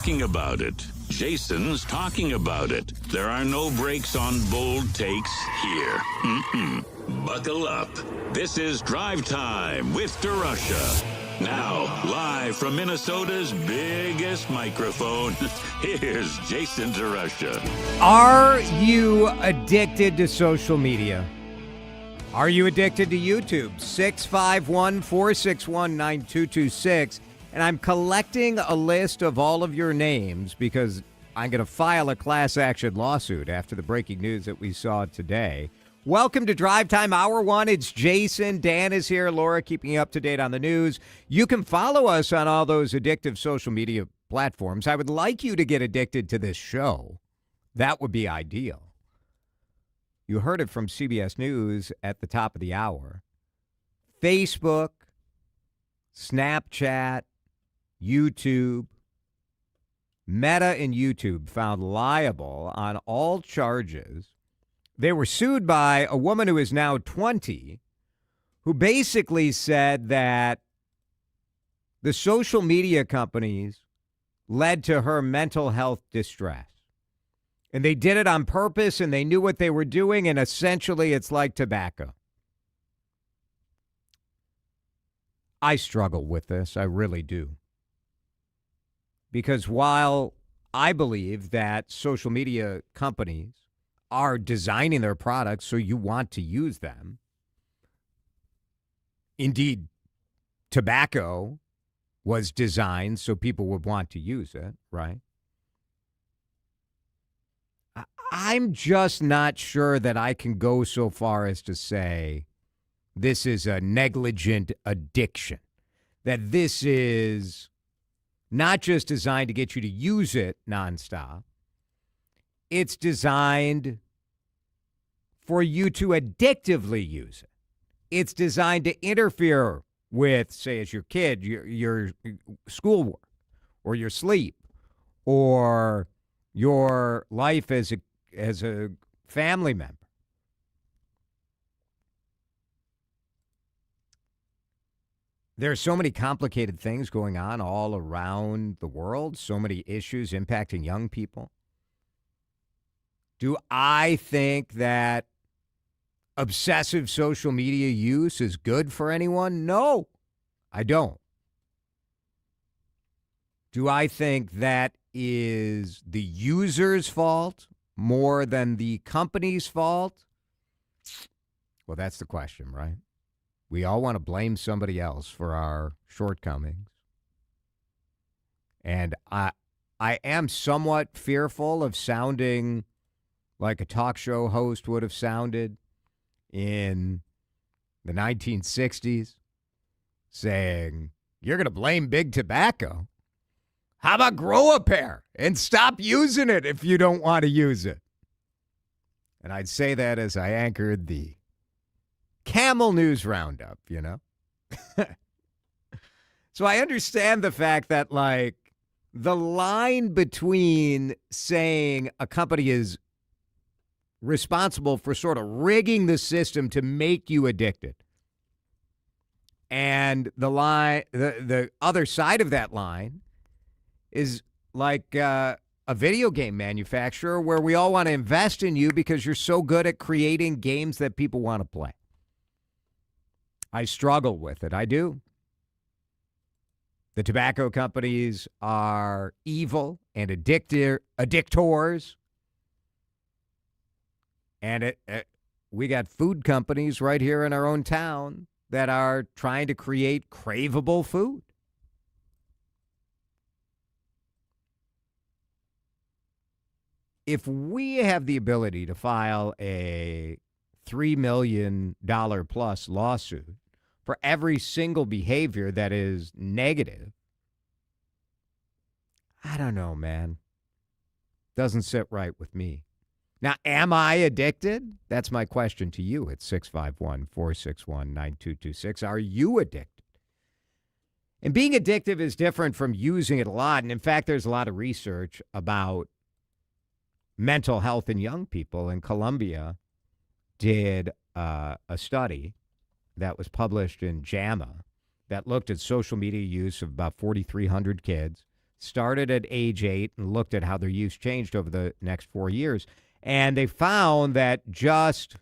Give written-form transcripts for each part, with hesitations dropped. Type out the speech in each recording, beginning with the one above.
Talking about it. Jason's talking about it. There are no breaks on bold takes here. Buckle up. This is Drive Time with DeRUSH. Now, live from Minnesota's biggest microphone, here's Jason DeRUSH. Are you addicted to social media? Are you addicted to YouTube? 651-461-9226. And I'm collecting a list of all of your names because I'm going to file a class action lawsuit after the breaking news that we saw today. Welcome to Drive Time Hour 1. It's Jason. Dan is here. Laura keeping you up to date on the news. You can follow us on all those addictive social media platforms. I would like you to get addicted to this show. That would be ideal. You heard it from CBS News at the top of the hour. Facebook, Snapchat, YouTube, Meta and YouTube found liable on all charges. They were sued by a woman who is now 20, who basically said that the social media companies led to her mental health distress. And they did it on purpose, and they knew what they were doing, and essentially it's like tobacco. I struggle with this. I really do. Because while I believe that social media companies are designing their products so you want to use them, indeed, tobacco was designed so people would want to use it, right? I'm just not sure that I can go so far as to say this is a negligent addiction, that this is not just designed to get you to use it nonstop. It's designed for you to addictively use it. It's designed to interfere with, say, as your kid, your schoolwork or your sleep or your life as a family member. There are so many complicated things going on all around the world, so many issues impacting young people. Do I think that obsessive social media use is good for anyone? No, I don't. Do I think that is the user's fault more than the company's fault? Well, that's the question, right? We all want to blame somebody else for our shortcomings. And I am somewhat fearful of sounding like a talk show host would have sounded in the 1960s, saying, you're going to blame big tobacco. How about grow a pair and stop using it if you don't want to use it? And I'd say that as I anchored the Camel News Roundup, you know? So I understand the fact that, like, the line between saying a company is responsible for sort of rigging the system to make you addicted, and the other side of that line is like a video game manufacturer where we all want to invest in you because you're so good at creating games that people want to play. I struggle with it. I do. The tobacco companies are evil and addictors. And we got food companies right here in our own town that are trying to create craveable food. If we have the ability to file a $3 million plus lawsuit for every single behavior that is negative, I don't know, man. Doesn't sit right with me. Now, am I addicted? That's my question to you at 651-461-9226. Are you addicted? And being addictive is different from using it a lot. And in fact, there's a lot of research about mental health in young people. And Columbia did a study that was published in JAMA that looked at social media use of about 4,300 kids, started at age 8 and looked at how their use changed over the next 4 years. And they found that just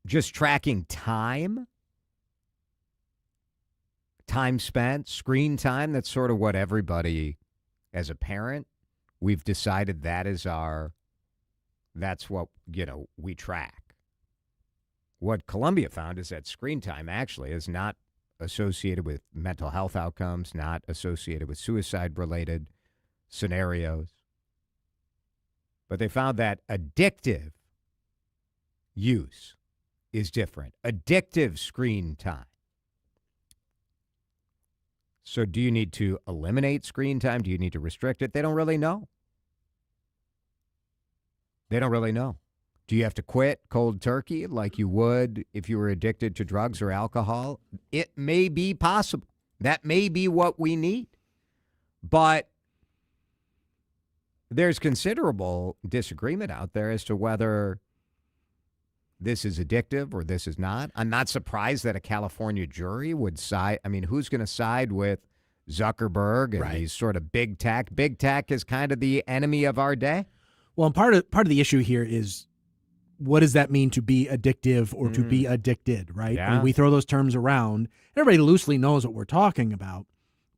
tracking time spent, screen time, that's sort of what everybody, as a parent, we've decided that's what, we track. What Columbia found is that screen time actually is not associated with mental health outcomes, not associated with suicide-related scenarios. But they found that addictive use is different. Addictive screen time. So do you need to eliminate screen time? Do you need to restrict it? They don't really know. They don't really know. Do you have to quit cold turkey like you would if you were addicted to drugs or alcohol? It may be possible. That may be what we need. But there's considerable disagreement out there as to whether this is addictive or this is not. I'm not surprised that a California jury would side. I mean, who's going to side with Zuckerberg and these sort of big tech? Big tech is kind of the enemy of our day. Well, and part of the issue here is, what does that mean to be addictive or to be addicted, right? Yeah. I mean, we throw those terms around. Everybody loosely knows what we're talking about.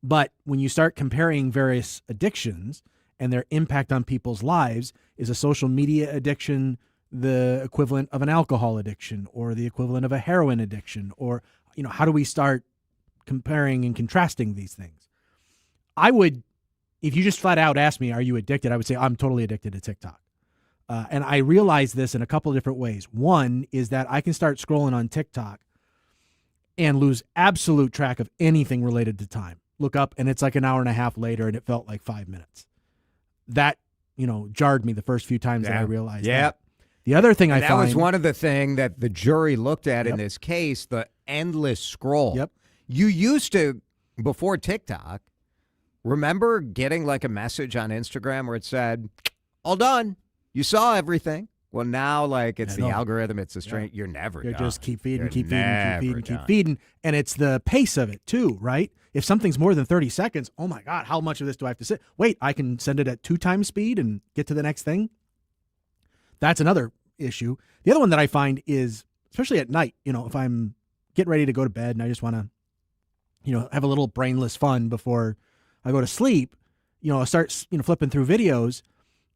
But when you start comparing various addictions and their impact on people's lives, is a social media addiction the equivalent of an alcohol addiction or the equivalent of a heroin addiction? Or, how do we start comparing and contrasting these things? I would, if you just flat out ask me, are you addicted? I would say I'm totally addicted to TikTok. And I realize this in a couple of different ways. One is that I can start scrolling on TikTok and lose absolute track of anything related to time. Look up and it's like an hour and a half later and it felt like 5 minutes. That, jarred me the first few times that I realized that. The other thing I find... That was one of the things that the jury looked at in this case, the endless scroll. Yep. You used to, before TikTok, remember getting like a message on Instagram where it said, all done. You saw everything. Well, now, it's the algorithm. It's the strength. You're never done. Just keep feeding, keep feeding. And it's the pace of it, too, right? If something's more than 30 seconds, oh, my God, how much of this do I have to sit? Wait, I can send it at 2 times speed and get to the next thing? That's another issue. The other one that I find is, especially at night, if I'm getting ready to go to bed and I just want to, have a little brainless fun before I go to sleep, I start, flipping through videos.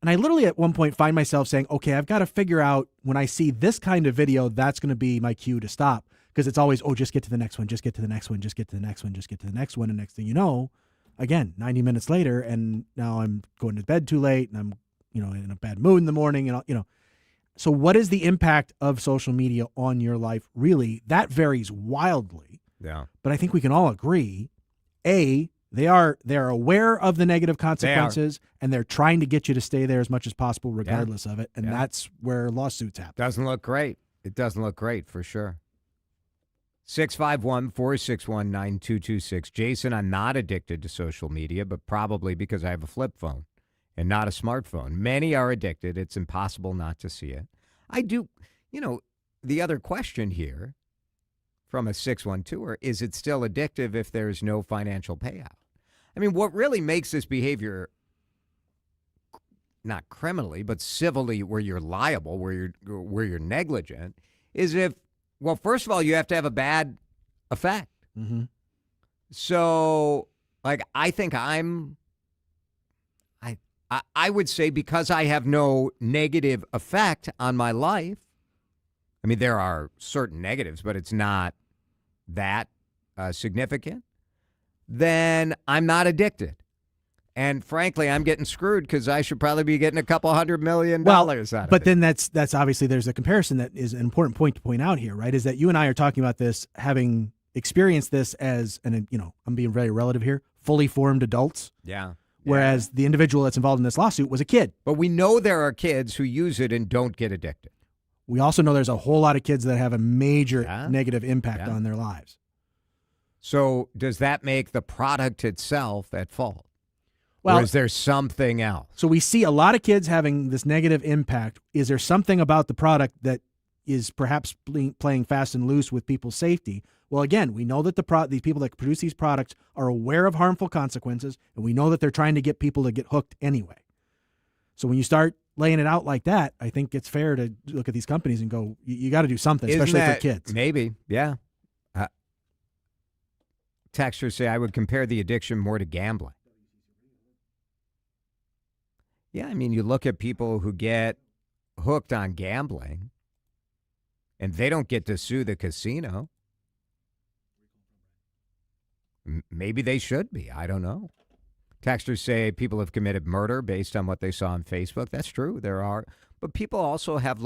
And I literally at one point find myself saying, okay, I've got to figure out when I see this kind of video, that's going to be my cue to stop. Because it's always, just get to the next one, just get to the next one, just get to the next one, just get to the next one. And next thing you know, again, 90 minutes later, and now I'm going to bed too late and I'm, in a bad mood in the morning. And, So what is the impact of social media on your life? Really, that varies wildly. Yeah. But I think we can all agree, they're aware of the negative consequences, and they're trying to get you to stay there as much as possible regardless of it. And that's where lawsuits happen. Doesn't look great. It doesn't look great for sure. 651-461-9226. Jason, I'm not addicted to social media, but probably because I have a flip phone and not a smartphone. Many are addicted. It's impossible not to see it. I do, the other question here from a 612er, is it still addictive if there's no financial payout? I mean, what really makes this behavior not criminally, but civilly, where you're liable, where you're negligent, is if, well, first of all, you have to have a bad effect. Mm-hmm. So, I think I would say because I have no negative effect on my life, I mean, there are certain negatives, but it's not that significant, then I'm not addicted. And frankly, I'm getting screwed because I should probably be getting a couple $100 million out of it. But then that's obviously, there's a comparison that is an important point to point out here, right? Is that you and I are talking about this, having experienced this as, I'm being very relative here, fully formed adults. Yeah. Whereas the individual that's involved in this lawsuit was a kid. But we know there are kids who use it and don't get addicted. We also know there's a whole lot of kids that have a major negative impact on their lives. So does that make the product itself at fault? Well, or is there something else? So we see a lot of kids having this negative impact. Is there something about the product that is perhaps playing fast and loose with people's safety. Well, again, we know that these people that produce these products are aware of harmful consequences, and we know that they're trying to get people to get hooked anyway. So when you start laying it out like that, I think it's fair to look at these companies and go, you got to do something, especially for kids. Maybe, yeah. Texters say I would compare the addiction more to gambling. Yeah, I mean, you look at people who get hooked on gambling, and they don't get to sue the casino. Maybe they should be. I don't know. Texters say people have committed murder based on what they saw on Facebook. That's true. There are. But people also have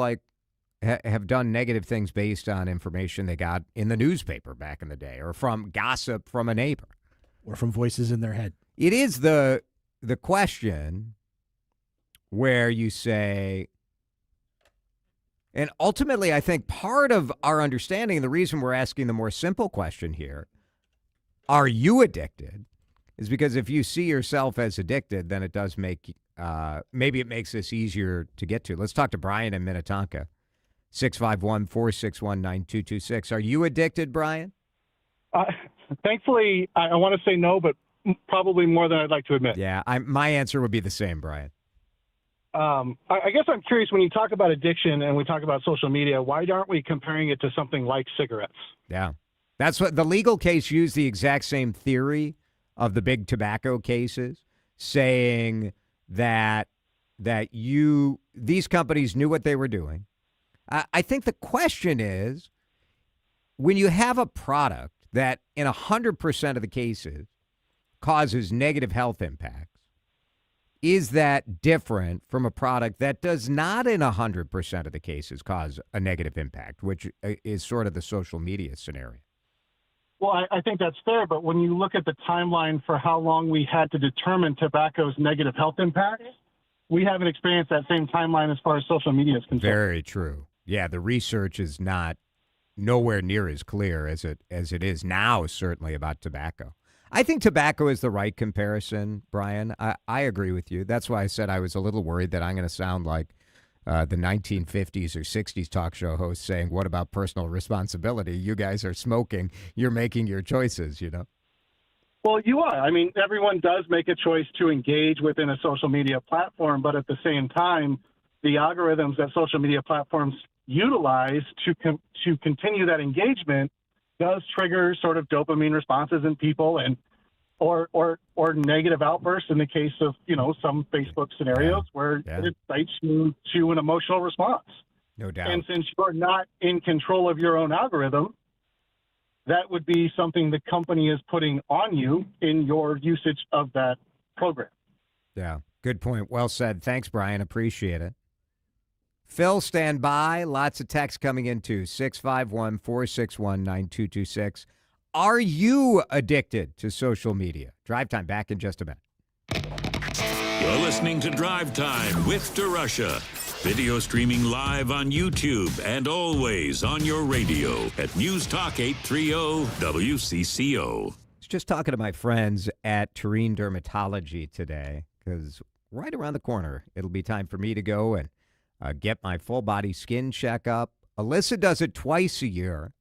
have done negative things based on information they got in the newspaper back in the day, or from gossip from a neighbor, or from voices in their head. It is the question where you say, and ultimately I think part of our understanding, and the reason we're asking the more simple question here, are you addicted, is because if you see yourself as addicted, then it does make, maybe it makes this easier to get to. Let's talk to Brian in Minnetonka. 651-461-9226. Are you addicted, Brian? Thankfully, I want to say no, but probably more than I'd like to admit. Yeah, my answer would be the same, Brian. I guess I'm curious, when you talk about addiction and we talk about social media, why aren't we comparing it to something like cigarettes? Yeah. That's what the legal case used, the exact same theory of the big tobacco cases, saying that these companies knew what they were doing. I think the question is, when you have a product that in 100% of the cases causes negative health impacts, is that different from a product that does not in 100% of the cases cause a negative impact, which is sort of the social media scenario? Well, I think that's fair, but when you look at the timeline for how long we had to determine tobacco's negative health impacts, we haven't experienced that same timeline as far as social media is concerned. Very true. Yeah, the research is nowhere near as clear as it is now, certainly, about tobacco. I think tobacco is the right comparison, Brian. I agree with you. That's why I said I was a little worried that I'm going to sound like the 1950s or 60s talk show host saying, what about personal responsibility? You guys are smoking. You're making your choices, you know? Well, you are. I mean, everyone does make a choice to engage within a social media platform, but at the same time, the algorithms that social media platforms utilize to continue that engagement does trigger sort of dopamine responses in people, and or negative outbursts in the case of, some Facebook scenarios where it incites you to an emotional response. No doubt. And since you're not in control of your own algorithm, that would be something the company is putting on you in your usage of that program. Yeah, good point. Well said. Thanks, Brian. Appreciate it. Phil, stand by. Lots of texts coming in, too. 651-461-9226. Are you addicted to social media? Drive Time, back in just a minute. You're listening to Drive Time with DeRUSH. Video streaming live on YouTube and always on your radio at News Talk 830 WCCO. I was just talking to my friends at Terrene Dermatology today, because right around the corner, it'll be time for me to go and get my full body skin checkup. Alyssa does it twice a year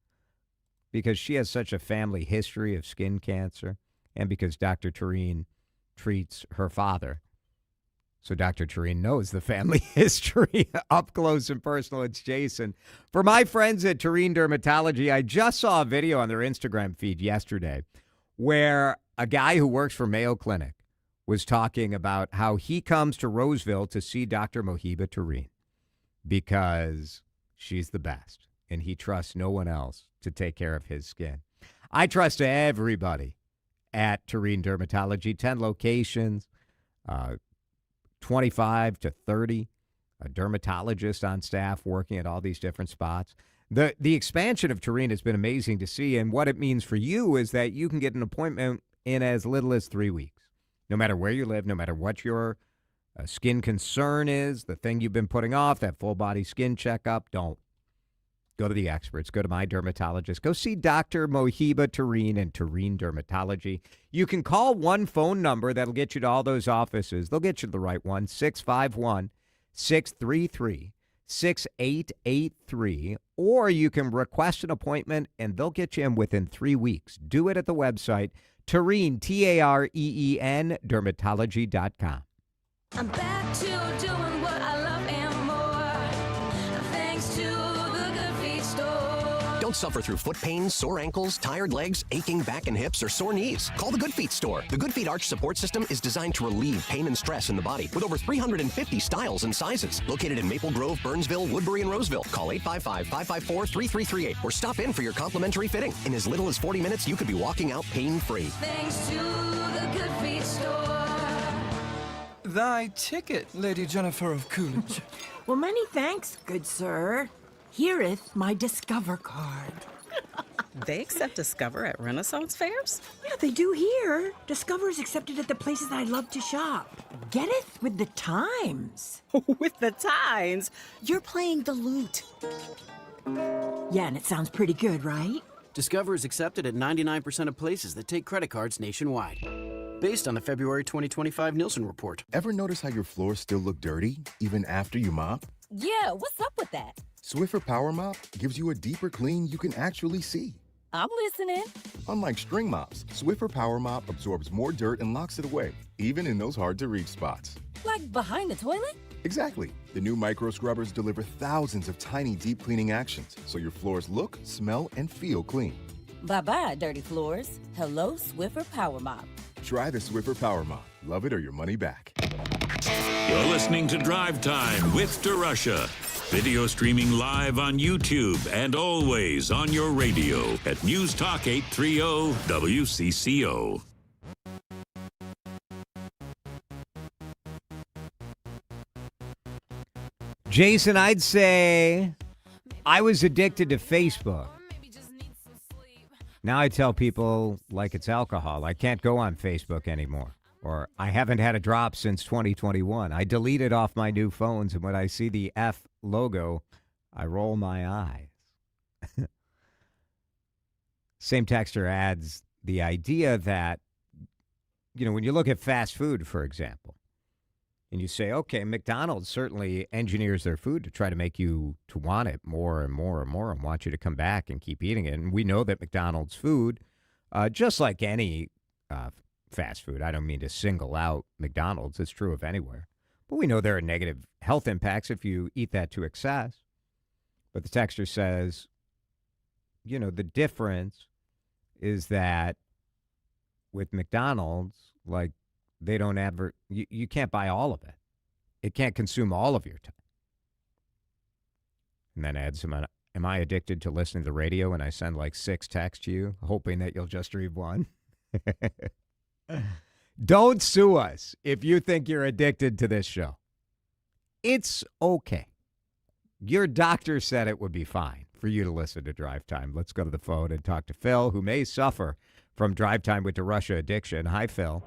because she has such a family history of skin cancer, and because Dr. Terrene treats her father. So Dr. Terrene knows the family history up close and personal. It's Jason. For my friends at Terrene Dermatology, I just saw a video on their Instagram feed yesterday where a guy who works for Mayo Clinic was talking about how he comes to Roseville to see Dr. Mohiba Terrene because she's the best, and he trusts no one else to take care of his skin. I trust everybody at Terrene Dermatology, 10 locations, 25 to 30 dermatologists on staff working at all these different spots. The expansion of Terrene has been amazing to see, and what it means for you is that you can get an appointment in as little as 3 weeks, no matter where you live, no matter what your skin concern is, the thing you've been putting off, that full-body skin checkup. Don't. Go to the experts. Go to my dermatologist. Go see Dr. Mohiba Terrene and Terrene Dermatology. You can call one phone number that'll get you to all those offices. They'll get you to the right one, 651-633-6799. 6883, or you can request an appointment and they'll get you in within 3 weeks. Do it at the website, Tareen, Tareen, dermatology.com. I'm back to doing what I love and more, thanks to the Good Feet store. Don't suffer through foot pain, sore ankles, tired legs, aching back and hips, or sore knees. Call the Good Feet store. The Good Feet Arch Support System is designed to relieve pain and stress in the body with over 350 styles and sizes. Located in Maple Grove, Burnsville, Woodbury, and Roseville. Call 855-554-3338 or stop in for your complimentary fitting. In as little as 40 minutes, you could be walking out pain-free. Thanks to the Good Feet store. Thy ticket, Lady Jennifer of Coolidge. Well, many thanks, good sir. Here'th my Discover card. They accept Discover at Renaissance fairs? Yeah, they do here. Discover is accepted at the places I love to shop. Getteth with the times. With the times? You're playing the lute. Yeah, and it sounds pretty good, right? Discover is accepted at 99% of places that take credit cards nationwide. Based on the February 2025 Nielsen report. Ever notice how your floors still look dirty, even after you mop? Yeah, what's up with that? Swiffer Power Mop gives you a deeper clean you can actually see. I'm listening. Unlike string mops, Swiffer Power Mop absorbs more dirt and locks it away, even in those hard-to-reach spots. Like behind the toilet? Exactly. The new micro scrubbers deliver thousands of tiny deep cleaning actions, so your floors look, smell, and feel clean. Bye-bye, dirty floors. Hello, Swiffer Power Mop. Try the Swiffer Power Mop. Love it or your money back. You're listening to Drive Time with DeRUSH. Video streaming live on YouTube and always on your radio at News Talk 830 WCCO. Jason, I'd say I was addicted to Facebook. Now I tell people like it's alcohol. I can't go on Facebook anymore. Or I haven't had a drop since 2021. I deleted off my new phones, and when I see the F logo, I roll my eyes. Same texter adds the idea that, when you look at fast food, for example, and you say, okay, McDonald's certainly engineers their food to try to make you to want it more and more and more and want you to come back and keep eating it. And we know that McDonald's food, just like any fast food, I don't mean to single out McDonald's. It's true of anywhere. But we know there are negative health impacts if you eat that to excess. But the texter says, the difference is that with McDonald's, like, they don't you can't buy all of it. It can't consume all of your time. And then adds, am I addicted to listening to the radio and I send like 6 texts to you, hoping that you'll just read one? Don't sue us if you think you're addicted to this show. It's okay. Your doctor said it would be fine for you to listen to Drive Time. Let's go to the phone and talk to Phil, who may suffer from Drive Time with DeRUSH addiction. Hi, Phil.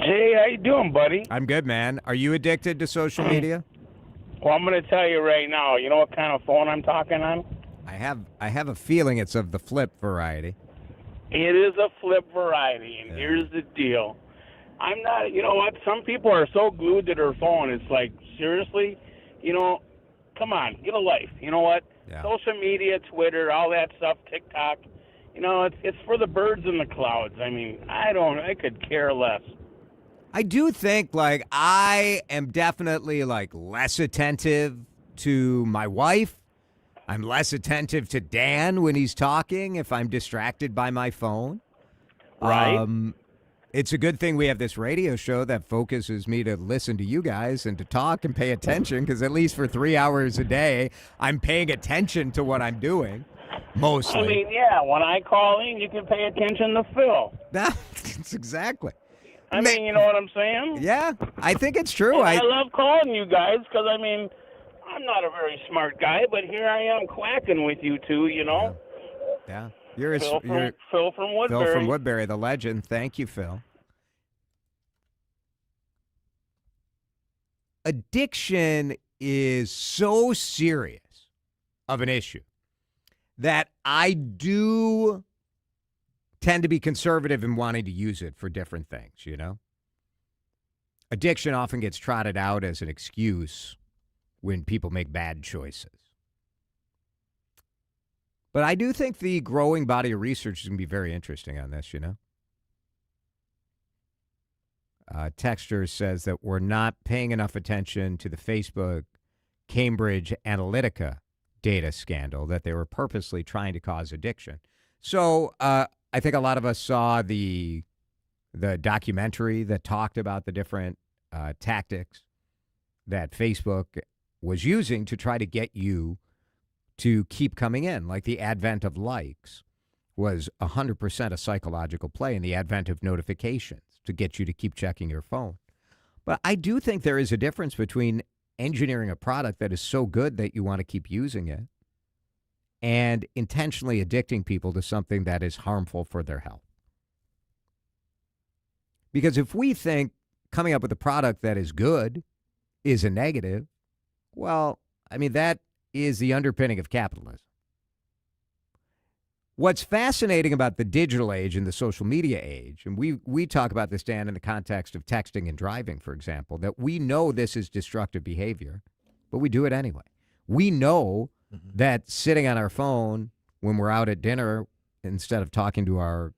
Hey, how you doing, buddy? I'm good, man. Are you addicted to social media? Well, I'm going to tell you right now. You know what kind of phone I'm talking on? I have a feeling it's of the flip variety. It is a flip variety, and here's the deal. I'm not, you know what? Some people are so glued to their phone. It's like, seriously? Come on, get a life. You know what? Yeah. Social media, Twitter, all that stuff, TikTok, it's for the birds in the clouds. I mean, I could care less. I do think, I am definitely, less attentive to my wife. I'm less attentive to Dan when he's talking if I'm distracted by my phone. Right. It's a good thing we have this radio show that focuses me to listen to you guys and to talk and pay attention, because at least for 3 hours a day, I'm paying attention to what I'm doing, mostly. I mean, yeah, when I call in, you can pay attention to Phil. That's exactly. I mean, you know what I'm saying? Yeah, I think it's true. I love calling you guys because, I'm not a very smart guy, but here I am quacking with you two, Yeah. You're Phil from Woodbury. Phil from Woodbury, the legend. Thank you, Phil. Addiction is so serious of an issue that I do tend to be conservative in wanting to use it for different things, Addiction often gets trotted out as an excuse when people make bad choices. But I do think the growing body of research is going to be very interesting on this, you know. Texter says that we're not paying enough attention to the Facebook Cambridge Analytica data scandal, that they were purposely trying to cause addiction. So I think a lot of us saw the documentary that talked about the different tactics that Facebook was using to try to get you to keep coming in, like the advent of likes was 100% a psychological play, and the advent of notifications to get you to keep checking your phone. But I do think there is a difference between engineering a product that is so good that you want to keep using it and intentionally addicting people to something that is harmful for their health. Because if we think coming up with a product that is good is a negative, well, I mean, that is the underpinning of capitalism. What's fascinating about the digital age and the social media age, and we talk about this, Dan, in the context of texting and driving, for example, that we know this is destructive behavior, but we do it anyway. We know that sitting on our phone when we're out at dinner instead of talking to our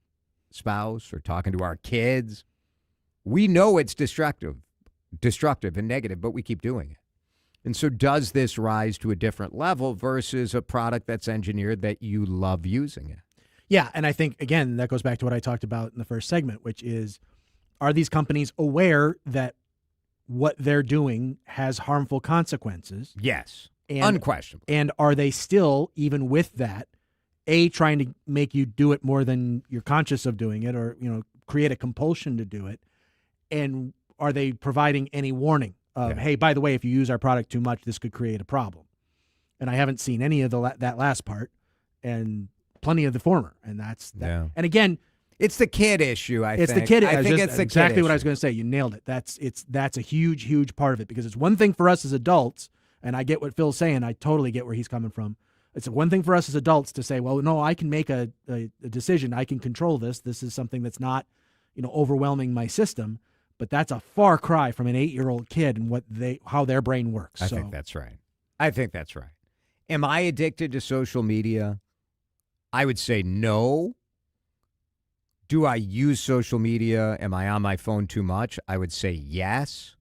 spouse or talking to our kids, we know it's destructive and negative, but we keep doing it. And so does this rise to a different level versus a product that's engineered that you love using it? Yeah, and I think, again, that goes back to what I talked about in the first segment, which is, are these companies aware that what they're doing has harmful consequences? Yes, unquestionably. And are they still, even with that, trying to make you do it more than you're conscious of doing it, or create a compulsion to do it? And are they providing any warning of, hey, by the way, if you use our product too much, this could create a problem? And I haven't seen any of that last part, and plenty of the former. And that's that. Yeah. And again, it's the kid issue. I think it's the kid. I think it's exactly what I was going to say. You nailed it. That's a huge part of it, because it's one thing for us as adults, and I get what Phil's saying. I totally get where he's coming from. It's one thing for us as adults to say, well, no, I can make a decision. I can control this. This is something that's not, overwhelming my system. But that's a far cry from an 8-year-old kid and how their brain works. I think that's right. Am I addicted to social media? I would say no. Do I use social media? Am I on my phone too much? I would say yes.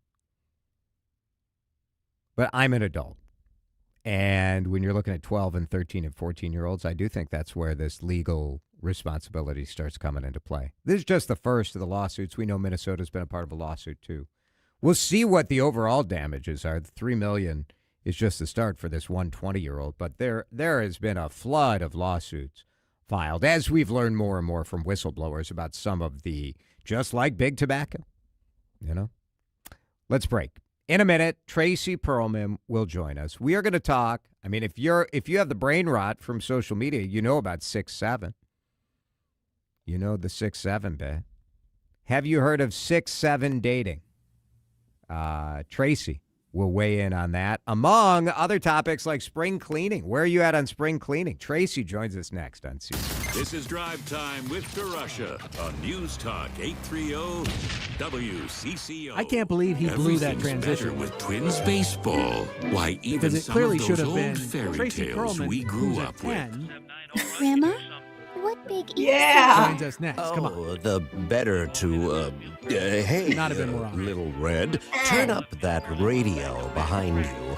But I'm an adult. And when you're looking at 12 and 13 and 14-year-olds, I do think that's where this legal responsibility starts coming into play. This is just the first of the lawsuits. We know Minnesota's been a part of a lawsuit, too. We'll see what the overall damages are. The $3 million is just the start for this 120-year-old. But there has been a flood of lawsuits filed, as we've learned more and more from whistleblowers about some of the, just like big tobacco, Let's break. In a minute, Tracy Perlman will join us. We are going to talk. I mean, if you have the brain rot from social media, you know about 6-7. You know the 6-7 bit. Have you heard of 6-7 dating? Tracy will weigh in on that, among other topics like spring cleaning. Where are you at on spring cleaning? Tracy joins us next on CC. This is Drive Time with DeRUSH on News Talk 830 WCCO. I can't believe he blew that transition better with Twins baseball. Why, even because it clearly some should of have those been old fairy Tracy tales Perlman, we grew up with. Grandma, what big joins us next. Come on. Oh, the better to, hey, Not have been more obvious. Little Red, turn up that radio behind you.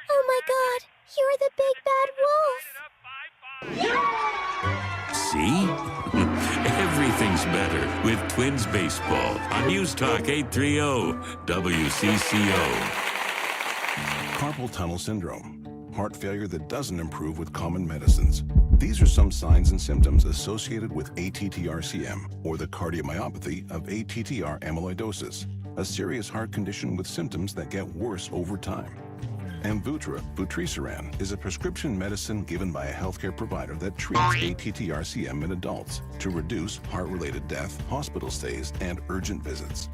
Oh my God, you're the big bad wolf. See? Everything's better with Twins baseball on News Talk 830 WCCO. Carpal tunnel syndrome, heart failure that doesn't improve with common medicines. These are some signs and symptoms associated with ATTR-CM, or the cardiomyopathy of ATTR amyloidosis, a serious heart condition with symptoms that get worse over time. Amvuttra, vutrisiran, is a prescription medicine given by a healthcare provider that treats ATTR-CM in adults to reduce heart-related death, hospital stays, and urgent visits.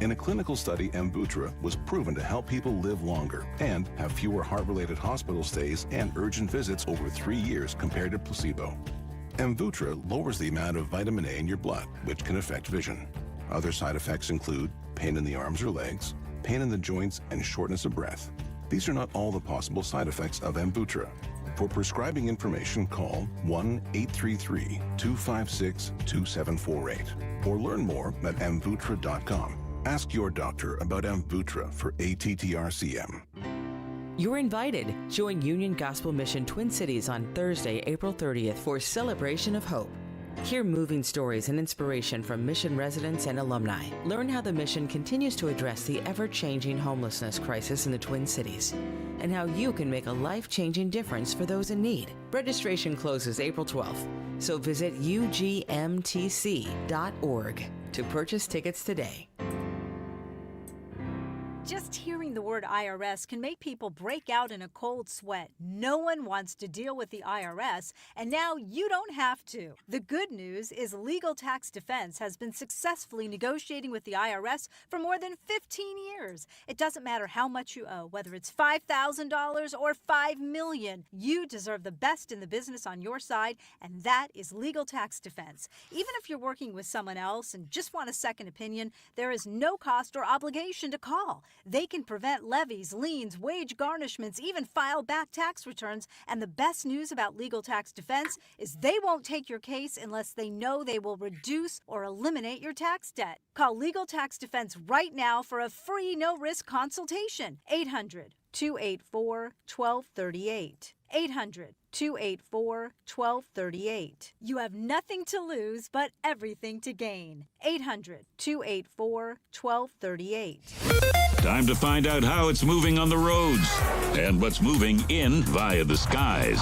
In a clinical study, Amvuttra was proven to help people live longer and have fewer heart-related hospital stays and urgent visits over 3 years compared to placebo. Amvuttra lowers the amount of vitamin A in your blood, which can affect vision. Other side effects include pain in the arms or legs, pain in the joints, and shortness of breath. These are not all the possible side effects of Amvuttra. For prescribing information, call 1-833-256-2748 or learn more at amvuttra.com. Ask your doctor about Amvuttra for ATTRCM. You're invited. Join Union Gospel Mission Twin Cities on Thursday, April 30th for Celebration of Hope. Hear moving stories and inspiration from mission residents and alumni. Learn how the mission continues to address the ever-changing homelessness crisis in the Twin Cities and how you can make a life-changing difference for those in need. Registration closes April 12th, so visit ugmtc.org to purchase tickets today. Just hearing the word IRS can make people break out in a cold sweat. No one wants to deal with the IRS, and now you don't have to. The good news is Legal Tax Defense has been successfully negotiating with the IRS for more than 15 years. It doesn't matter how much you owe, whether it's $5,000 or $5 million. You deserve the best in the business on your side, and that is Legal Tax Defense. Even if you're working with someone else and just want a second opinion, there is no cost or obligation to call. They can prevent levies, liens, wage garnishments, even file back tax returns. And the best news about Legal Tax Defense is they won't take your case unless they know they will reduce or eliminate your tax debt. Call Legal Tax Defense right now for a free no-risk consultation. 800-284-1238. 800-284-1238. You have nothing to lose but everything to gain. 800-284-1238. Time to find out how it's moving on the roads and what's moving in via the skies.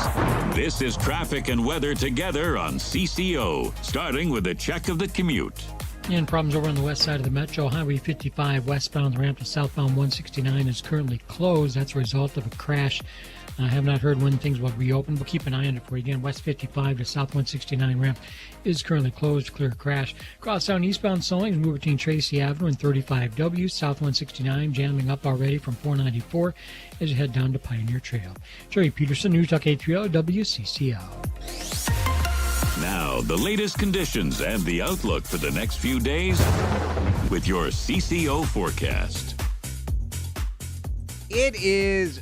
This is traffic and weather together on CCO, starting with a check of the commute. And problems over on the west side of the Metro. Highway 55 westbound, the ramp to southbound 169 is currently closed. That's a result of a crash. I have not heard when things will reopen. We'll keep an eye on it for you. Again, west 55 to south 169 ramp is currently closed. Clear crash. Crosstown eastbound slowing, move between Tracy Avenue and 35W. South 169 jamming up already from 494 as you head down to Pioneer Trail. Jerry Peterson, News Talk 830 WCCO. Now, the latest conditions and the outlook for the next few days with your CCO forecast. It is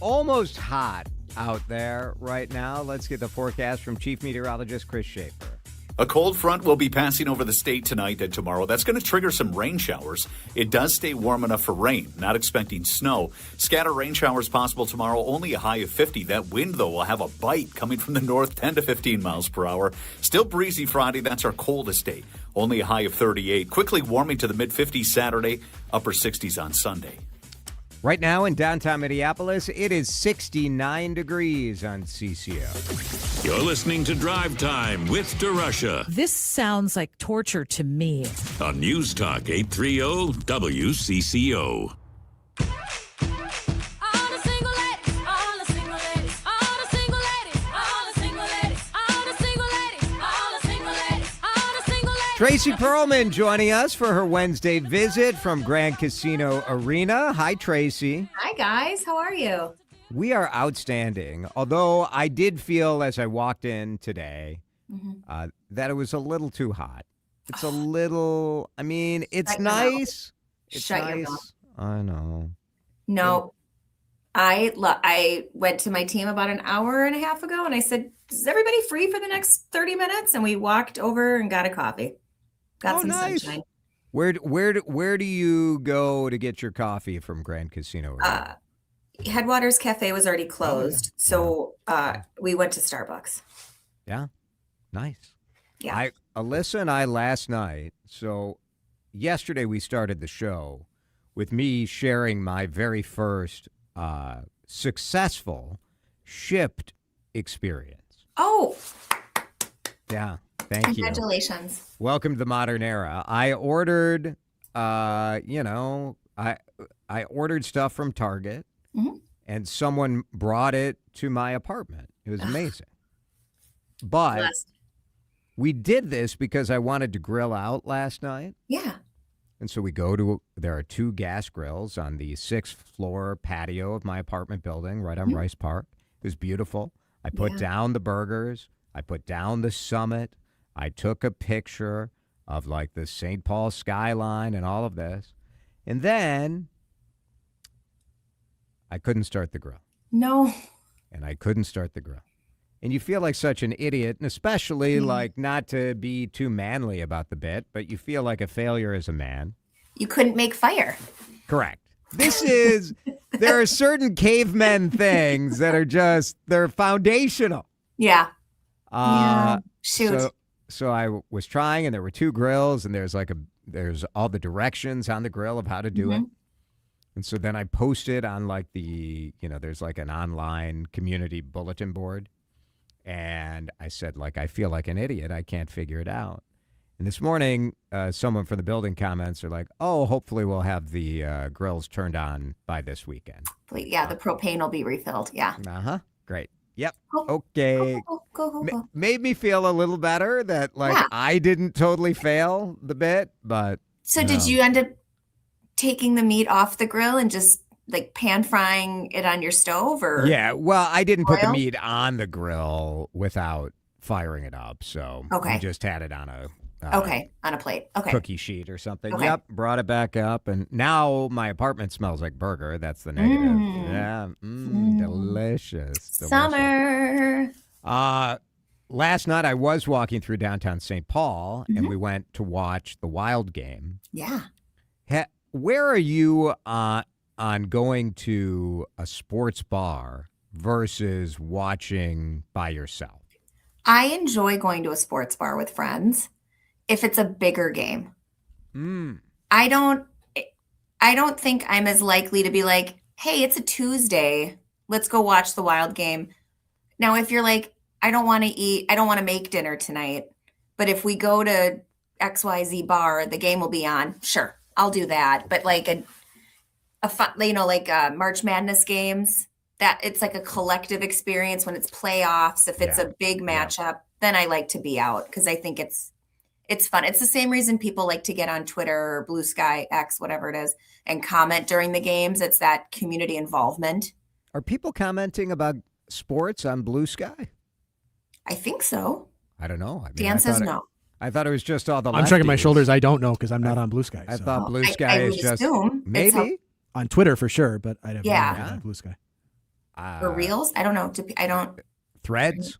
almost hot out there right now. Let's get the forecast from Chief Meteorologist Chris Schaefer. A cold front will be passing over the state tonight and tomorrow. That's going to trigger some rain showers. It does stay warm enough for rain. Not expecting snow. Scattered rain showers possible tomorrow, only a high of 50. That wind, though, will have a bite coming from the north, 10 to 15 miles per hour. Still breezy Friday. That's our coldest day. Only a high of 38. Quickly warming to the mid-50s Saturday, upper 60s on Sunday. Right now in downtown Minneapolis, it is 69 degrees on CCO. You're listening to Drive Time with DeRUSH. This sounds like torture to me. On News Talk 830 WCCO. Tracy Perlman joining us for her Wednesday visit from Grand Casino Arena. Hi, Tracy. Hi, guys. How are you? We are outstanding, although I did feel as I walked in today that it was a little too hot. It's a little, I mean, it's nice. It's Shut your nice. mouth. I know. No. I went to my team about an hour and a half ago, and I said, is everybody free for the next 30 minutes? And we walked over and got a coffee. Got some sunshine. Where do you go to get your coffee from Grand Casino Arena? Headwaters Cafe was already closed, so we went to Starbucks. Yeah, nice. Yeah. Alyssa and I last night, so yesterday we started the show with me sharing my very first successful shipped experience. Oh. Yeah, thank you. Congratulations. Welcome to the modern era. I ordered, I ordered stuff from Target, and someone brought it to my apartment. It was amazing. But we did this because I wanted to grill out last night. Yeah. And so there are two gas grills on the 6th floor patio of my apartment building right on Rice Park. It was beautiful. I put down the burgers. I put down the summit. I took a picture. of like the St. Paul skyline and all of this. And then I couldn't start the grill. No. And I couldn't start the grill. And you feel like such an idiot, and especially like not to be too manly about the bit, but you feel like a failure as a man. You couldn't make fire. Correct. There are certain cavemen things that are they're foundational. Yeah. Shoot. So I was trying, and there were 2 grills, and there's all the directions on the grill of how to do it. And so then I posted on like there's like an online community bulletin board. And I said, like, I feel like an idiot. I can't figure it out. And this morning, someone from the building comments are like, oh, hopefully we'll have the grills turned on by this weekend. Yeah, the propane will be refilled. Yeah. Uh-huh. Great. Yep. Okay. Go. Made me feel a little better that, I didn't totally fail the bit, but. So did you end up taking the meat off the grill and just like pan frying it on your stove or? Yeah, well, I didn't put the meat on the grill without firing it up, so we just had it on a on a plate. Okay. Cookie sheet or something. Okay. Yep, brought it back up, and now my apartment smells like burger. That's the negative. Yeah, delicious. Summer. Last night I was walking through downtown St. Paul, and we went to watch the Wild game. Yeah. Where are you on going to a sports bar versus watching by yourself? I enjoy going to a sports bar with friends if it's a bigger game. I don't think I'm as likely to be like, hey, it's a Tuesday, let's go watch the Wild game. Now, if you're like, I don't want to make dinner tonight, but if we go to XYZ bar, the game will be on, sure, I'll do that. But like a fun, March Madness games, that it's like a collective experience when it's playoffs. If it's a big matchup, then I like to be out because I think it's fun. It's the same reason people like to get on Twitter or Blue Sky, X, whatever it is, and comment during the games. It's that community involvement. Are people commenting about sports on Blue Sky? I think so. I don't know. Dan says no. I thought it was just all the I'm shrugging my shoulders. I don't know because I'm not on Blue Sky. I thought Blue Sky is just maybe on Twitter for sure, but I don't know on Blue Sky. Or Reels? I don't know. I don't. Threads?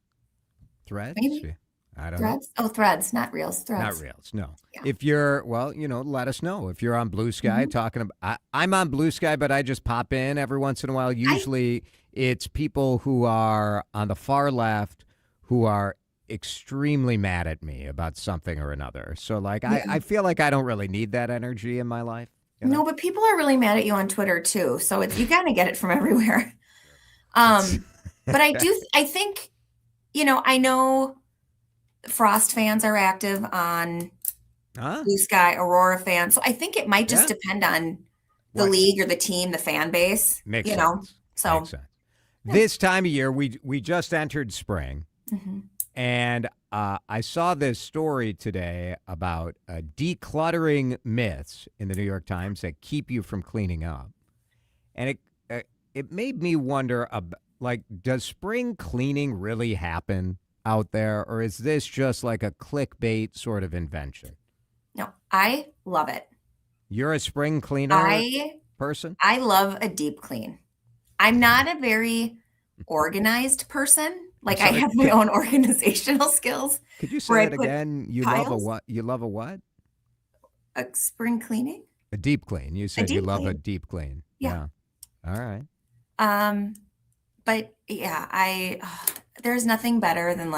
Maybe. I don't Threads? know. Oh, Threads, not Reels. Threads. Not Reels, no. Yeah. If you're, let us know. If you're on Blue Sky talking about, I'm on Blue Sky, but I just pop in every once in a while. Usually it's people who are on the far left who are extremely mad at me about something or another. So I feel like I don't really need that energy in my life. You know? No, but people are really mad at you on Twitter too. So you kind of get it from everywhere. But I think, I know Frost fans are active on Blue Sky, Aurora fans. So I think it might just depend on the league or the team, the fan base. Makes sense. So Makes sense. This time of year, we just entered spring. Mm-hmm. And I saw this story today about decluttering myths in the New York Times that keep you from cleaning up. And it made me wonder, does spring cleaning really happen out there? Or is this just like a clickbait sort of invention? No, I love it. You're a spring cleaner person? I love a deep clean. I'm not a very organized person. I have my own organizational skills. Could you say that again? You love a what? You love a what? A spring cleaning? A deep clean. You said you love a deep clean. Yeah. All right. But there's nothing better than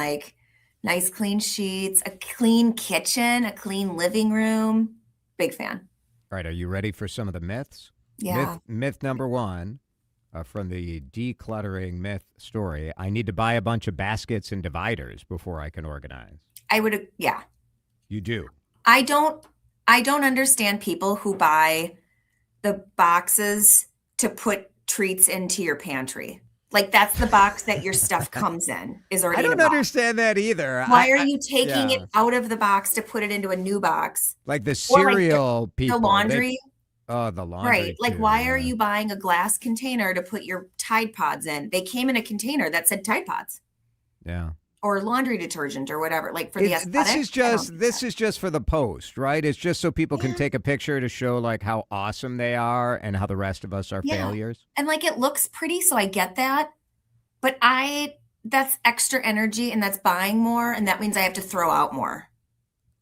nice clean sheets, a clean kitchen, a clean living room. Big fan. All right. Are you ready for some of the myths? Yeah. Myth number one. From the decluttering myth story, I need to buy a bunch of baskets and dividers before I can organize. I would, yeah. You do? I don't understand people who buy the boxes to put treats into your pantry. That's the box that your stuff comes in. Is already. I don't understand that either. Why are you taking it out of the box to put it into a new box? Like the cereal people. The laundry. The laundry. Right. Why are you buying a glass container to put your Tide Pods in? They came in a container that said Tide Pods. Yeah. or laundry detergent or whatever, like for the aesthetic. This is just for the post, right? It's just so people can take a picture to show like how awesome they are and how the rest of us are failures. And like it looks pretty, so I get that. But that's extra energy and that's buying more, and that means I have to throw out more.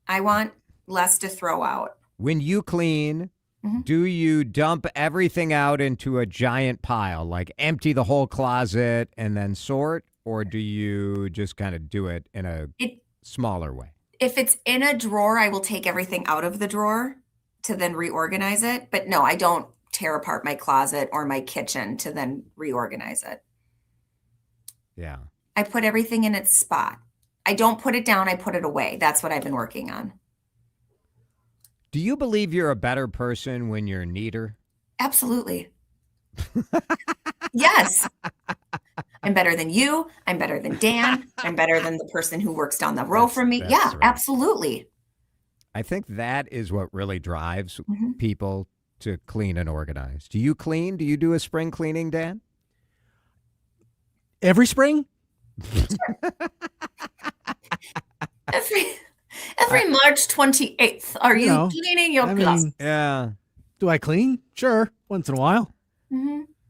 I want less to throw out. When you clean, do you dump everything out into a giant pile, like empty the whole closet and then sort? Or do you just kind of do it in a smaller way? If it's in a drawer, I will take everything out of the drawer to then reorganize it. But no, I don't tear apart my closet or my kitchen to then reorganize it. Yeah. I put everything in its spot. I don't put it down, I put it away. That's what I've been working on. Do you believe you're a better person when you're neater? Absolutely. Yes. I'm better than you. I'm better than Dan. I'm better than the person who works down the row from me. Yeah, right. Absolutely. I think that is what really drives people to clean and organize. Do you clean? Do you do a spring cleaning, Dan? Every spring? Every March 28th, are you cleaning your closet? Yeah. Do I clean? Sure. Once in a while.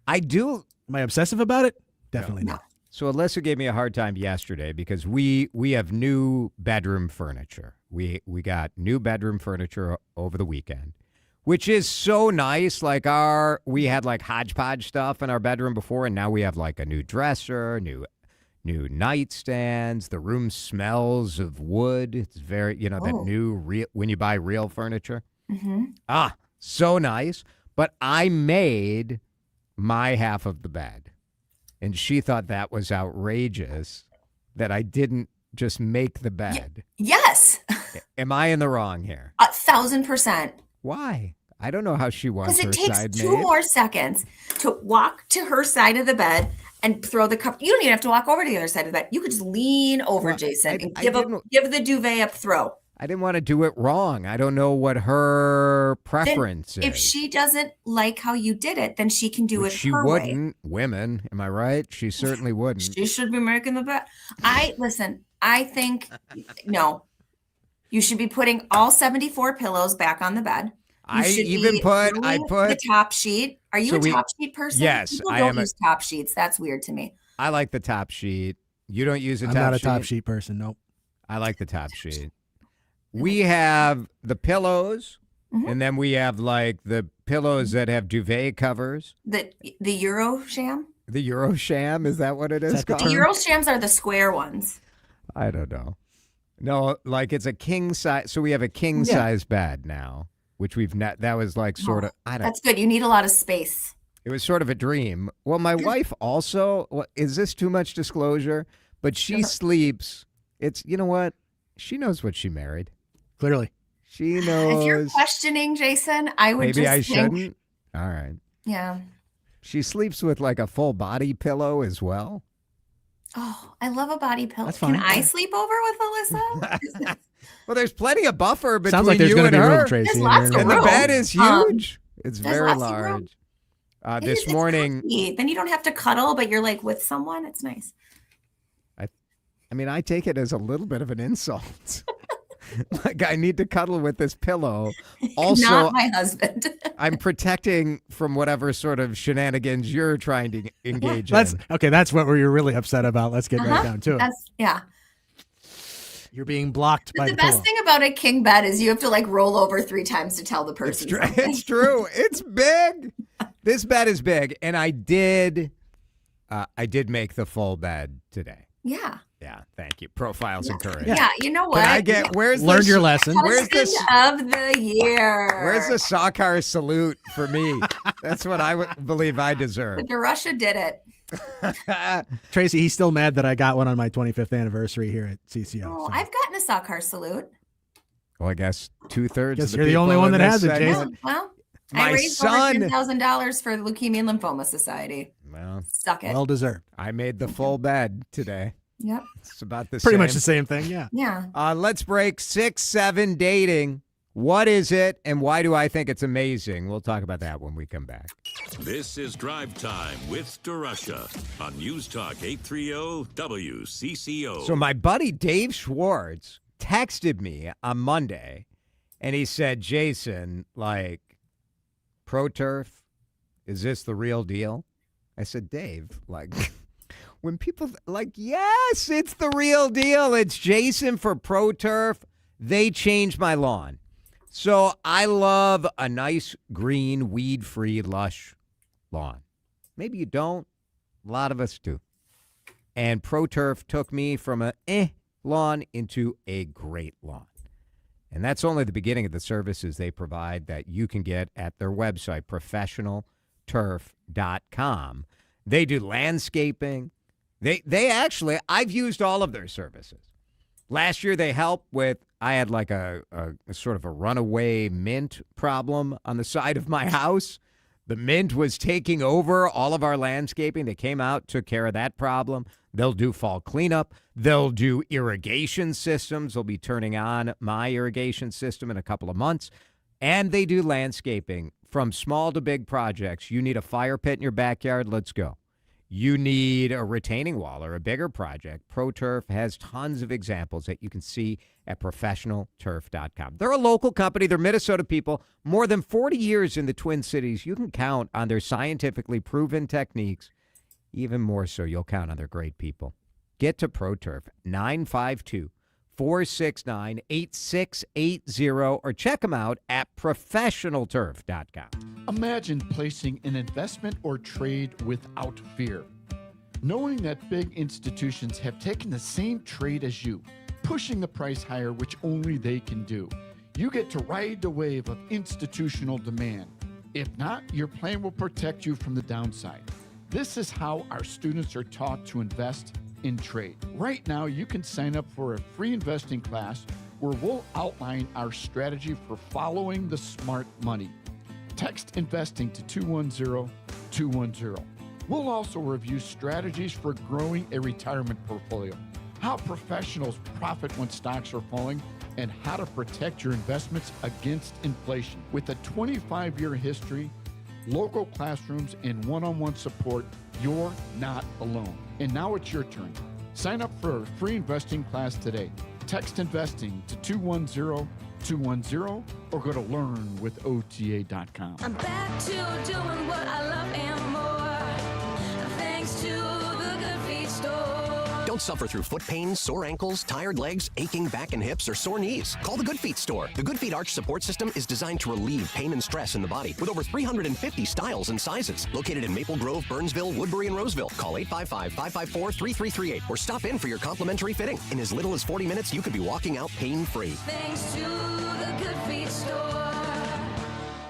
I do. Am I obsessive about it? Definitely not. So Alyssa gave me a hard time yesterday because we have new bedroom furniture. We got new bedroom furniture over the weekend, which is so nice. Like we had like hodgepodge stuff in our bedroom before, and now we have like a new dresser, new nightstands. The room smells of wood. It's very, that new real when you buy real furniture. So nice. But I made my half of the bed, and she thought that was outrageous that I didn't just make the bed. Yes. Am I in the wrong here? 1,000%. Why? I don't know how she wants her Because it side takes made. 2 more seconds to walk to her side of the bed and throw the cup. You don't even have to walk over to the other side of the bed. You could just lean over, Jason, and give the duvet a throw. I didn't want to do it wrong. I don't know what her preference is. If she doesn't like how you did it, then she can do it She her wouldn't. way. Women, am I right? She certainly wouldn't. She should be making the bed. I think, no. You should be putting all 74 pillows back on the bed. You should put the top sheet. Are you a top sheet person? Yes, People I don't am. use top sheets. That's weird to me. I like the top sheet. You don't use a top sheet? I'm not a top sheet person, nope. I like the top sheet. We have the pillows, and then we have like the pillows that have duvet covers. The Eurosham? The Eurosham, is that what it is called? The Euroshams are the square ones. I don't know. No, like it's a king size. So we have a king size bed now, which that was like sort of, That's good. You need a lot of space. It was sort of a dream. Well, my wife also, is this too much disclosure? But she sleeps. You know what? She knows what she married. Clearly. She knows. If you're questioning, Jason, I would Maybe I shouldn't. All right. Yeah. She sleeps with like a full body pillow as well. Oh, I love a body pillow. That's fine. Can I sleep over with Alyssa? Well, there's plenty of buffer between Sounds like there's you gonna and be her. room, Tracy. There's lots of And the room. bed is huge. It's There's very lots of room. large. This morning, then you don't have to cuddle, but you're like with someone. It's nice. I take it as a little bit of an insult. Like I need to cuddle with this pillow. Also, not my husband. I'm protecting from whatever sort of shenanigans you're trying to engage in. That's what we're really upset about. Let's get right down to it. Yeah. You're being blocked by The the pillow. best thing about a king bed is you have to like roll over 3 times to tell the person. It's true. It's big. This bed is big, and I did make the full bed today. Yeah. Yeah, thank you. Profiles encouraged. Yeah, you know what? Can I get Learn your lesson. Where's this of the year? Where's the Sawcar salute for me? That's what I believe I deserve. DeRUSH did it. Tracy, he's still mad that I got one on my 25th anniversary here at CCO. Oh, I've gotten a Sawcar salute. Well, I guess 2/3. Guess of the you're the people only one in that this has it, segment. Jason. Well, My I raised son- over $10,000 for the Leukemia and Lymphoma Society. Well, Suck it. Well deserved. I made the full bed today. Yep. It's about the Pretty same. much the same thing, yeah. Yeah. Let's break 6-7 dating. What is it, and why do I think it's amazing? We'll talk about that when we come back. This is Drive Time with DeRUSH on News Talk 830 WCCO. So my buddy Dave Schwartz texted me on Monday, and he said, Jason, like, Pro Turf, is this the real deal? I said, Dave, like, when people, like, yes, it's the real deal. It's Jason for Pro Turf. They changed my lawn. So I love a nice, green, weed-free, lush lawn. Maybe you don't. A lot of us do. And Pro Turf took me from a lawn into a great lawn. And that's only the beginning of the services they provide that you can get at their website, professionalturf.com. They do landscaping. They actually, I've used all of their services. Last year, they helped with, I had like a sort of a runaway mint problem on the side of my house. The mint was taking over all of our landscaping. They came out, took care of that problem. They'll do fall cleanup. They'll do irrigation systems. They'll be turning on my irrigation system in a couple of months. And they do landscaping from small to big projects. You need a fire pit in your backyard? Let's go. You need a retaining wall or a bigger project. Pro Turf has tons of examples that you can see at professionalturf.com. They're a local company. They're Minnesota people. More than 40 years in the Twin Cities. You can count on their scientifically proven techniques. Even more so, you'll count on their great people. Get to Pro Turf, 952-469-8680, or check them out at professionalturf.com. Imagine placing an investment or trade without fear. Knowing that big institutions have taken the same trade as you, pushing the price higher, which only they can do. You get to ride the wave of institutional demand. If not, your plan will protect you from the downside. This is how our students are taught to invest in trade. Right now, you can sign up for a free investing class where we'll outline our strategy for following the smart money. Text investing to 210-210. We'll also review strategies for growing a retirement portfolio, how professionals profit when stocks are falling, and how to protect your investments against inflation. With a 25-year history, local classrooms, and one-on-one support, you're not alone. And now it's your turn. Sign up for a free investing class today. Text investing to 210-210 or go to learnwithota.com. I'm back to doing what I love and more. Thanks to the Good Feet store. Don't suffer through foot pain, sore ankles, tired legs, aching back and hips, or sore knees. Call the Good Feet store. The Good Feet Arch Support System is designed to relieve pain and stress in the body with over 350 styles and sizes. Located in Maple Grove, Burnsville, Woodbury, and Roseville. Call 855-554-3338 or stop in for your complimentary fitting. In as little as 40 minutes, you could be walking out pain-free. Thanks to the Good Feet store.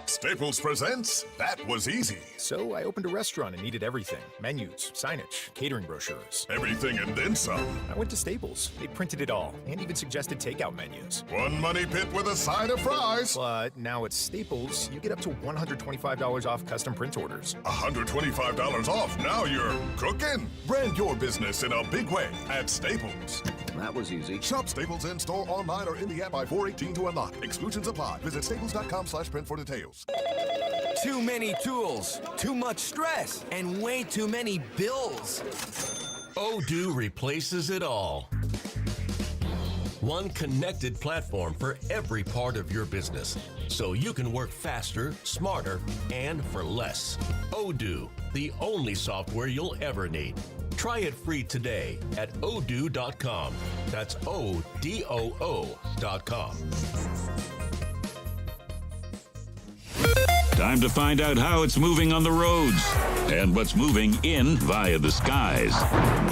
Staples presents That Was Easy. So I opened a restaurant and needed everything. Menus, signage, catering brochures. Everything and then some. I went to Staples. They printed it all and even suggested takeout menus. One money pit with a side of fries. But now at Staples, you get up to $125 off custom print orders. $125 off. Now you're cooking. Brand your business in a big way at Staples. That was easy. Shop Staples in store, online, or in the app by 4/18 to unlock. Exclusions apply. Visit staples.com/print for details. Too many tools, too much stress, and way too many bills. Odoo replaces it all. One connected platform for every part of your business, so you can work faster, smarter, and for less. Odoo, the only software you'll ever need. Try it free today at odoo.com. That's ODOO.com. Time to find out how it's moving on the roads and what's moving in via the skies.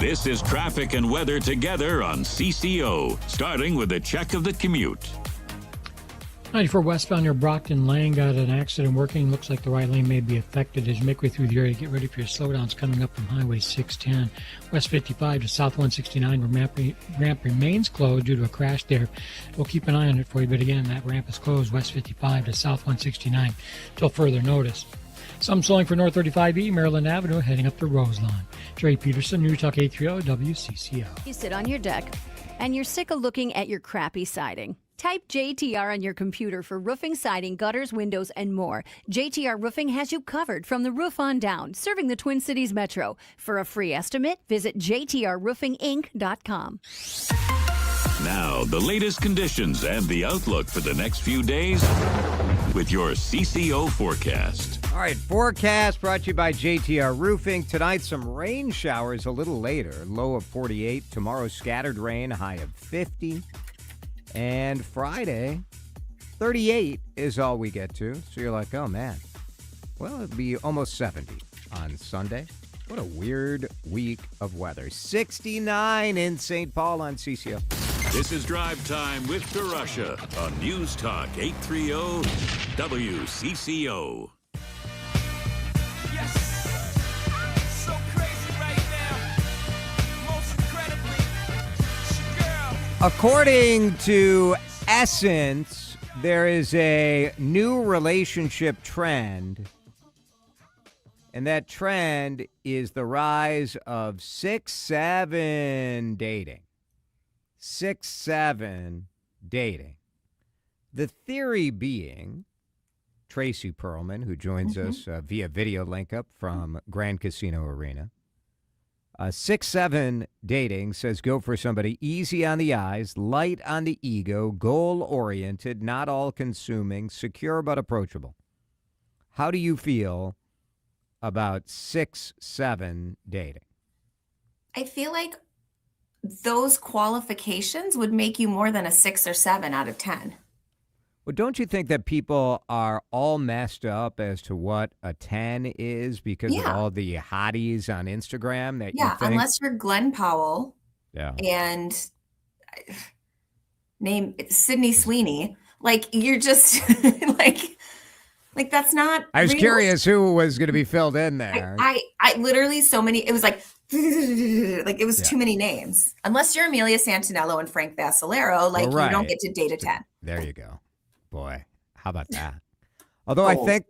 This is traffic and weather together on CCO, starting with a check of the commute. 94 westbound near Brockton Lane got an accident working. Looks like the right lane may be affected. As you make way through the area, get ready for your slowdowns coming up from Highway 610. West 55 to South 169. Ramp remains closed due to a crash there. We'll keep an eye on it for you, but again, that ramp is closed West 55 to South 169 till further notice. Some slowing for North 35E, Maryland Avenue, heading up to Roselawn. Trey Peterson, News Talk 830 WCCO. You sit on your deck and you're sick of looking at your crappy siding. Type JTR on your computer for roofing, siding, gutters, windows, and more. JTR Roofing has you covered from the roof on down, serving the Twin Cities Metro. For a free estimate, visit jtrroofinginc.com. Now, the latest conditions and the outlook for the next few days with your CCO forecast. All right, forecast brought to you by JTR Roofing. Tonight, some rain showers a little later, low of 48. Tomorrow, scattered rain, high of 50. And Friday, 38 is all we get to. So you're like, oh, man. Well, it'll be almost 70 on Sunday. What a weird week of weather. 69 in St. Paul on CCO. This is Drive Time with DeRUSH on News Talk 830 WCCO. According to Essence, there is a new relationship trend, and that trend is the rise of 6-7 dating. 6-7 dating. The theory being, Tracy Perlman, who joins us via video link up from Grand Casino Arena, 6-7 dating says go for somebody easy on the eyes, light on the ego, goal-oriented, not all-consuming, secure but approachable. How do you feel about 6-7 dating? I feel like those qualifications would make you more than a 6 or 7 out of 10. Well, don't you think that people are all messed up as to what a 10 is because of all the hotties on Instagram that you think? Unless you're Glenn Powell and name Sydney Sweeney. Like, you're just like that's not I was real. curious who was going to be filled in there. I literally so many, it was like it was too many names. Unless you're Amelia Santinello and Frank Vassalero, you don't get to date a 10. There you go. Boy, how about that? Although I think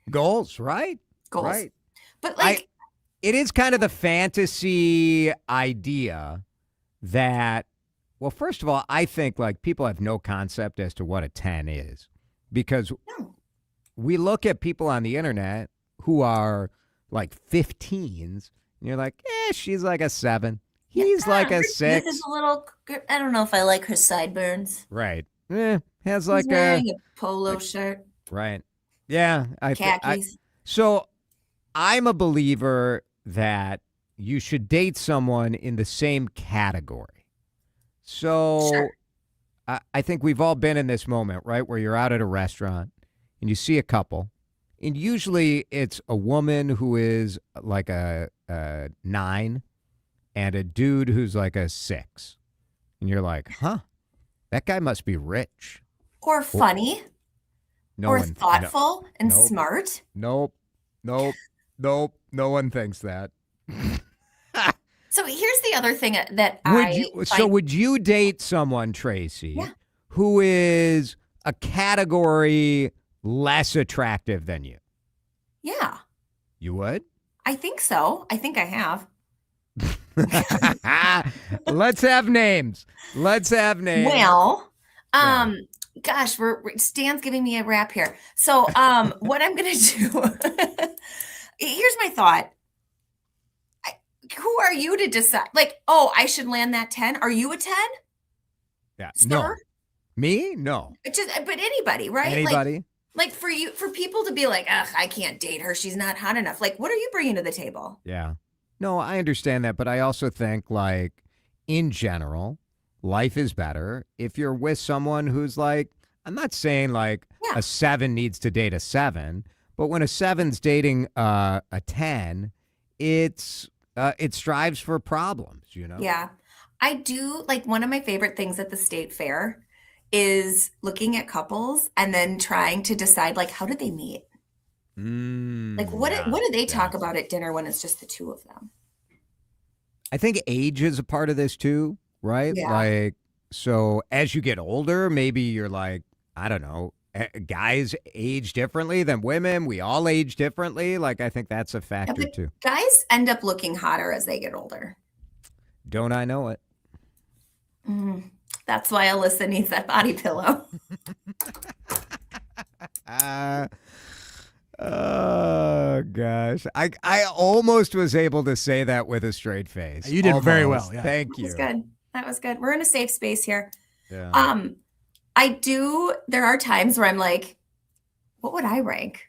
goals, right? Goals. Right. But it is kind of the fantasy idea that, well, first of all, I think people have no concept as to what a 10 is because we look at people on the internet who are like 15s and you're like, she's like a 7. He's like a 6. This is a little, I don't know if I like her sideburns. Right. Has He's like wearing a polo shirt. Right. Yeah. Khakis. So I'm a believer that you should date someone in the same category. So I think we've all been in this moment, right, where you're out at a restaurant and you see a couple. And usually it's a woman who is like a 9 and a dude who's like a 6. And you're like, huh? That guy must be rich. Or funny. Or thoughtful and smart. Nope. No one thinks that. So here's the other thing that would you date someone, Tracy, who is a category less attractive than you? Yeah. You would? I think so. I think I have. Let's have names. Well, gosh, Stan's giving me a rap here. So, what I'm gonna do? Here's my thought. Who are you to decide? I should land that 10. Are you a 10? Yeah. Sir? No. Me? No. But anybody, right? Anybody? For people to be like, ugh, I can't date her. She's not hot enough. What are you bringing to the table? Yeah. No, I understand that, but I also think, in general, life is better if you're with someone who's I'm not saying a 7 needs to date a 7, but when a 7's dating a 10, it strives for problems, you know? Yeah. I do, one of my favorite things at the state fair is looking at couples and then trying to decide, how did they meet? What do they talk about at dinner when it's just the two of them? I think age is a part of this too, right? Yeah. So as you get older, maybe you're I don't know, guys age differently than women. We all age differently. I think that's a factor too. Guys end up looking hotter as they get older. Don't I know it? That's why Alyssa needs that body pillow. Oh gosh, I almost was able to say that with a straight face. You did very well. Yeah. Thank you. That was good. We're in a safe space here. Yeah. There are times where I'm like, what would I rank?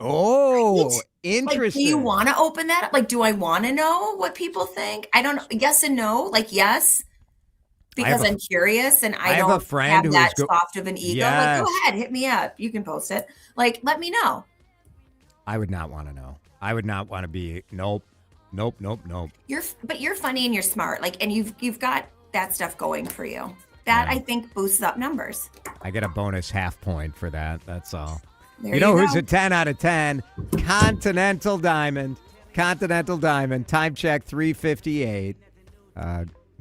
Oh, Right? interesting. Like, do you want to open that up? Like, do I want to know what people think? I don't know. Yes and no. Like, yes, because I'm curious and I have don't a friend have who that is soft of an ego. Yes. Like, go ahead, hit me up. You can post it. Like, let me know. I would not want to know. I would not want to be. Nope. But you're funny and you're smart. Like, and you've got that stuff going for you. That I think boosts up numbers. I get a bonus half point for that. That's all. There you know you who's go. a 10 out of 10? Continental Diamond. Time check 3:58.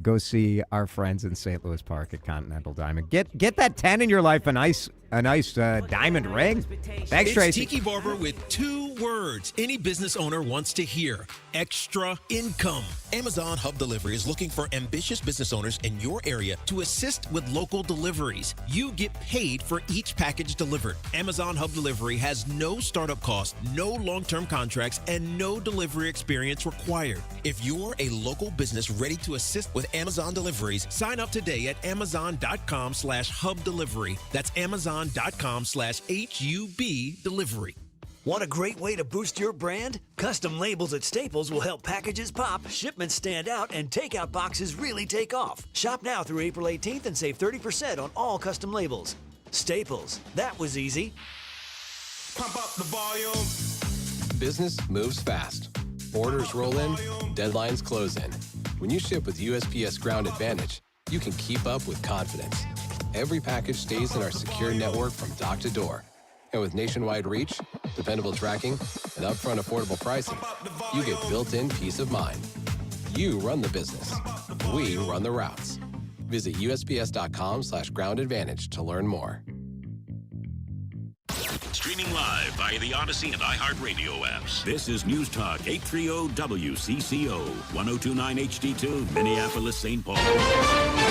Go see our friends in St. Louis Park at Continental Diamond. Get that 10 in your life, a nice diamond ring. Thanks, It's Tracy. Tiki Barber with 2 words any business owner wants to hear: extra income. Amazon Hub Delivery is looking for ambitious business owners in your area to assist with local deliveries. You get paid for each package delivered. Amazon Hub Delivery has no startup costs, no long-term contracts, and no delivery experience required. If you're a local business ready to assist with Amazon deliveries, sign up today at amazon.com/hub delivery. That's amazon.com/HUB delivery. Want a great way to boost your brand? Custom labels at Staples will help packages pop, shipments stand out, and takeout boxes really take off. Shop now through April 18th and save 30% on all custom labels. Staples, that was easy. Pump up the volume. Business moves fast. Orders roll in, deadlines close in. When you ship with USPS Ground Advantage, you can keep up with confidence. Every package stays in our secure network from dock to door. And with nationwide reach, dependable tracking, and upfront affordable pricing, you get built-in peace of mind. You run the business. We run the routes. Visit USPS.com/Ground Advantage to learn more. Streaming live via the Odyssey and iHeartRadio apps. This is News Talk 830 WCCO 1029 HD2 Minneapolis, St. Paul.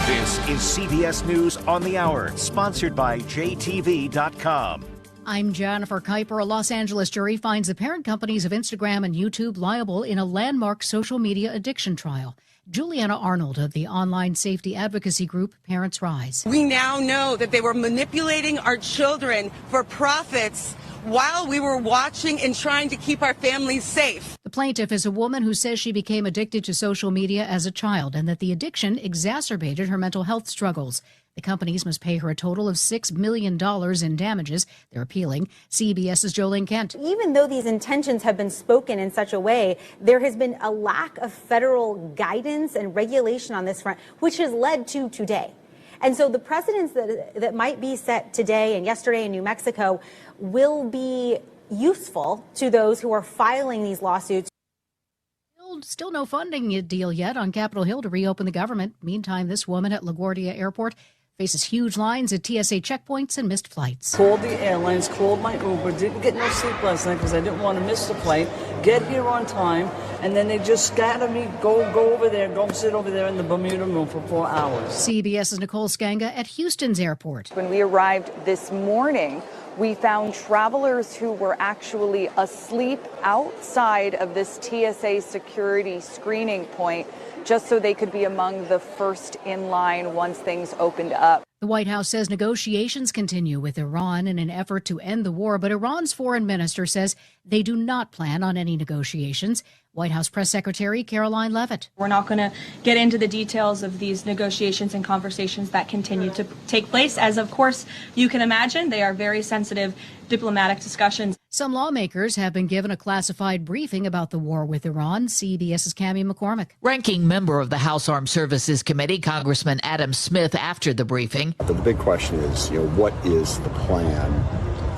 This is CBS News on the Hour, sponsored by JTV.com. I'm Jennifer Kuiper. A Los Angeles jury finds the parent companies of Instagram and YouTube liable in a landmark social media addiction trial. Juliana Arnold of the online safety advocacy group Parents Rise. We now know that they were manipulating our children for profits while we were watching and trying to keep our families safe. The plaintiff is a woman who says she became addicted to social media as a child and that the addiction exacerbated her mental health struggles. The companies must pay her a total of $6 million in damages. They're appealing. CBS's Jolene Kent. Even though these intentions have been spoken in such a way, there has been a lack of federal guidance and regulation on this front, which has led to today. And so the precedents that might be set today and yesterday in New Mexico will be useful to those who are filing these lawsuits. Still no funding deal yet on Capitol Hill to reopen the government. Meantime, this woman at LaGuardia Airport faces huge lines at TSA checkpoints and missed flights. Called the airlines, called my Uber, didn't get no sleep last night because I didn't want to miss the flight, get here on time, and then they just scatter me, go over there, go sit over there in the Bermuda room for 4 hours. CBS's Nicole Skanga at Houston's airport. When we arrived this morning, we found travelers who were actually asleep outside of this TSA security screening point just so they could be among the first in line once things opened up. The White House says negotiations continue with Iran in an effort to end the war, but Iran's foreign minister says they do not plan on any negotiations. White House Press Secretary Caroline Leavitt. We're not going to get into the details of these negotiations and conversations that continue to take place, as of course you can imagine. They are very sensitive diplomatic discussions. Some lawmakers have been given a classified briefing about the war with Iran. CBS's Cammie McCormick. Ranking member of the House Armed Services Committee, Congressman Adam Smith, after the briefing. The big question is, what is the plan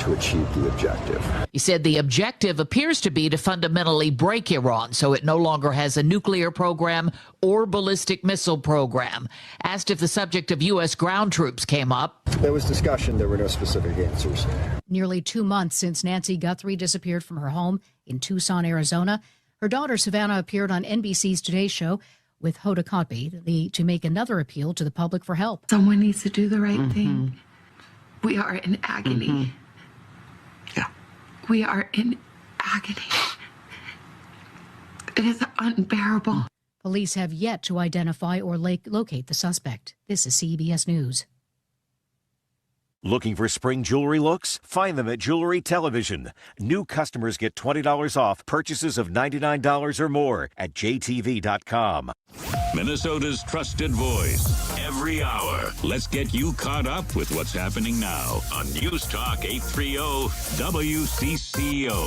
to achieve the objective? He said the objective appears to be to fundamentally break Iran so it no longer has a nuclear program or ballistic missile program. Asked if the subject of U.S. ground troops came up. There was discussion. There were no specific answers. Nearly 2 months since Nancy Guthrie disappeared from her home in Tucson, Arizona. Her daughter, Savannah, appeared on NBC's Today Show. with Hoda Kotb to make another appeal to the public for help. Someone needs to do the right thing. We are in agony. Yeah. We are in agony. It is unbearable. Police have yet to identify or locate the suspect. This is CBS News. Looking for spring jewelry looks? Find them at Jewelry Television. New customers get $20 off purchases of $99 or more at jtv.com. Minnesota's trusted voice, every hour. Let's get you caught up with what's happening now on News Talk 830 WCCO.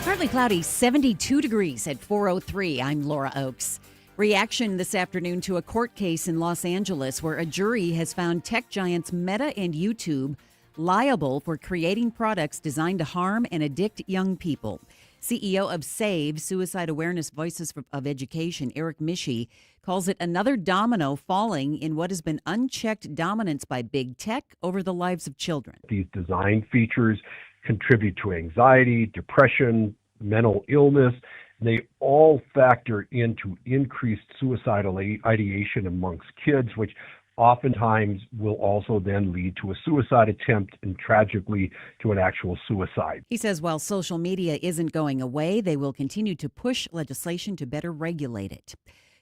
Partly cloudy, 72 degrees at 4:03. I'm Laura Oakes. Reaction this afternoon to a court case in Los Angeles where a jury has found tech giants Meta and YouTube liable for creating products designed to harm and addict young people. CEO of SAVE, Suicide Awareness Voices of Education, Eric Mischie, calls it another domino falling in what has been unchecked dominance by big tech over the lives of children. These design features contribute to anxiety, depression, mental illness. They all factor into increased suicidal ideation amongst kids, which oftentimes will also then lead to a suicide attempt and tragically to an actual suicide. He says while social media isn't going away, they will continue to push legislation to better regulate it.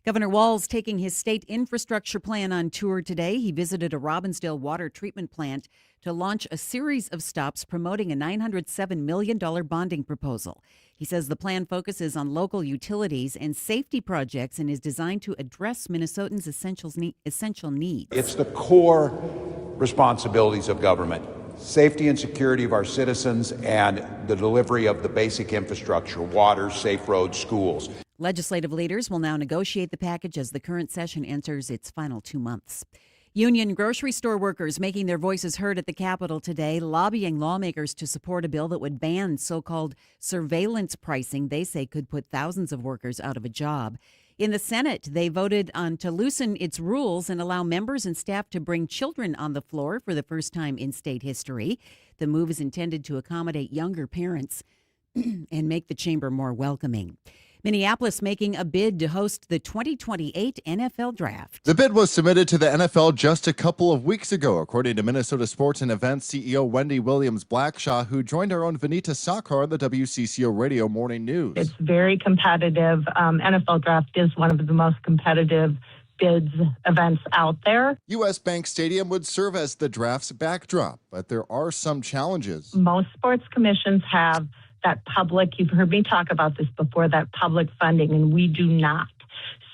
Governor Walz taking his state infrastructure plan on tour today. He visited a Robbinsdale water treatment plant to launch a series of stops promoting a $907 million bonding proposal. He says the plan focuses on local utilities and safety projects and is designed to address Minnesotans' essential needs. It's the core responsibilities of government: safety and security of our citizens and the delivery of the basic infrastructure, water, safe roads, schools. Legislative leaders will now negotiate the package as the current session enters its final 2 months. Union grocery store workers making their voices heard at the Capitol today, lobbying lawmakers to support a bill that would ban so-called surveillance pricing they say could put thousands of workers out of a job. In the Senate, they voted on to loosen its rules and allow members and staff to bring children on the floor for the first time in state history. The move is intended to accommodate younger parents and make the chamber more welcoming. Minneapolis making a bid to host the 2028 NFL Draft. The bid was submitted to the NFL just a couple of weeks ago, according to Minnesota Sports and Events CEO Wendy Williams-Blackshaw, who joined our own Vanita Sakhar on the WCCO Radio Morning News. It's very competitive. NFL Draft is one of the most competitive bids events out there. U.S. Bank Stadium would serve as the draft's backdrop, but there are some challenges. Most sports commissions have that public, you've heard me talk about this before, that public funding, and we do not.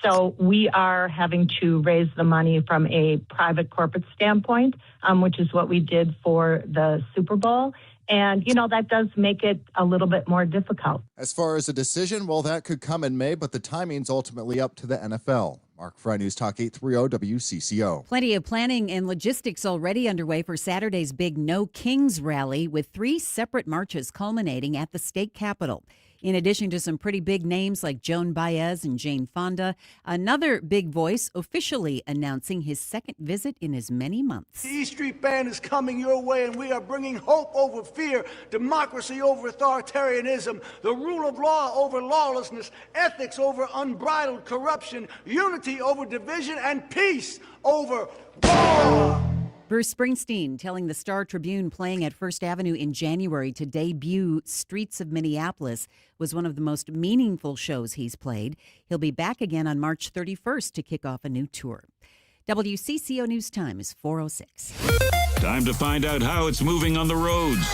So we are having to raise the money from a private corporate standpoint, which is what we did for the Super Bowl. And, that does make it a little bit more difficult. As far as a decision, well, that could come in May, but the timing's ultimately up to the NFL. Mark Fry, News Talk 830 WCCO. Plenty of planning and logistics already underway for Saturday's big No Kings rally, with 3 separate marches culminating at the state capitol. In addition to some pretty big names like Joan Baez and Jane Fonda, another big voice officially announcing his second visit in as many months. The E Street Band is coming your way, and we are bringing hope over fear, democracy over authoritarianism, the rule of law over lawlessness, ethics over unbridled corruption, unity over division, and peace over war. Bruce Springsteen telling the Star Tribune playing at First Avenue in January to debut Streets of Minneapolis was one of the most meaningful shows he's played. He'll be back again on March 31st to kick off a new tour. WCCO News Time is 4:06. Time to find out how it's moving on the roads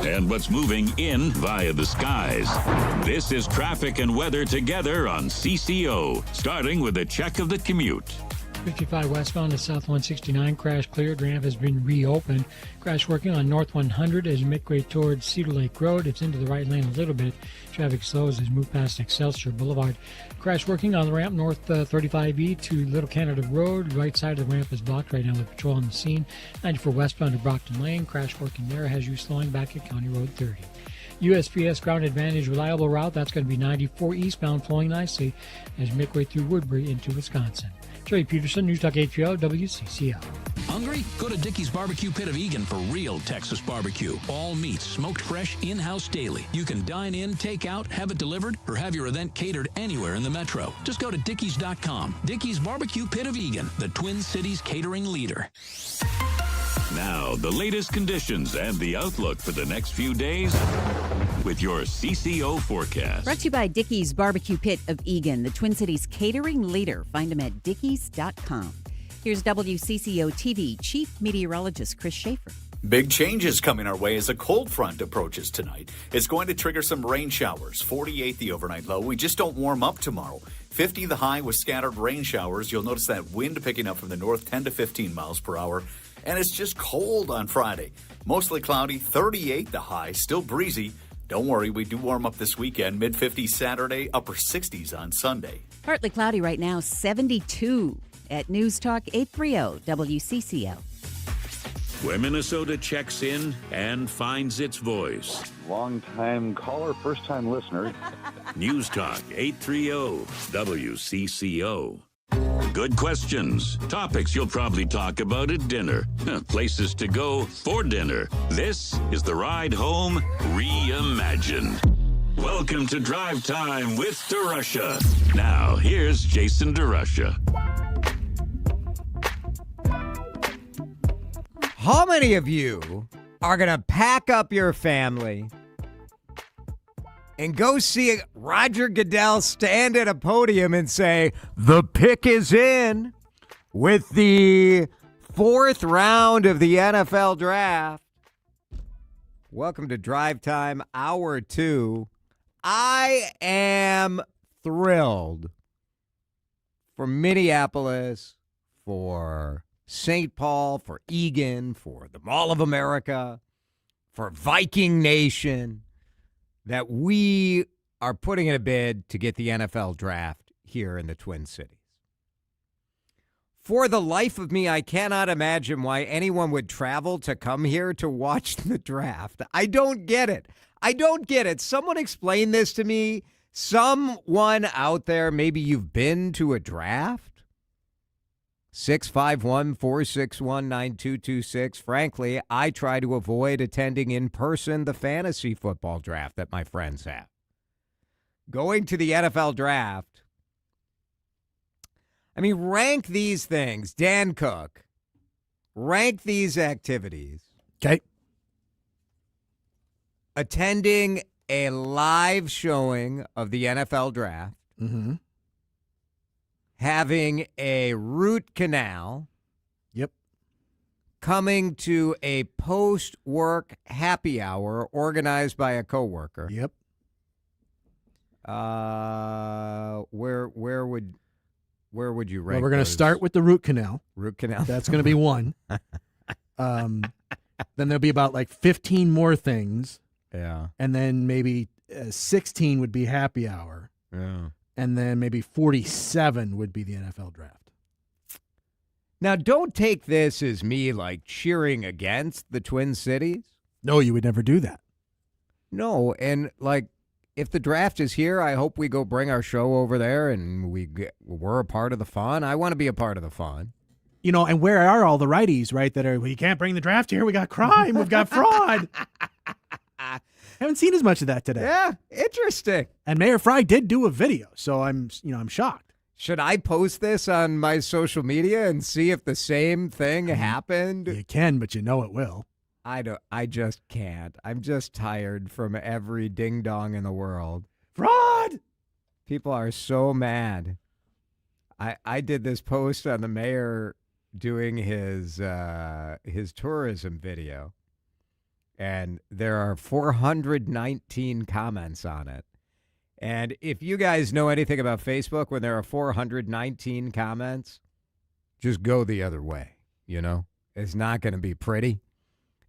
and what's moving in via the skies. This is traffic and weather together on CCO, starting with a check of the commute. 55 westbound to South 169, crash cleared. Ramp has been reopened. Crash working on North 100 as you make way towards Cedar Lake Road. It's into the right lane a little bit. Traffic slows as you move past Excelsior Boulevard. Crash working on the ramp North 35E to Little Canada Road. Right side of the ramp is blocked right now with patrol on the scene. 94 westbound to Brockton Lane. Crash working there has you slowing back at County Road 30. USPS Ground Advantage reliable route. That's going to be 94 eastbound flowing nicely as you make way through Woodbury into Wisconsin. Trey Peterson, News Talk 830 WCCO. Hungry? Go to Dickey's Barbecue Pit of Egan for real Texas barbecue. All meats smoked fresh in-house daily. You can dine in, take out, have it delivered, or have your event catered anywhere in the metro. Just go to Dickeys.com. Dickey's Barbecue Pit of Egan, the Twin Cities catering leader. Now, the latest conditions and the outlook for the next few days with your CCO forecast. Brought to you by Dickey's Barbecue Pit of Egan, the Twin Cities catering leader. Find them at Dickeys.com. Here's WCCO TV Chief Meteorologist Chris Schaefer. Big changes coming our way as a cold front approaches tonight. It's going to trigger some rain showers. 48 the overnight low. We just don't warm up tomorrow. 50 the high with scattered rain showers. You'll notice that wind picking up from the north, 10 to 15 miles per hour. And it's just cold on Friday. Mostly cloudy, 38 the high, still breezy. Don't worry, we do warm up this weekend. Mid-50s Saturday, upper 60s on Sunday. Partly cloudy right now, 72 at News Talk 830 WCCO. Where Minnesota checks in and finds its voice. Long-time caller, first-time listener. News Talk 830 WCCO. Good questions. Topics you'll probably talk about at dinner. Places to go for dinner. This is the Ride Home Reimagined. Welcome to Drive Time with DeRUSH. Now, here's Jason DeRUSH. How many of you are going to pack up your family and go see Roger Goodell stand at a podium and say, the pick is in with the 4th round of the NFL draft? Welcome to Drive Time, Hour 2. I am thrilled for Minneapolis, for St. Paul, for Egan, for the Mall of America, for Viking Nation, that we are putting in a bid to get the NFL draft here in the Twin Cities. For the life of me, I cannot imagine why anyone would travel to come here to watch the draft. I don't get it. I don't get it. Someone explain this to me. Someone out there, maybe you've been to a draft? 651-461-9226. Frankly, I try to avoid attending in person the fantasy football draft that my friends have. Going to the NFL draft, I mean, rank these things. Dan Cook, rank these activities. Okay. Attending a live showing of the NFL draft. Mm-hmm. Having a root canal. Yep. Coming to a post-work happy hour organized by a coworker. Yep. Where would you rank? Well, we're going to start with the root canal. Root canal. That's going to be 1. Then there'll be about like 15 more things. Yeah. And then maybe 16 would be happy hour. Yeah. And then maybe 47 would be the NFL draft. Now, don't take this as me, like, cheering against the Twin Cities. No, you would never do that. No, and, like, if the draft is here, I hope we go bring our show over there and we're a part of the fun. I want to be a part of the fun. You know, and where are all the righties, right, that are, well, you can't bring the draft here. We got crime. We've got fraud. Haven't seen as much of that today. Yeah, interesting. And Mayor Fry did do a video, so I'm shocked. Should I post this on my social media and see if the same thing happened? You can, but you know it will. I just can't. I'm just tired from every ding dong in the world. Fraud! People are so mad. I did this post on the mayor doing his tourism video. And there are 419 comments on it. And if you guys know anything about Facebook, when there are 419 comments, just go the other way, you know? It's not going to be pretty.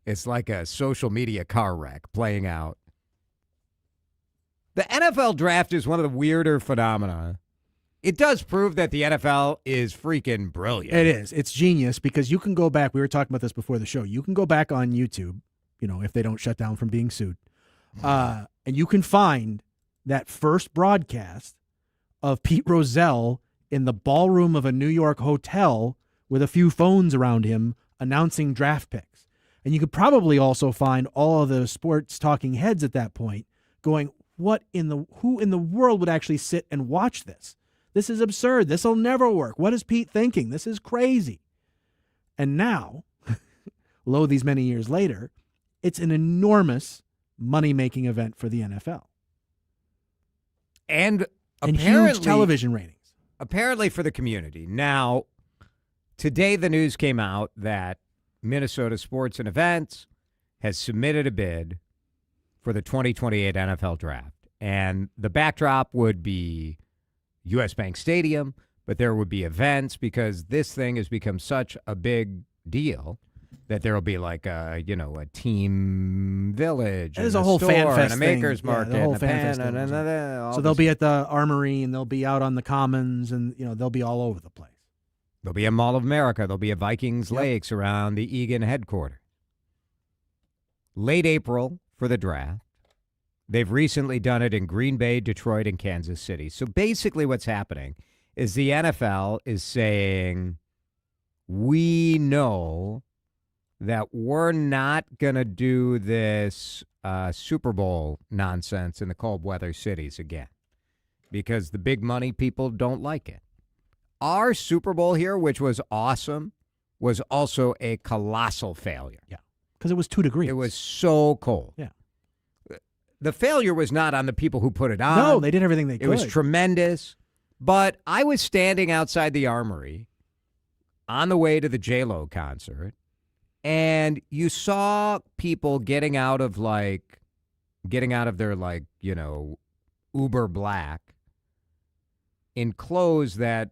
It's like a social media car wreck playing out. The NFL draft is one of the weirder phenomena. It does prove that the NFL is freaking brilliant. It is. It's genius because you can go back. We were talking about this before the show. You can go back on YouTube. You know, if they don't shut down from being sued. And you can find that first broadcast of Pete Rozelle in the ballroom of a New York hotel with a few phones around him announcing draft picks. And you could probably also find all of the sports talking heads at that point going, who in the world would actually sit and watch this? This is absurd. This will never work. What is Pete thinking? This is crazy. And now, lo, these many years later, it's an enormous money-making event for the NFL. And huge television ratings. Apparently for the community. Now, today the news came out that Minnesota Sports and Events has submitted a bid for the 2028 NFL Draft. And the backdrop would be U.S. Bank Stadium, but there would be events because this thing has become such a big deal that there will be like a team village. There's a whole fan fest and a maker's market. the whole and fan fest. So they'll be at the Armory and they'll be out on the Commons and they'll be all over the place. There'll be a Mall of America. There'll be a Vikings Lakes around the Egan headquarters. Late April for the draft. They've recently done it in Green Bay, Detroit, and Kansas City. So basically what's happening is the NFL is saying, we know that we're not going to do this Super Bowl nonsense in the cold weather cities again because the big money people don't like it. Our Super Bowl here, which was awesome, was also a colossal failure. Yeah, because it was 2 degrees. It was so cold. Yeah. The failure was not on the people who put it on. No, they did everything they could. It was tremendous. But I was standing outside the Armory on the way to the J-Lo concert, and you saw people getting out of their Uber black in clothes that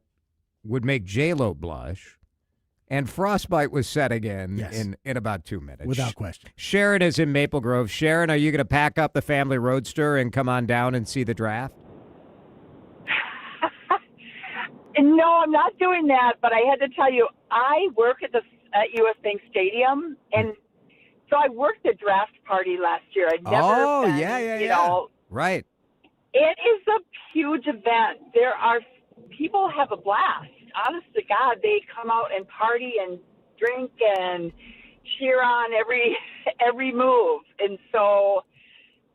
would make J-Lo blush. And frostbite was setting in about 2 minutes. Without question. Sharon is in Maple Grove. Sharon, are you going to pack up the family roadster and come on down and see the draft? No, I'm not doing that. But I had to tell you, I work at U.S. Bank Stadium, and so I worked the draft party last year. I'd never been, Right. It is a huge event. People have a blast. Honest to God, they come out and party and drink and cheer on every move. And so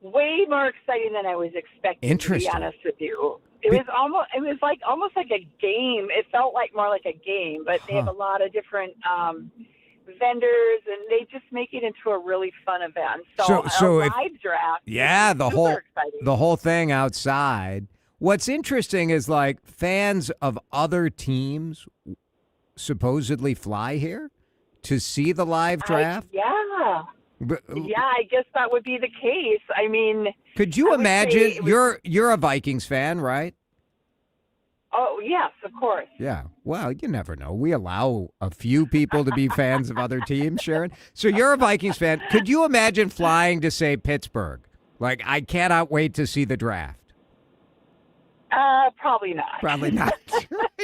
way more exciting than I was expecting, to be honest with you. It was almost like a game. It felt like more like a game, but they have a lot of different vendors and they just make it into a really fun event. So a live draft. Yeah, the exciting. whole thing outside. What's interesting is fans of other teams supposedly fly here to see the live draft. I guess that would be the case. I mean, could you imagine? You're a Vikings fan, right? Oh yes, of course. Yeah. Well, you never know. We allow a few people to be fans of other teams, Sharon. So you're a Vikings fan. Could you imagine flying to, say, Pittsburgh? I cannot wait to see the draft. Probably not. Probably not.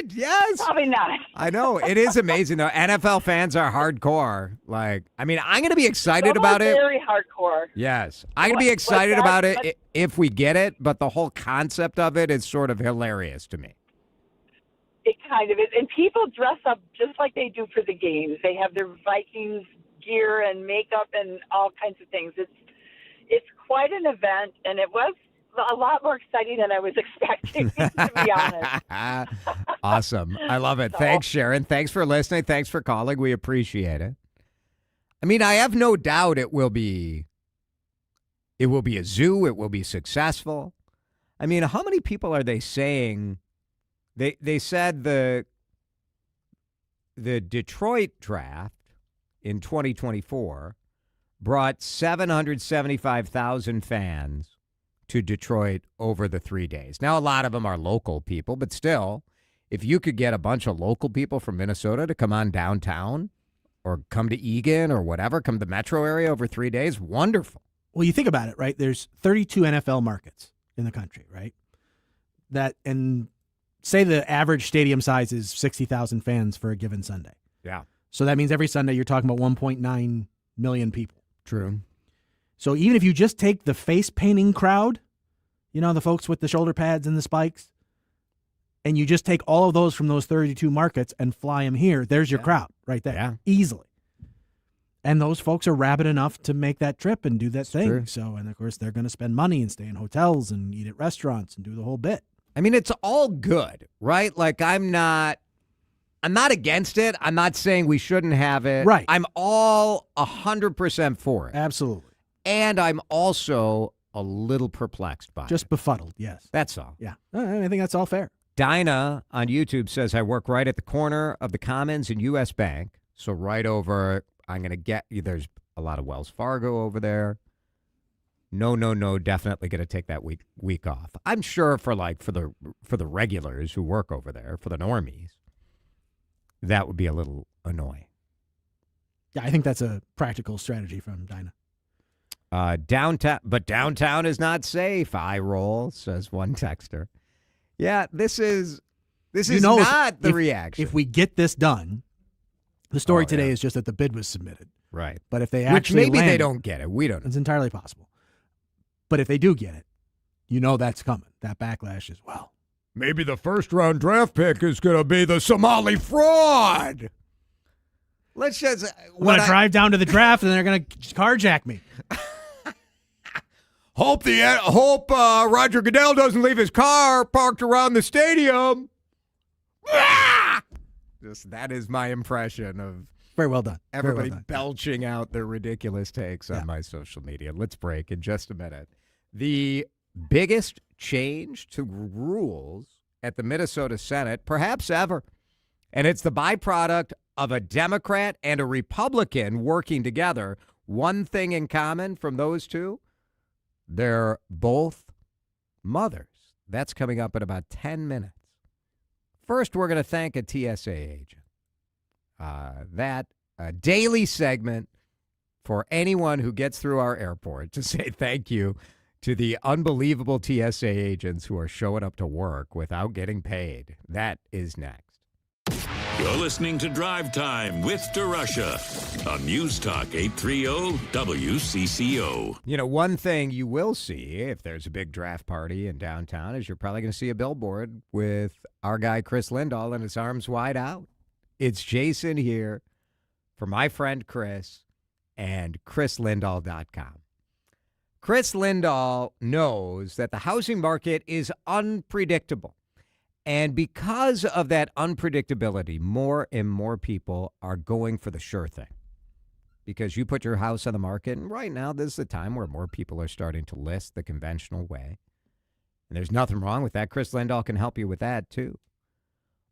Yes. Probably not. I know. It is amazing, though. NFL fans are hardcore. I'm going to be excited about it. Very hardcore. Yes. I'm going to be excited about it if we get it, but the whole concept of it is sort of hilarious to me. It kind of is. And people dress up just like they do for the games. They have their Vikings gear and makeup and all kinds of things. It's quite an event, and it was a lot more exciting than I was expecting, to be honest. Awesome. I love it. Thanks, Sharon. Thanks for listening. Thanks for calling. We appreciate it. I mean, I have no doubt it will be a zoo. It will be successful. I mean, how many people are they saying? They said the Detroit draft in 2024 brought 775,000 fans to Detroit over the 3 days. Now, a lot of them are local people, but still, if you could get a bunch of local people from Minnesota to come on downtown or come to Egan or whatever, come to the metro area over 3 days, wonderful. Well, you think about it, right? There's 32 NFL markets in the country, right? And say the average stadium size is 60,000 fans for a given Sunday. Yeah. So that means every Sunday you're talking about 1.9 million people. True. So even if you just take the face painting crowd, the folks with the shoulder pads and the spikes, and you just take all of those from those 32 markets and fly them here, there's your crowd right there, easily. And those folks are rabid enough to make that trip and do that thing. true. So, and of course, they're going to spend money and stay in hotels and eat at restaurants and do the whole bit. I mean, it's all good, right? Like, I'm not against it. I'm not saying we shouldn't have it. Right. I'm all 100% for it. Absolutely. And I'm also a little perplexed by it. Just befuddled, yes. That's all. Yeah. I think that's all fair. Dinah on YouTube says, I work right at the corner of the Commons and U.S. Bank. So right over, I'm going to get you. There's a lot of Wells Fargo over there. No, definitely going to take that week off. I'm sure for the regulars who work over there, for the normies, that would be a little annoying. Yeah, I think that's a practical strategy from Dinah. Downtown is not safe. I roll, says one texter. Yeah, this is not the reaction. If we get this done, the story today is just that the bid was submitted. Right. But if they Which actually maybe land they it, don't get it. We don't know. It's entirely possible. But if they do get it, that's coming. That backlash is, maybe the first round draft pick is going to be the Somali fraud. Let's just. I'm going to drive down to the draft and they're going to carjack me. Hope Roger Goodell doesn't leave his car parked around the stadium. That is my impression of very well done. Everybody well done. belching out their ridiculous takes on my social media. Let's break in just a minute. The biggest change to rules at the Minnesota Senate, perhaps ever, and it's the byproduct of a Democrat and a Republican working together. One thing in common from those two, they're both mothers. That's coming up in about 10 minutes. First, we're going to thank a TSA agent. That daily segment for anyone who gets through our airport to say thank you to the unbelievable TSA agents who are showing up to work without getting paid. That is next. You're listening to Drive Time with DeRUSH on News Talk 830 WCCO. You know, one thing you will see if there's a big draft party in downtown is you're probably going to see a billboard with our guy Chris Lindahl and his arms wide out. It's Jason here for my friend Chris and ChrisLindahl.com. Chris Lindahl knows that the housing market is unpredictable. And because of that unpredictability, more and more people are going for the sure thing. Because you put your house on the market, and right now this is the time where more people are starting to list the conventional way. And there's nothing wrong with that. Chris Lindahl can help you with that, too.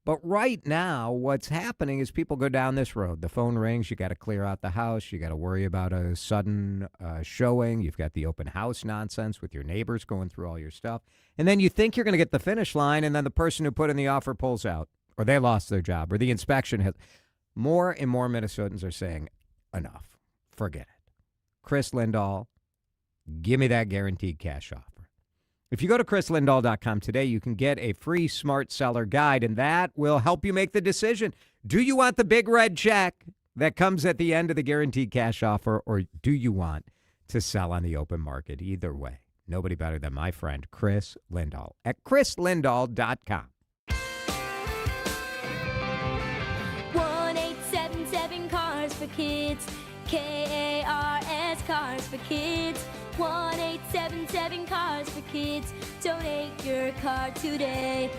But right now, what's happening is people go down this road. The phone rings. You got to clear out the house. You got to worry about a sudden showing. You've got the open house nonsense with your neighbors going through all your stuff. And then you think you're going to get the finish line, and then the person who put in the offer pulls out, or they lost their job, or the inspection has. More and more Minnesotans are saying, enough. Forget it. Chris Lindahl, give me that guaranteed cash offer. If you go to ChrisLindahl.com today, you can get a free Smart Seller Guide, and that will help you make the decision. Do you want the big red check that comes at the end of the guaranteed cash offer, or do you want to sell on the open market? Either way, nobody better than my friend Chris Lindahl at ChrisLindahl.com. 1-877 Cars for Kids. KARS Cars for Kids. 1-877 Cars for Kids. Donate your car today.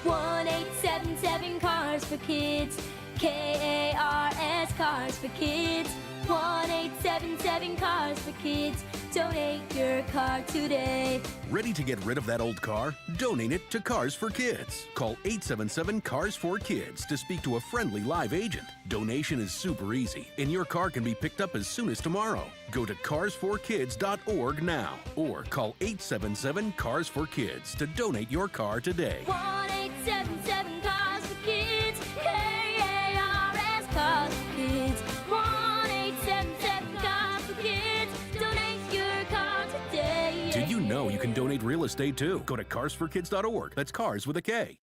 1-877 Cars for Kids. KARS Cars for Kids. 1-877 Cars for Kids. Donate your car today. Ready to get rid of that old car? Donate it to Cars for Kids. Call 877 Cars for Kids to speak to a friendly live agent. Donation is super easy, and your car can be picked up as soon as tomorrow. Go to carsforkids.org now or call 877 Cars for Kids to donate your car today. 1-877 Cars for Kids. KARS Cars for Kids. 1-877 Cars for Kids. Donate your car today. Did you know you can donate real estate too? Go to carsforkids.org. That's cars with a K.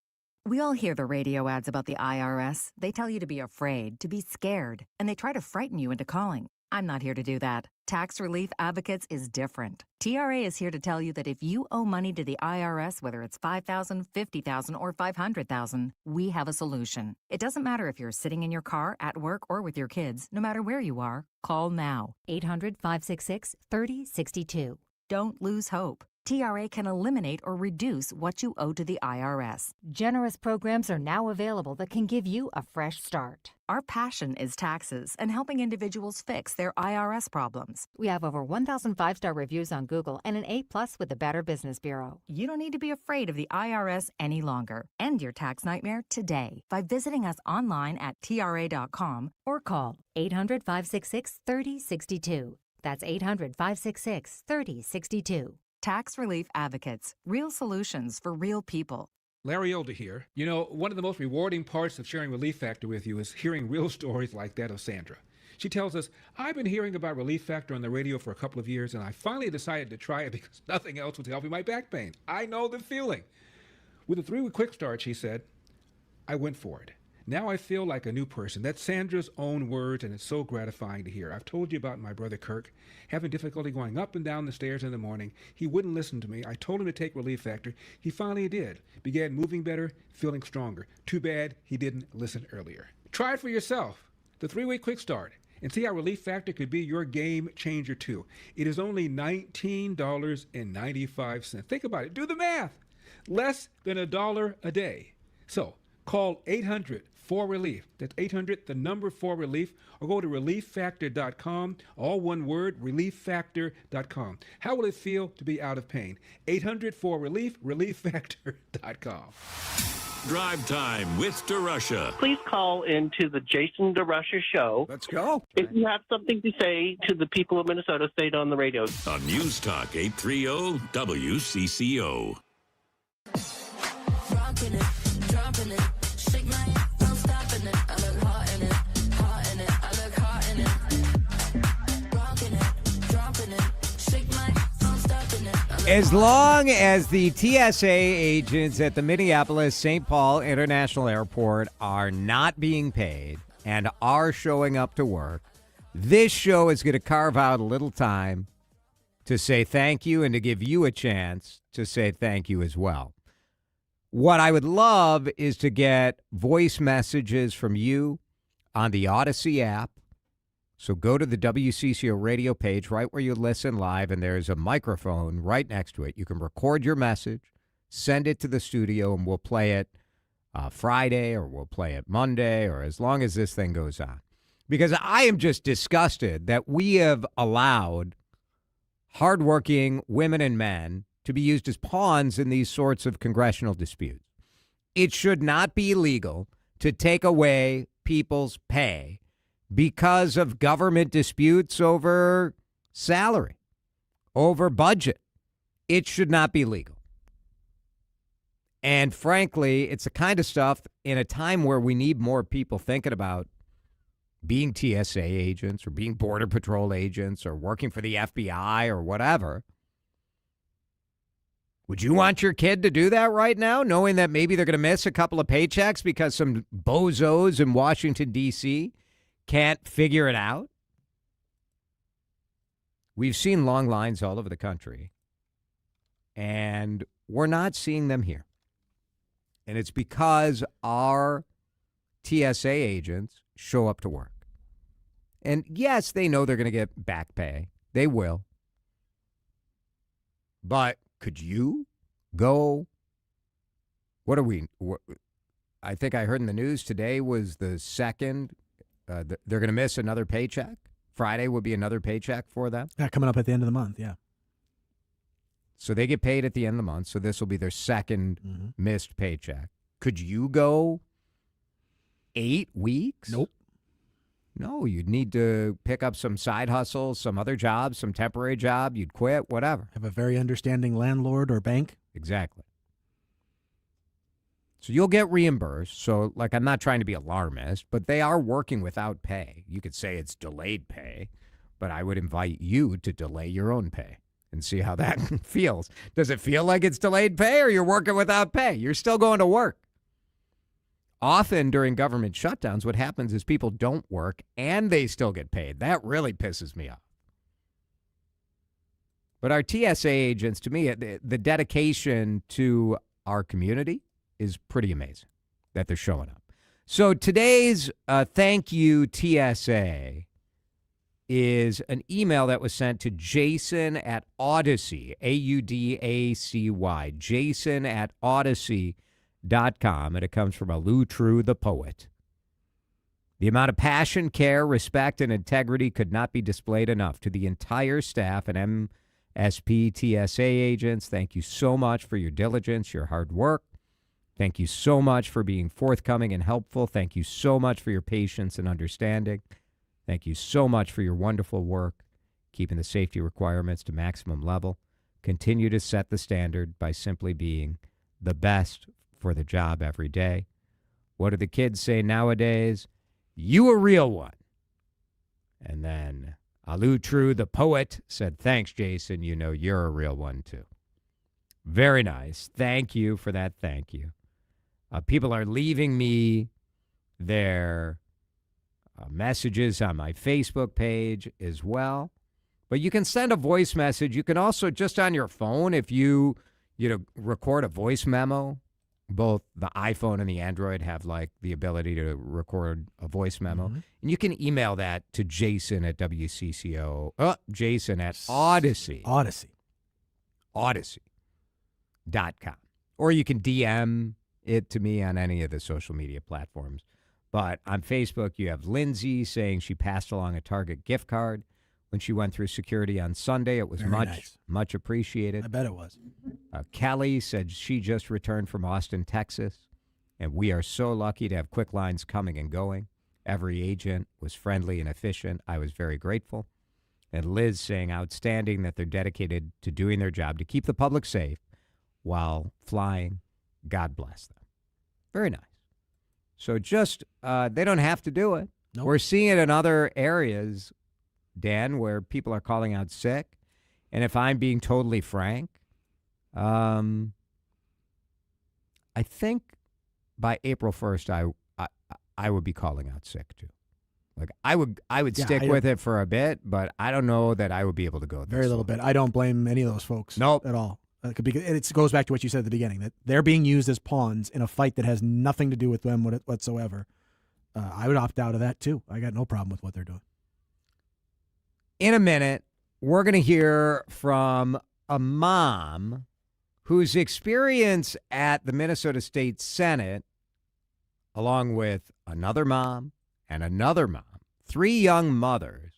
We all hear the radio ads about the IRS. They tell you to be afraid, to be scared, and they try to frighten you into calling. I'm not here to do that. Tax Relief Advocates is different. TRA is here to tell you that if you owe money to the IRS, whether it's $5,000, $50,000, or $500,000, we have a solution. It doesn't matter if you're sitting in your car, at work, or with your kids. No matter where you are, call now. 800-566-3062. Don't lose hope. TRA can eliminate or reduce what you owe to the IRS. Generous programs are now available that can give you a fresh start. Our passion is taxes and helping individuals fix their IRS problems. We have over 1,000 5-star reviews on Google and an A+ with the Better Business Bureau. You don't need to be afraid of the IRS any longer. End your tax nightmare today by visiting us online at TRA.com or call 800-566-3062. That's 800-566-3062. Tax Relief Advocates. Real solutions for real people. Larry Older here. You know, one of the most rewarding parts of sharing Relief Factor with you is hearing real stories like that of Sandra. She tells us, I've been hearing about Relief Factor on the radio for a couple of years, and I finally decided to try it because nothing else was helping my back pain. I know the feeling. With a 3-week quick start, she said, I went for it. Now I feel like a new person. That's Sandra's own words, and it's so gratifying to hear. I've told you about my brother Kirk having difficulty going up and down the stairs in the morning. He wouldn't listen to me. I told him to take Relief Factor. He finally did. Began moving better, feeling stronger. Too bad he didn't listen earlier. Try it for yourself. The 3-week quick start. And see how Relief Factor could be your game changer too. It is only $19.95. Think about it. Do the math. Less than $1 a day. So call 800-4RELIEF. That's 800, the number 4RELIEF, or go to relieffactor.com, all one word, relieffactor.com. How will it feel to be out of pain? 800-4RELIEF, relieffactor.com. Drive Time with DeRUSH. Please call into the Jason DeRUSH Show. Let's go. If you have something to say to the people of Minnesota, say it on the radio. On News Talk 830 WCCO. Rocking it, dropping it, shake my ass, no stopping it. I look hot in it, hot in it. I look hot in it. Rocking it, dropping it, shake my ass, no stopping it. As long as the TSA agents at the Minneapolis-St. Paul International Airport are not being paid and are showing up to work, this show is going to carve out a little time to say thank you and to give you a chance to say thank you as well. What I would love is to get voice messages from you on the Odyssey app. So go to the WCCO radio page right where you listen live, and there's a microphone right next to it. You can record your message, send it to the studio, and we'll play it Friday, or we'll play it Monday, or as long as this thing goes on. Because I am just disgusted that we have allowed hardworking women and men to be used as pawns in these sorts of congressional disputes. It should not be legal to take away people's pay because of government disputes over salary, over budget. It should not be legal. And frankly, it's the kind of stuff in a time where we need more people thinking about being TSA agents or being Border Patrol agents or working for the FBI or whatever. Would you want your kid to do that right now, knowing that maybe they're going to miss a couple of paychecks because some bozos in Washington, D.C. can't figure it out? We've seen long lines all over the country, and we're not seeing them here. And it's because our TSA agents show up to work. And yes, they know they're going to get back pay. They will. But could you go? What are we? I think I heard in the news today was the second. They're going to miss another paycheck. Friday will be another paycheck for them. Yeah, coming up at the end of the month, yeah. So they get paid at the end of the month. So this will be their second missed paycheck. Could you go 8 weeks? Nope. No, you'd need to pick up some side hustle, some other job, some temporary job. You'd quit, whatever. Have a very understanding landlord or bank. Exactly. So you'll get reimbursed. So, like, I'm not trying to be alarmist, but they are working without pay. You could say it's delayed pay, but I would invite you to delay your own pay and see how that feels. Does it feel like it's delayed pay or you're working without pay? You're still going to work. Often during government shutdowns, what happens is people don't work and they still get paid. That really pisses me off. But our TSA agents, to me, the dedication to our community is pretty amazing that they're showing up. So today's thank you TSA is an email that was sent to Jason at Odyssey, Audacy, Jason at Odyssey.com, and it comes from Alou True, the poet. The amount of passion, care, respect, and integrity could not be displayed enough. To the entire staff and MSP TSA agents, thank you so much for your diligence, your hard work. Thank you so much for being forthcoming and helpful. Thank you so much for your patience and understanding. Thank you so much for your wonderful work, keeping the safety requirements to maximum level. Continue to set the standard by simply being the best for the job every day. What do the kids say nowadays? You a real one. And then Alou True, the poet, said, thanks, Jason. You know you're a real one, too. Very nice. Thank you for that. Thank you. People are leaving me their messages on my Facebook page as well. But you can send a voice message. You can also, just on your phone, if you record a voice memo, both the iPhone and the Android have like the ability to record a voice memo. Mm-hmm. And you can email that to Jason at WCCO, Jason at Odyssey. Odyssey.com. Or you can DM it to me on any of the social media platforms. But on Facebook, you have Lindsay saying she passed along a Target gift card when she went through security on Sunday. It was much appreciated. I bet it was. Kelly said she just returned from Austin, Texas, and we are so lucky to have quick lines coming and going. Every agent was friendly and efficient. I was very grateful. And Liz saying outstanding that they're dedicated to doing their job to keep the public safe while flying. God bless them. Very nice. So just, they don't have to do it. Nope. We're seeing it in other areas, Dan, where people are calling out sick. And if I'm being totally frank, I think by April 1st, I would be calling out sick too. Like I would stick with it for a bit, but I don't know that I would be able to go. Very little bit. I don't blame any of those folks. Nope. At all. It goes back to what you said at the beginning, that they're being used as pawns in a fight that has nothing to do with them whatsoever. I would opt out of that too. I got no problem with what they're doing. In a minute, we're going to hear from a mom whose experience at the Minnesota State Senate, along with another mom and another mom, 3 young mothers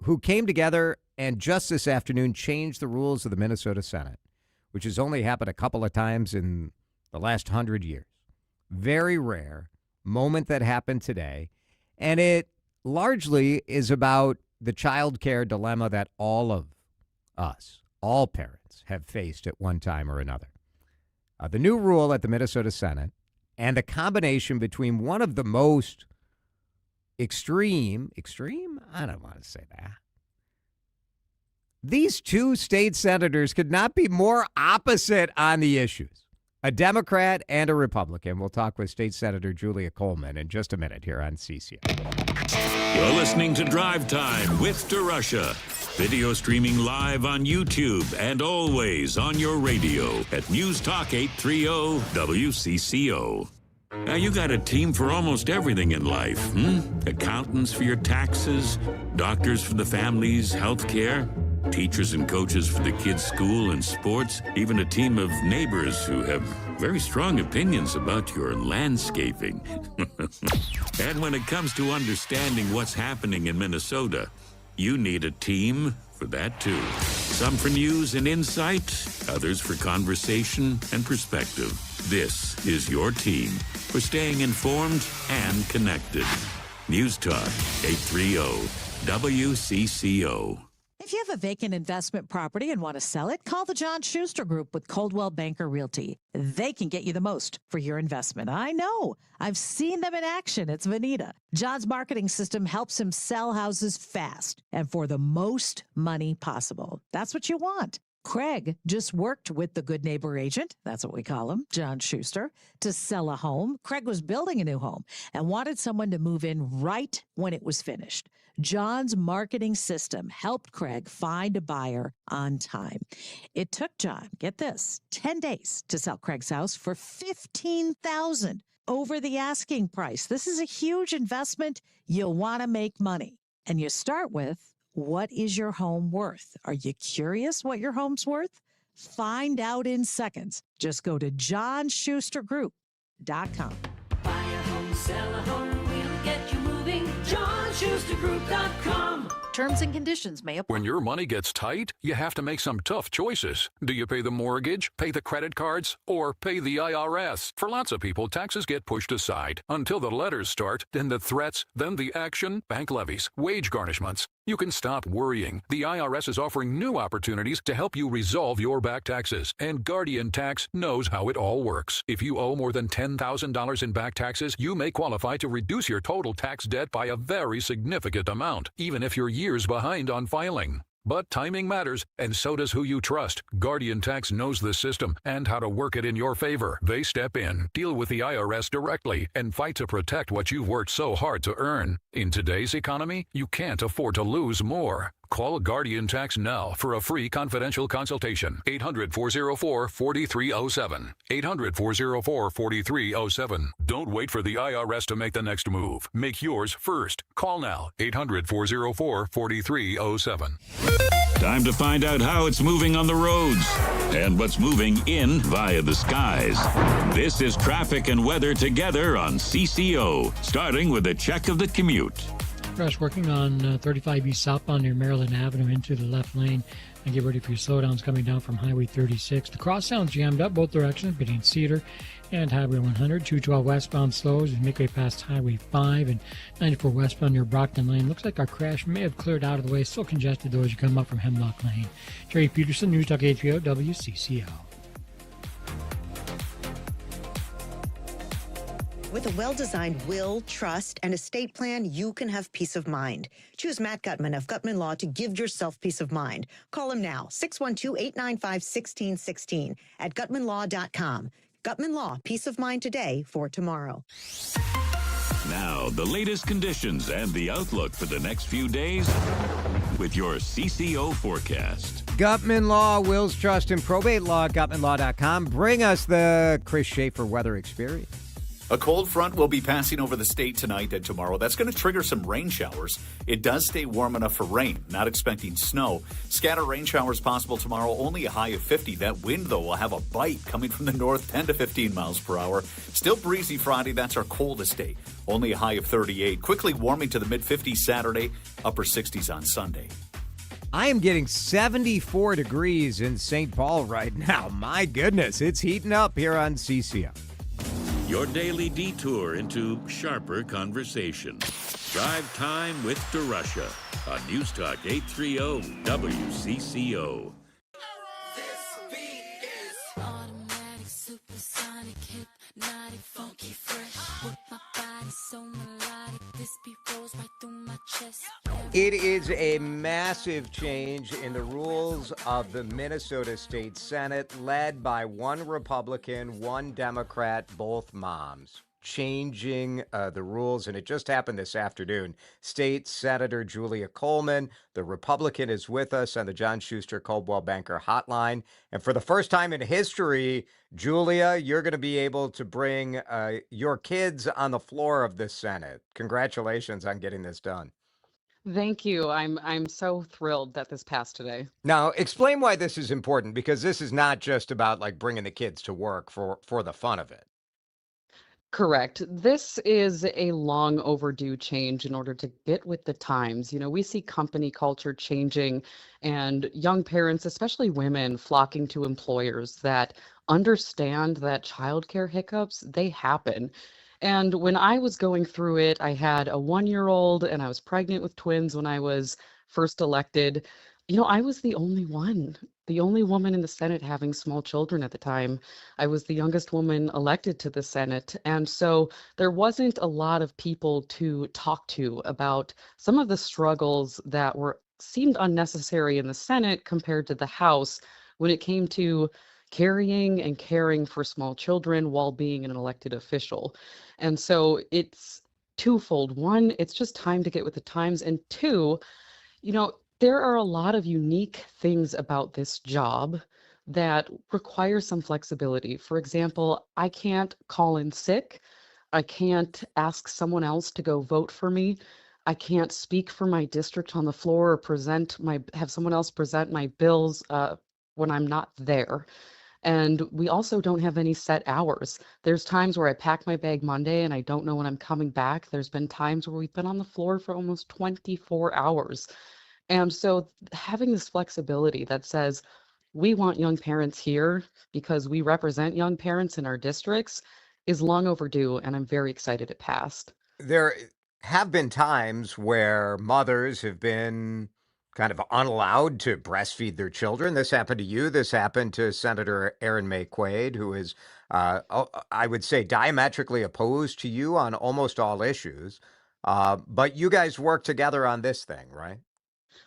who came together and just this afternoon changed the rules of the Minnesota Senate, which has only happened a couple of times in the last 100 years. Very rare moment that happened today. And it largely is about the child care dilemma that all of us, all parents, have faced at one time or another. The new rule at the Minnesota Senate and the combination between one of the most extreme, I don't want to say that. These 2 state senators could not be more opposite on the issues. A Democrat and a Republican. We'll talk with State Senator Julia Coleman in just a minute here on CCO. You're listening to Drive Time with DeRUSH. Video streaming live on YouTube and always on your radio at News Talk 830 WCCO. Now, you got a team for almost everything in life. Accountants for your taxes, doctors for the family's health care, teachers and coaches for the kids' school and sports, even a team of neighbors who have very strong opinions about your landscaping. And when it comes to understanding what's happening in Minnesota, you need a team for that too. Some for news and insight, others for conversation and perspective. This is your team for staying informed and connected. News Talk 830 WCCO. If you have a vacant investment property and want to sell it, call the John Schuster Group with Coldwell Banker Realty. They can get you the most for your investment. I know. I've seen them in action. It's Vanita. John's marketing system helps him sell houses fast and for the most money possible. That's what you want. Craig just worked with the good neighbor agent, that's what we call him, John Schuster, to sell a home. Craig was building a new home and wanted someone to move in right when it was finished. John's marketing system helped Craig find a buyer on time. It took John, get this, 10 days to sell Craig's house for $15,000 over the asking price. This is a huge investment. You'll want to make money. And you start with, what is your home worth? Are you curious what your home's worth? Find out in seconds. Just go to johnschustergroup.com. Buy a home, sell a home, we'll get you moving. johnschustergroup.com. Terms and conditions may apply. When your money gets tight, you have to make some tough choices. Do you pay the mortgage, pay the credit cards, or pay the IRS? For lots of people, taxes get pushed aside until the letters start, then the threats, then the action, bank levies, wage garnishments. You can stop worrying. The IRS is offering new opportunities to help you resolve your back taxes, and Guardian Tax knows how it all works. If you owe more than $10,000 in back taxes, you may qualify to reduce your total tax debt by a very significant amount, even if you're years behind on filing. But timing matters, and so does who you trust. Guardian Tax knows the system and how to work it in your favor. They step in, deal with the IRS directly, and fight to protect what you've worked so hard to earn. In today's economy, you can't afford to lose more. Call Guardian Tax now for a free confidential consultation. 800-404-4307. 800-404-4307. Don't wait for the IRS to make the next move. Make yours first. Call now. 800-404-4307. Time to find out how it's moving on the roads and what's moving in via the skies. This is traffic and weather together on CCO, starting with a check of the commute. DeRUSH working on 35 East southbound near Maryland Avenue into the left lane. And get ready for your slowdowns coming down from Highway 36. The crosstown's jammed up both directions between Cedar and Highway 100. 212 westbound slows as you make way past Highway 5 and 94 westbound near Brockton Lane. Looks like our crash may have cleared out of the way. Still congested though as you come up from Hemlock Lane. Terry Peterson, News Talk HBO, WCCO. With a well-designed will, trust, and estate plan, you can have peace of mind. Choose Matt Gutman of Gutman Law to give yourself peace of mind. Call him now, 612-895-1616 at gutmanlaw.com. Gutman Law, peace of mind today for tomorrow. Now, the latest conditions and the outlook for the next few days with your CCO forecast. Gutman Law, wills, trust, and probate law at gutmanlaw.com. Bring us the Chris Schaefer weather experience. A cold front will be passing over the state tonight and tomorrow. That's going to trigger some rain showers. It does stay warm enough for rain. Not expecting snow. Scattered rain showers possible tomorrow, only a high of 50. That wind, though, will have a bite coming from the north, 10 to 15 miles per hour. Still breezy Friday. That's our coldest day. Only a high of 38. Quickly warming to the mid-50s Saturday, upper 60s on Sunday. I am getting 74 degrees in St. Paul right now. My goodness, it's heating up here on CCO. Your daily detour into sharper conversation. Drive Time with DeRusha on News Talk 830 WCCO. Automatic, supersonic, hypnotic, funky, fresh. With my body so melodic, this beat rolls right through my chest. It is a massive change in the rules of the Minnesota State Senate, led by one Republican, one Democrat, both moms, changing the rules. And it just happened this afternoon. State Senator Julia Coleman, the Republican, is with us on the John Schuster Coldwell Banker Hotline. And for the first time in history, Julia, you're going to be able to bring your kids on the floor of the Senate. Congratulations on getting this done. Thank you. I'm so thrilled that this passed today. Now, explain why this is important, because this is not just about like bringing the kids to work for the fun of it. Correct. This is a long overdue change in order to get with the times. You know, we see company culture changing and young parents, especially women, flocking to employers that understand that childcare hiccups, they happen. And when I was going through it, I had a 1-year-old and I was pregnant with twins when I was first elected. You know, I was the only woman in the Senate having small children at the time. I was the youngest woman elected to the Senate. And so there wasn't a lot of people to talk to about some of the struggles that seemed unnecessary in the Senate compared to the House, when it came to carrying and caring for small children while being an elected official. And so it's twofold. One, it's just time to get with the times. And two, there are a lot of unique things about this job that require some flexibility. For example, I can't call in sick. I can't ask someone else to go vote for me. I can't speak for my district on the floor or have someone else present my bills when I'm not there. And we also don't have any set hours. There's times where I pack my bag Monday and I don't know when I'm coming back. There's been times where we've been on the floor for almost 24 hours. And so having this flexibility that says, we want young parents here because we represent young parents in our districts is long overdue, and I'm very excited it passed. There have been times where mothers have been kind of unallowed to breastfeed their children. This happened to you. This happened to Senator Erin May Quaid, who is, I would say, diametrically opposed to you on almost all issues. But you guys work together on this thing, right?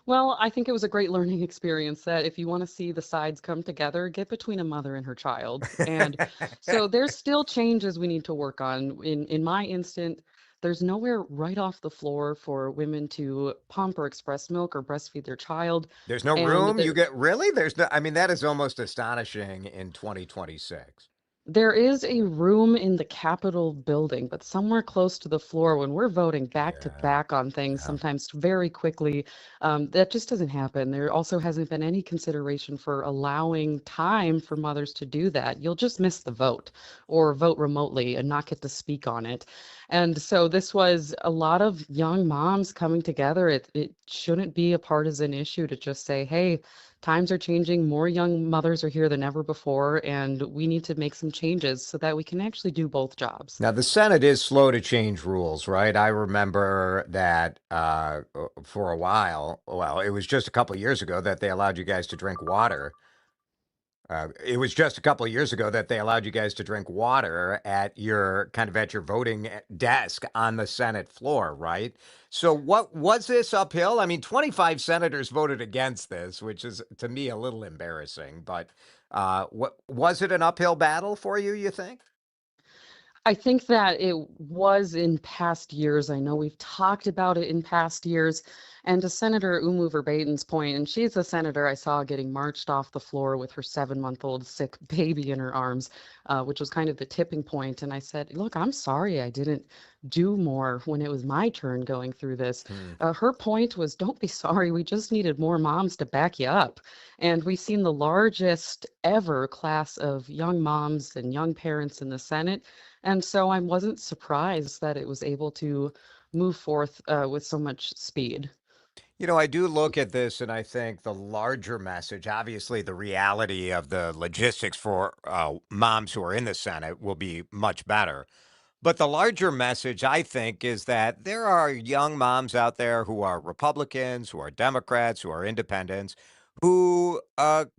Well, I think it was a great learning experience that if you want to see the sides come together, get between a mother and her child. And so there's still changes we need to work on. In my instant, there's nowhere right off the floor for women to pump or express milk or breastfeed their child. There's no And room. You get really? There's no, I mean, that is almost astonishing in 2026. there is a room in the Capitol building, but somewhere close to the floor when we're voting back to back on things, sometimes very quickly, that just doesn't happen. There also hasn't been any consideration for allowing time for mothers to do that. You'll just miss the vote or vote remotely and not get to speak on it. And so this was a lot of young moms coming together. It shouldn't be a partisan issue to just say, hey, times are changing. More young mothers are here than ever before, and we need to make some changes so that we can actually do both jobs. Now, the Senate is slow to change rules, right? I remember that for a while, well, it was just a couple of years ago that they allowed you guys to drink water. It was just a couple of years ago that they allowed you guys to drink water at your voting desk on the Senate floor, right? So what was this uphill? I mean, 25 senators voted against this, which is to me a little embarrassing, but what was it an uphill battle for you, you think? I think that it was in past years. I know we've talked about it in past years. And to Senator Umu Verbaten's point, and she's the senator I saw getting marched off the floor with her 7-month-old sick baby in her arms, which was kind of the tipping point. And I said, look, I'm sorry I didn't do more when it was my turn going through this. Her point was, don't be sorry. We just needed more moms to back you up. And we've seen the largest ever class of young moms and young parents in the Senate. And so I wasn't surprised that it was able to move forth with so much speed. You know, I do look at this and I think the larger message, obviously, the reality of the logistics for moms who are in the Senate will be much better. But the larger message, I think, is that there are young moms out there who are Republicans, who are Democrats, who are independents, who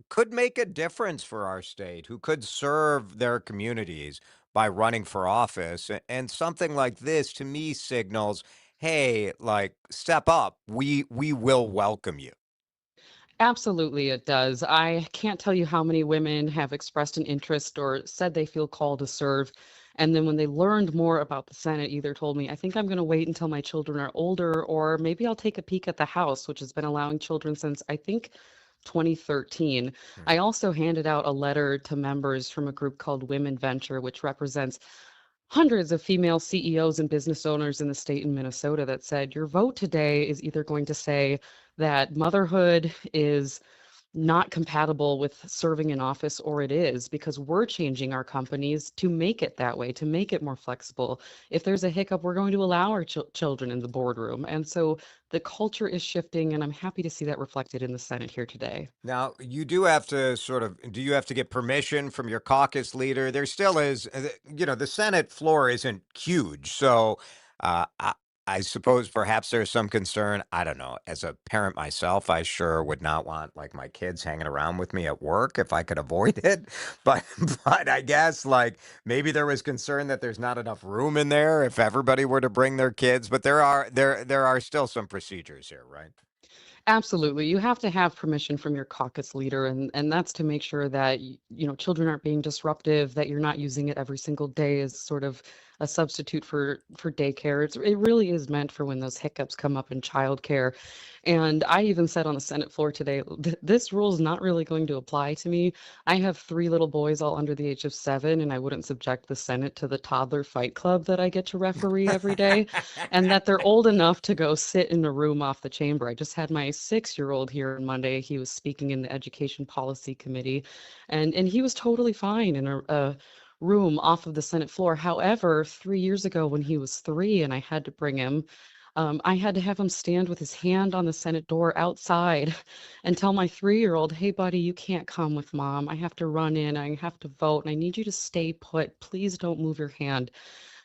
could make a difference for our state, who could serve their communities by running for office. And something like this, to me, signals, hey, like, step up. We will welcome you. Absolutely, it does. I can't tell you how many women have expressed an interest or said they feel called to serve. And then when they learned more about the Senate, either told me, I think I'm going to wait until my children are older, or maybe I'll take a peek at the House, which has been allowing children since I think 2013. I also handed out a letter to members from a group called Women Venture, which represents hundreds of female CEOs and business owners in the state in Minnesota that said, your vote today is either going to say that motherhood is not compatible with serving in office, or it is, because we're changing our companies to make it that way, to make it more flexible. If there's a hiccup, we're going to allow our children in the boardroom. And so the culture is shifting, and I'm happy to see that reflected in the Senate here today. Now, you do have to do you have to get permission from your caucus leader? There still is, the Senate floor isn't huge. So I suppose perhaps there's some concern. I don't know. As a parent myself, I sure would not want like my kids hanging around with me at work if I could avoid it. But but I guess like maybe there was concern that there's not enough room in there if everybody were to bring their kids. But there are still some procedures here, right? Absolutely. You have to have permission from your caucus leader, and that's to make sure that children aren't being disruptive, that you're not using it every single day as sort of a substitute for daycare. It really is meant for when those hiccups come up in childcare. And I even said on the Senate floor today, this rule is not really going to apply to me. I have three little boys all under the age of 7, and I wouldn't subject the Senate to the toddler fight club that I get to referee every day, and that they're old enough to go sit in a room off the chamber. I just had my 6-year-old here on Monday. He was speaking in the Education Policy Committee, and he was totally fine in a room off of the Senate floor. However, 3 years ago when he was 3 and I had to bring him, I had to have him stand with his hand on the Senate door outside and tell my 3-year-old, hey, buddy, you can't come with mom. I have to run in. I have to vote. And I need you to stay put. Please don't move your hand.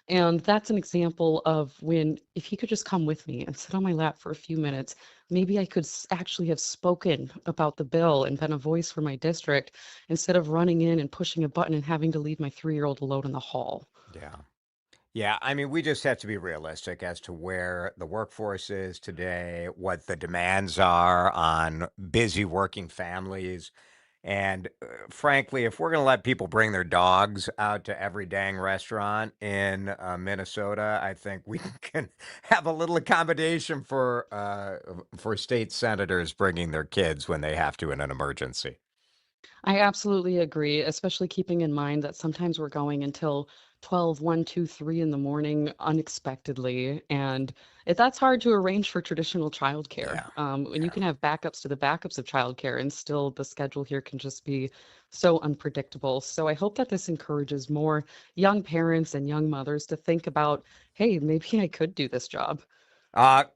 And that's an example of when, if he could just come with me and sit on my lap for a few minutes, maybe I could actually have spoken about the bill and been a voice for my district instead of running in and pushing a button and having to leave my 3-year-old alone in the hall. Yeah. Yeah, I mean, we just have to be realistic as to where the workforce is today, what the demands are on busy working families. And frankly, if we're going to let people bring their dogs out to every dang restaurant in Minnesota, I think we can have a little accommodation for state senators bringing their kids when they have to in an emergency. I absolutely agree, especially keeping in mind that sometimes we're going until 12, 1, 2, 3 in the morning unexpectedly. And that's hard to arrange for traditional childcare. And you can have backups to the backups of childcare, and still the schedule here can just be so unpredictable. So I hope that this encourages more young parents and young mothers to think about, hey, maybe I could do this job.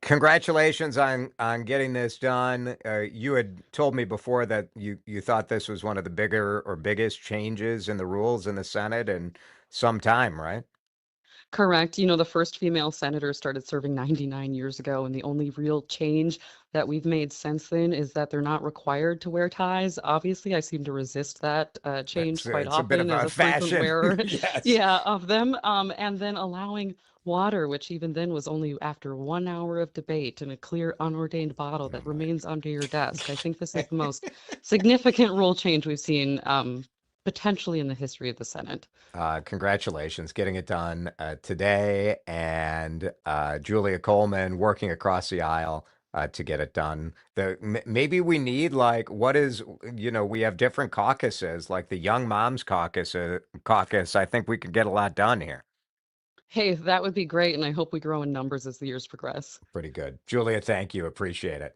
Congratulations on getting this done. You had told me before that you thought this was one of the bigger or biggest changes in the rules in the Senate in some time, right? Correct. The first female senator started serving 99 years ago, and the only real change that we've made since then is that they're not required to wear ties. Obviously, I seem to resist that change quite It's a bit of often as a a frequent fashion. wearer, Yes. yeah, of them. And then allowing water, which even then was only after 1 hour of debate in a clear, unordained bottle that remains under your desk. I think this is the most significant rule change we've seen potentially in the history of the Senate. Congratulations, getting it done today, and Julia Coleman working across the aisle to get it done. Maybe we need we have different caucuses, like the Young Moms caucus. I think we could get a lot done here. Hey, that would be great, and I hope we grow in numbers as the years progress. Pretty good. Julia, thank you. Appreciate it.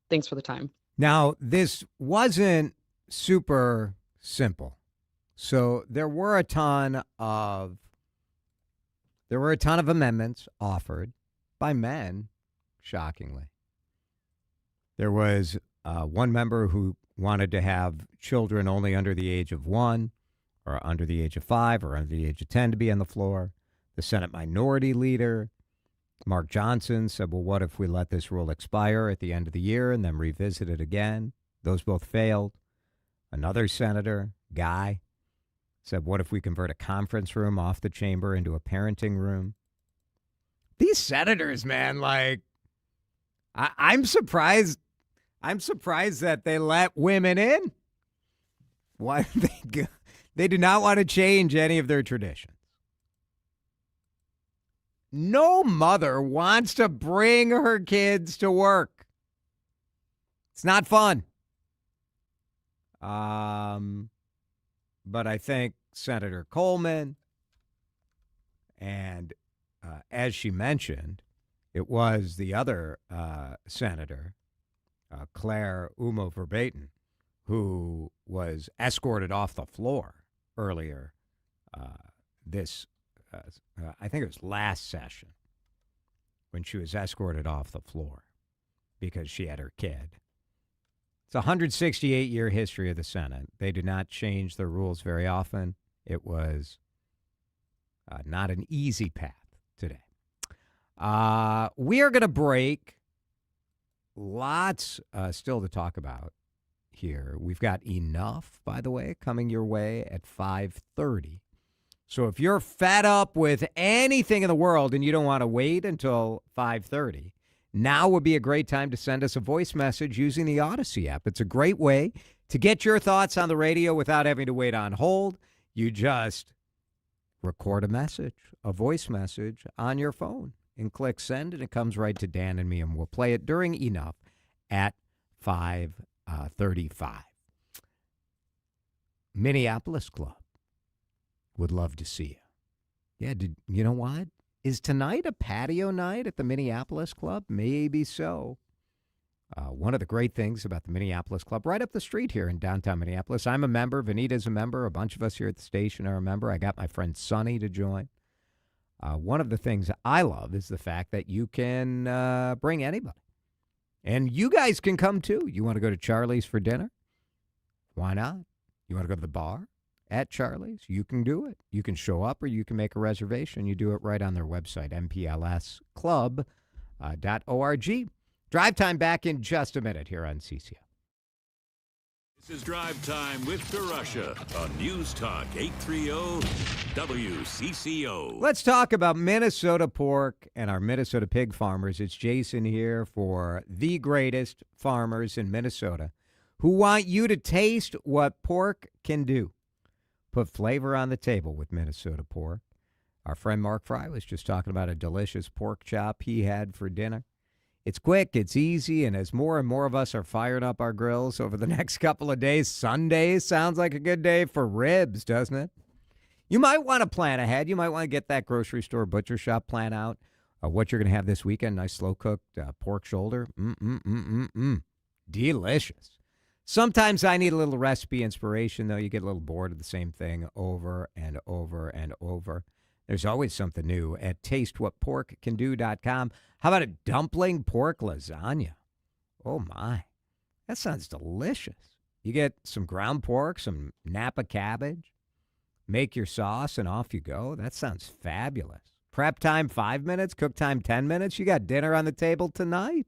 Thanks for the time. Now, this wasn't super simple. So there were a ton of amendments offered by men, shockingly. There was one member who wanted to have children only under the age of 1 or under the age of 5 or under the age of 10 to be on the floor. The Senate Minority Leader, Mark Johnson, said, well, what if we let this rule expire at the end of the year and then revisit it again? Those both failed. Another senator, Guy, said, what if we convert a conference room off the chamber into a parenting room? These senators, man, I'm surprised. I'm surprised that they let women in. Why they do not want to change any of their traditions. No mother wants to bring her kids to work. It's not fun. But I think Senator Coleman, and as she mentioned, it was the other senator, Claire Umo Verbatim, who was escorted off the floor earlier I think it was last session, when she was escorted off the floor because she had her kid. It's a 168-year history of the Senate. They do not change their rules very often. It was not an easy path today. We are going to break. Lots still to talk about here. We've got enough, by the way, coming your way at 5:30. So if you're fed up with anything in the world and you don't want to wait until 5:30, now would be a great time to send us a voice message using the Odyssey app. It's a great way to get your thoughts on the radio without having to wait on hold. You just record a message, a voice message on your phone, and click send, and it comes right to Dan and me, and we'll play it during Enough at 5:35. Minneapolis Club would love to see you. Yeah, you know what? Is tonight a patio night at the Minneapolis Club? Maybe so. One of the great things about the Minneapolis Club, right up the street here in downtown Minneapolis, I'm a member. Vanita's a member. A bunch of us here at the station are a member. I got my friend Sonny to join. One of the things I love is the fact that you can bring anybody. And you guys can come too. You want to go to Charlie's for dinner? Why not? You want to go to the bar at Charlie's? You can do it. You can show up or you can make a reservation. You do it right on their website, mplsclub.org. Drive time back in just a minute here on CCO. This is Drive Time with DeRUSH on News Talk 830 WCCO. Let's talk about Minnesota pork and our Minnesota pig farmers. It's Jason here for the greatest farmers in Minnesota who want you to taste what pork can do. Put flavor on the table with Minnesota pork. Our friend Mark Fry was just talking about a delicious pork chop he had for dinner. It's quick, it's easy, and as more and more of us are firing up our grills over the next couple of days, Sunday sounds like a good day for ribs, doesn't it? You might want to plan ahead. You might want to get that grocery store butcher shop plan out. What you're going to have this weekend, nice slow-cooked pork shoulder. Delicious. Sometimes I need a little recipe inspiration, though. You get a little bored of the same thing over and over and over. There's always something new at tastewhatporkcando.com. How about a dumpling pork lasagna? Oh, my. That sounds delicious. You get some ground pork, some Napa cabbage, make your sauce, and off you go. That sounds fabulous. Prep time 5 minutes, cook time 10 minutes. You got dinner on the table tonight.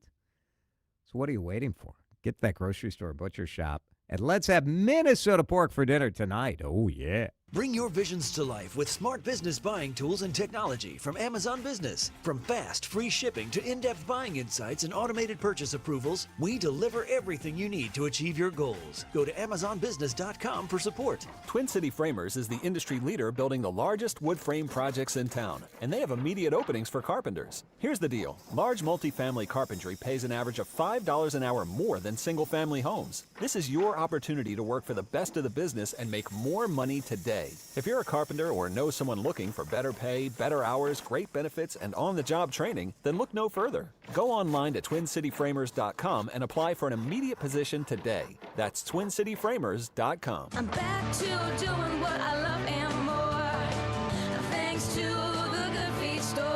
So what are you waiting for? Get to that grocery store, butcher shop, and let's have Minnesota pork for dinner tonight. Oh, yeah. Bring your visions to life with smart business buying tools and technology from Amazon Business. From fast, free shipping to in-depth buying insights and automated purchase approvals, we deliver everything you need to achieve your goals. Go to AmazonBusiness.com for support. Twin City Framers is the industry leader building the largest wood frame projects in town, and they have immediate openings for carpenters. Here's the deal. Large multifamily carpentry pays an average of $5 an hour more than single-family homes. This is your opportunity to work for the best of the business and make more money today. If you're a carpenter or know someone looking for better pay, better hours, great benefits, and on-the-job training, then look no further. Go online to TwinCityFramers.com and apply for an immediate position today. That's TwinCityFramers.com. I'm back to doing what I love and more, thanks to the Good Feet store.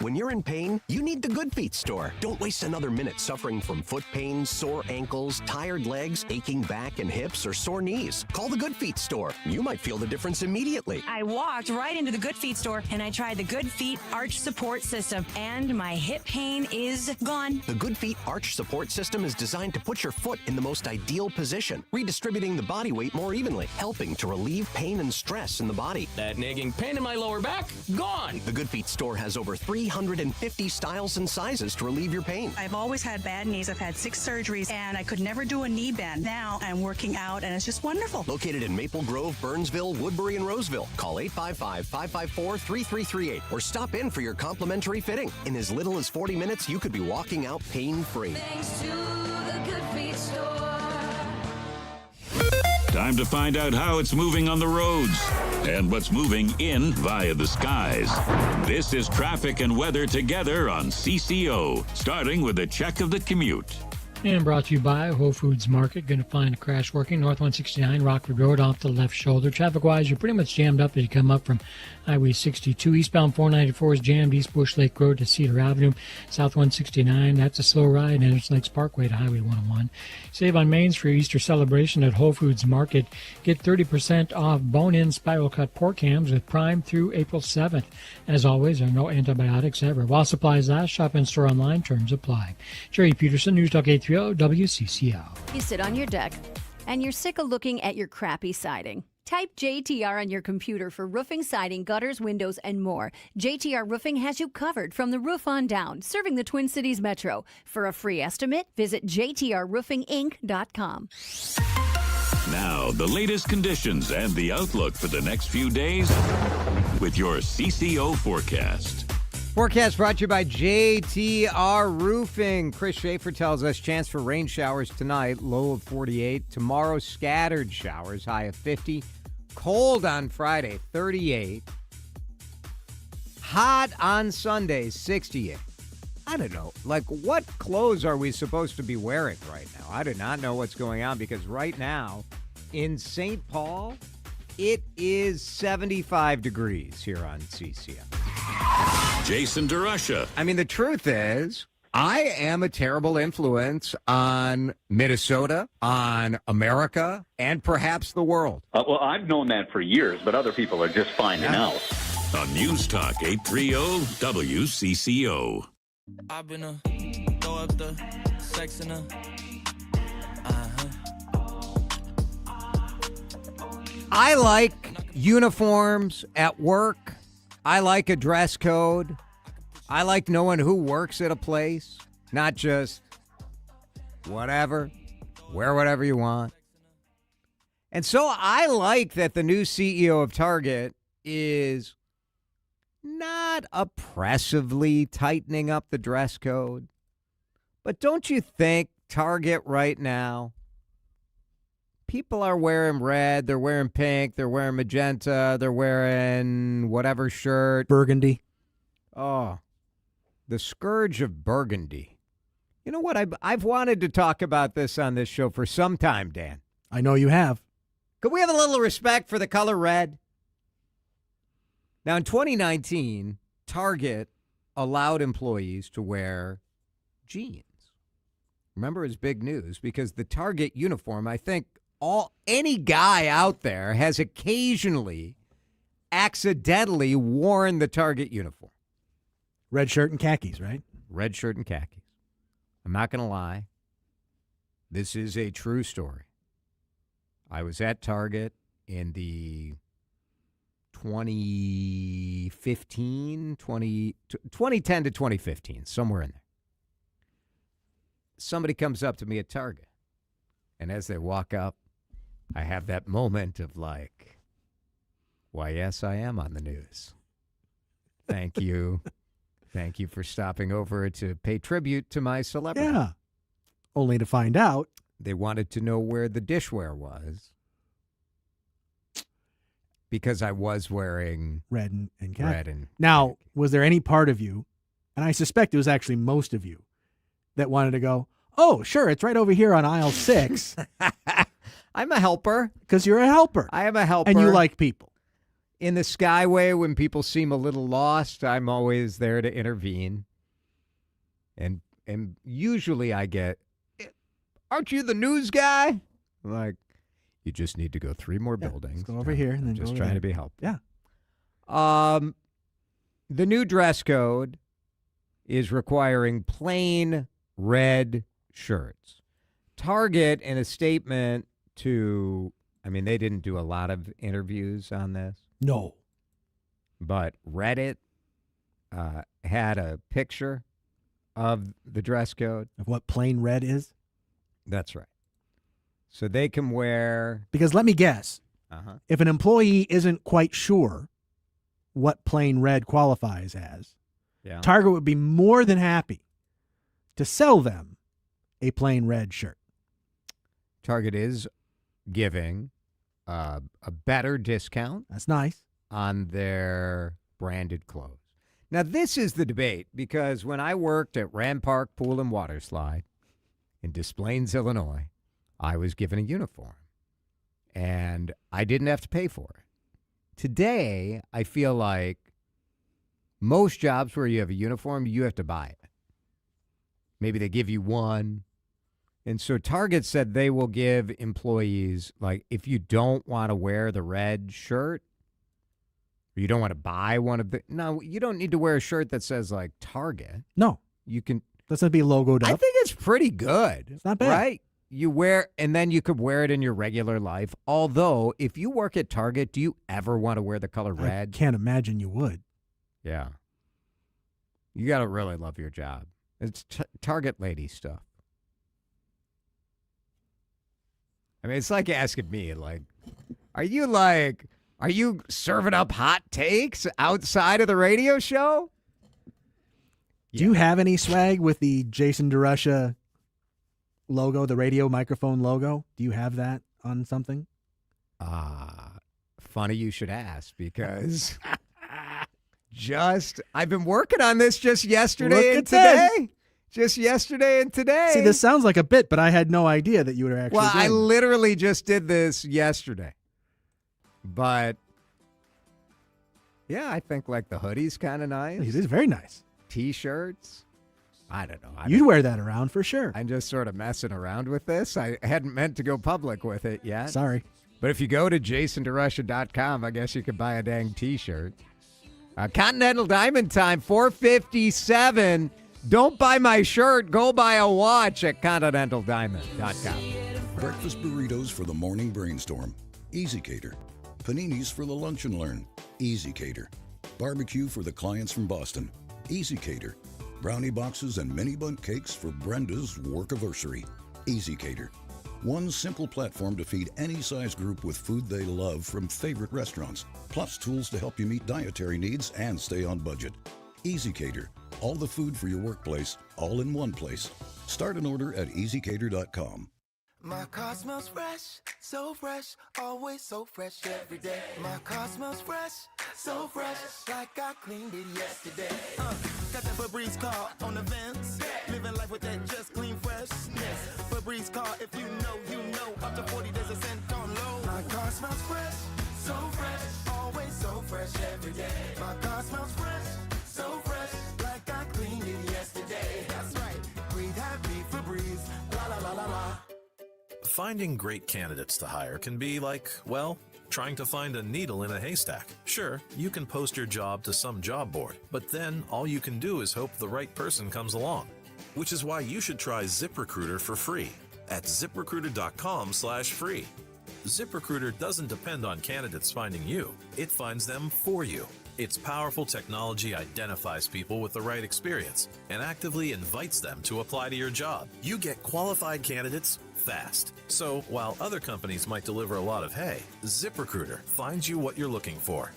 When you're in pain, you need the Good Feet store. Don't waste another minute suffering from foot pain, sore ankles, tired legs, aching back and hips, or sore knees. Call the Good Feet store. You might feel the difference immediately. I walked right into the Good Feet store and I tried the Good Feet Arch Support System, and my hip pain is gone. The Good Feet Arch Support System is designed to put your foot in the most ideal position, redistributing the body weight more evenly, helping to relieve pain and stress in the body. That nagging pain in my lower back, gone. The Good Feet store has over 350 styles and sizes to relieve your pain. I've always had bad knees. I've had 6 surgeries, and I could never do a knee bend. Now I'm working out, and it's just wonderful. Located in Maple Grove, Burnsville, Woodbury, and Roseville. Call 855-554-3338 or stop in for your complimentary fitting. In as little as 40 minutes, you could be walking out pain-free. Thanks to the Good Feet store. Time to find out how it's moving on the roads and what's moving in via the skies. This is traffic and weather together on CCO, starting with a check of the commute. And brought to you by Whole Foods Market. Going to find a crash working North 169 Rockford Road off the left shoulder. Traffic-wise, you're pretty much jammed up as you come up from Highway 62. Eastbound 494 is jammed East Bush Lake Road to Cedar Avenue. South 169, that's a slow ride. And it's Lakes Parkway to Highway 101. Save on Mains for your Easter celebration at Whole Foods Market. Get 30% off bone-in spiral cut pork hams with Prime through April 7th. As always, there are no antibiotics ever. While supplies last, shop and store online. Terms apply. Jerry Peterson, News Talk 830 WCCO. You sit on your deck, and you're sick of looking at your crappy siding. Type JTR on your computer for roofing, siding, gutters, windows, and more. JTR Roofing has you covered from the roof on down, serving the Twin Cities Metro. For a free estimate, visit jtrroofinginc.com. Now, the latest conditions and the outlook for the next few days with your CCO forecast. Forecast brought to you by JTR Roofing. Chris Schaefer tells us chance for rain showers tonight, low of 48. Tomorrow, scattered showers, high of 50. Cold on Friday, 38. Hot on Sunday, 68. I don't know. Like, what clothes are we supposed to be wearing right now? I do not know what's going on because right now in St. Paul, it is 75 degrees here on CCM. Jason DeRUSH. I mean, the truth is, I am a terrible influence on Minnesota, on America, and perhaps the world. Well, I've known that for years, but other people are just finding out. On News Talk 830 WCCO. I've been a throw up the sex in a I like uniforms at work. I like a dress code. I like knowing who works at a place, not just whatever, wear whatever you want. And so I like that the new CEO of Target is not oppressively tightening up the dress code. But don't you think Target right now, people are wearing red, they're wearing pink, they're wearing magenta, they're wearing whatever shirt. Burgundy. Oh, the scourge of burgundy. You know what? I've wanted to talk about this on this show for some time, Dan. I know you have. Could we have a little respect for the color red? Now, in 2019, Target allowed employees to wear jeans. Remember, it's big news because the Target uniform, I think any guy out there has occasionally accidentally worn the Target uniform. Red shirt and khakis, right? Red shirt and khakis. I'm not going to lie. This is a true story. I was at Target in the 2010 to 2015, somewhere in there. Somebody comes up to me at Target, and as they walk up, I have that moment of like, why, yes, I am on the news. Thank you. Thank you for stopping over to pay tribute to my celebrity. Yeah. Only to find out. They wanted to know where the dishware was because I was wearing red and khaki. Red and now, was there any part of you, and I suspect it was actually most of you, that wanted to go, oh, sure, it's right over here on aisle 6. I'm a helper. Because you're a helper. I am a helper. And you like people. In the Skyway, when people seem a little lost, I'm always there to intervene. And usually I get, aren't you the news guy? I'm like, you just need to go 3 more buildings. Go over here and then just go trying there. to be helpful. Yeah. The new dress code is requiring plain red shirts. Target, in a statement to, they didn't do a lot of interviews on this. No. But Reddit had a picture of the dress code. Of what plain red is? That's right. So they can wear... Because let me guess. Uh-huh. If an employee isn't quite sure what plain red qualifies as, Target would be more than happy to sell them a plain red shirt. Target is giving a better discount. That's nice. On their branded clothes. Now, this is the debate because when I worked at Rand Park Pool and Water Slide in Des Plaines, Illinois, I was given a uniform and I didn't have to pay for it. Today, I feel like most jobs where you have a uniform, you have to buy it. Maybe they give you one. And so Target said they will give employees, like, if you don't want to wear the red shirt, or you don't want to buy one of the, no, you don't need to wear a shirt that says, like, Target. No. You can. Doesn't it be logoed up? I think it's pretty good. It's not bad. Right? you wear, and then you could wear it in your regular life. Although, if you work at Target, do you ever want to wear the color red? I can't imagine you would. Yeah. You got to really love your job. It's Target lady stuff. I mean, it's like asking me, are you serving up hot takes outside of the radio show? Do you have any swag with the Jason DeRUSH logo, the radio microphone logo? Do you have that on something? Funny you should ask, because I've been working on this just yesterday and today. Just yesterday and today. See, this sounds like a bit, but I had no idea that you were actually doing I literally just did this yesterday. But, yeah, I think the hoodie's kind of nice. It is very nice. T-shirts. I don't know. You'd wear that around for sure. I'm just sort of messing around with this. I hadn't meant to go public with it yet. Sorry. But if you go to jasonderusha.com, I guess you could buy a dang T-shirt. Continental Diamond Time, 4:57. Don't buy my shirt. Go buy a watch at continentaldiamond.com. Breakfast burritos for the morning brainstorm. Easy Cater. Paninis for the lunch and learn. Easy Cater. Barbecue for the clients from Boston. Easy Cater. Brownie boxes and mini bundt cakes for Brenda's workiversary. Easy Cater. One simple platform to feed any size group with food they love from favorite restaurants, plus tools to help you meet dietary needs and stay on budget. Easy Cater. All the food for your workplace, all in one place. Start an order at easycater.com. My car smells fresh, so fresh, always so fresh every day. My car smells fresh, so fresh, like I cleaned it yesterday. Got that Febreze car on the vents, living life with that just clean freshness. Febreze car, if you know, you know, up to 40 there's a scent on low. My car smells fresh, so fresh, always so fresh every day. My car smells fresh, so fresh, like I cleaned it yesterday. That's right, breathe happy Febreze, la la la la la. Finding great candidates to hire can be like, well, trying to find a needle in a haystack. Sure, you can post your job to some job board, but then all you can do is hope the right person comes along. Which is why you should try ZipRecruiter for free at ziprecruiter.com/free. ZipRecruiter doesn't depend on candidates finding you. It finds them for you. Its powerful technology identifies people with the right experience and actively invites them to apply to your job. You get qualified candidates fast. So while other companies might deliver a lot of hay, ZipRecruiter finds you what you're looking for.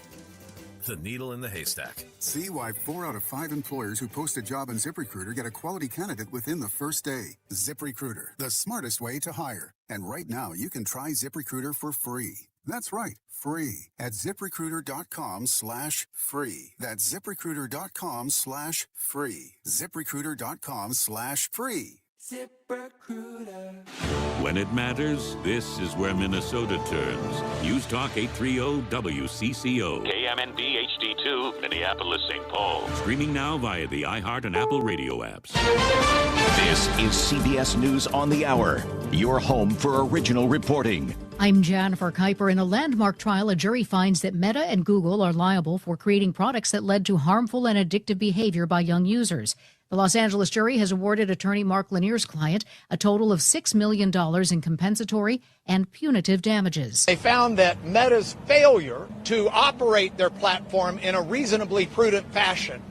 The needle in the haystack. See why 4 out of 5 employers who post a job on ZipRecruiter get a quality candidate within the first day. ZipRecruiter, the smartest way to hire. And right now, you can try ZipRecruiter for free. That's right, free at ZipRecruiter.com/free. That's ZipRecruiter.com/free. ZipRecruiter.com/free. ZipRecruiter. When it matters, this is where Minnesota turns. News Talk 830 WCCO. KMND HD2, Minneapolis, St. Paul. Streaming now via the iHeart and Apple radio apps. This is CBS News on the Hour, your home for original reporting. I'm Jennifer Kuiper. In a landmark trial, a jury finds that Meta and Google are liable for creating products that led to harmful and addictive behavior by young users. The Los Angeles jury has awarded attorney Mark Lanier's client a total of $6 million in compensatory and punitive damages. They found that Meta's failure to operate their platform in a reasonably prudent fashion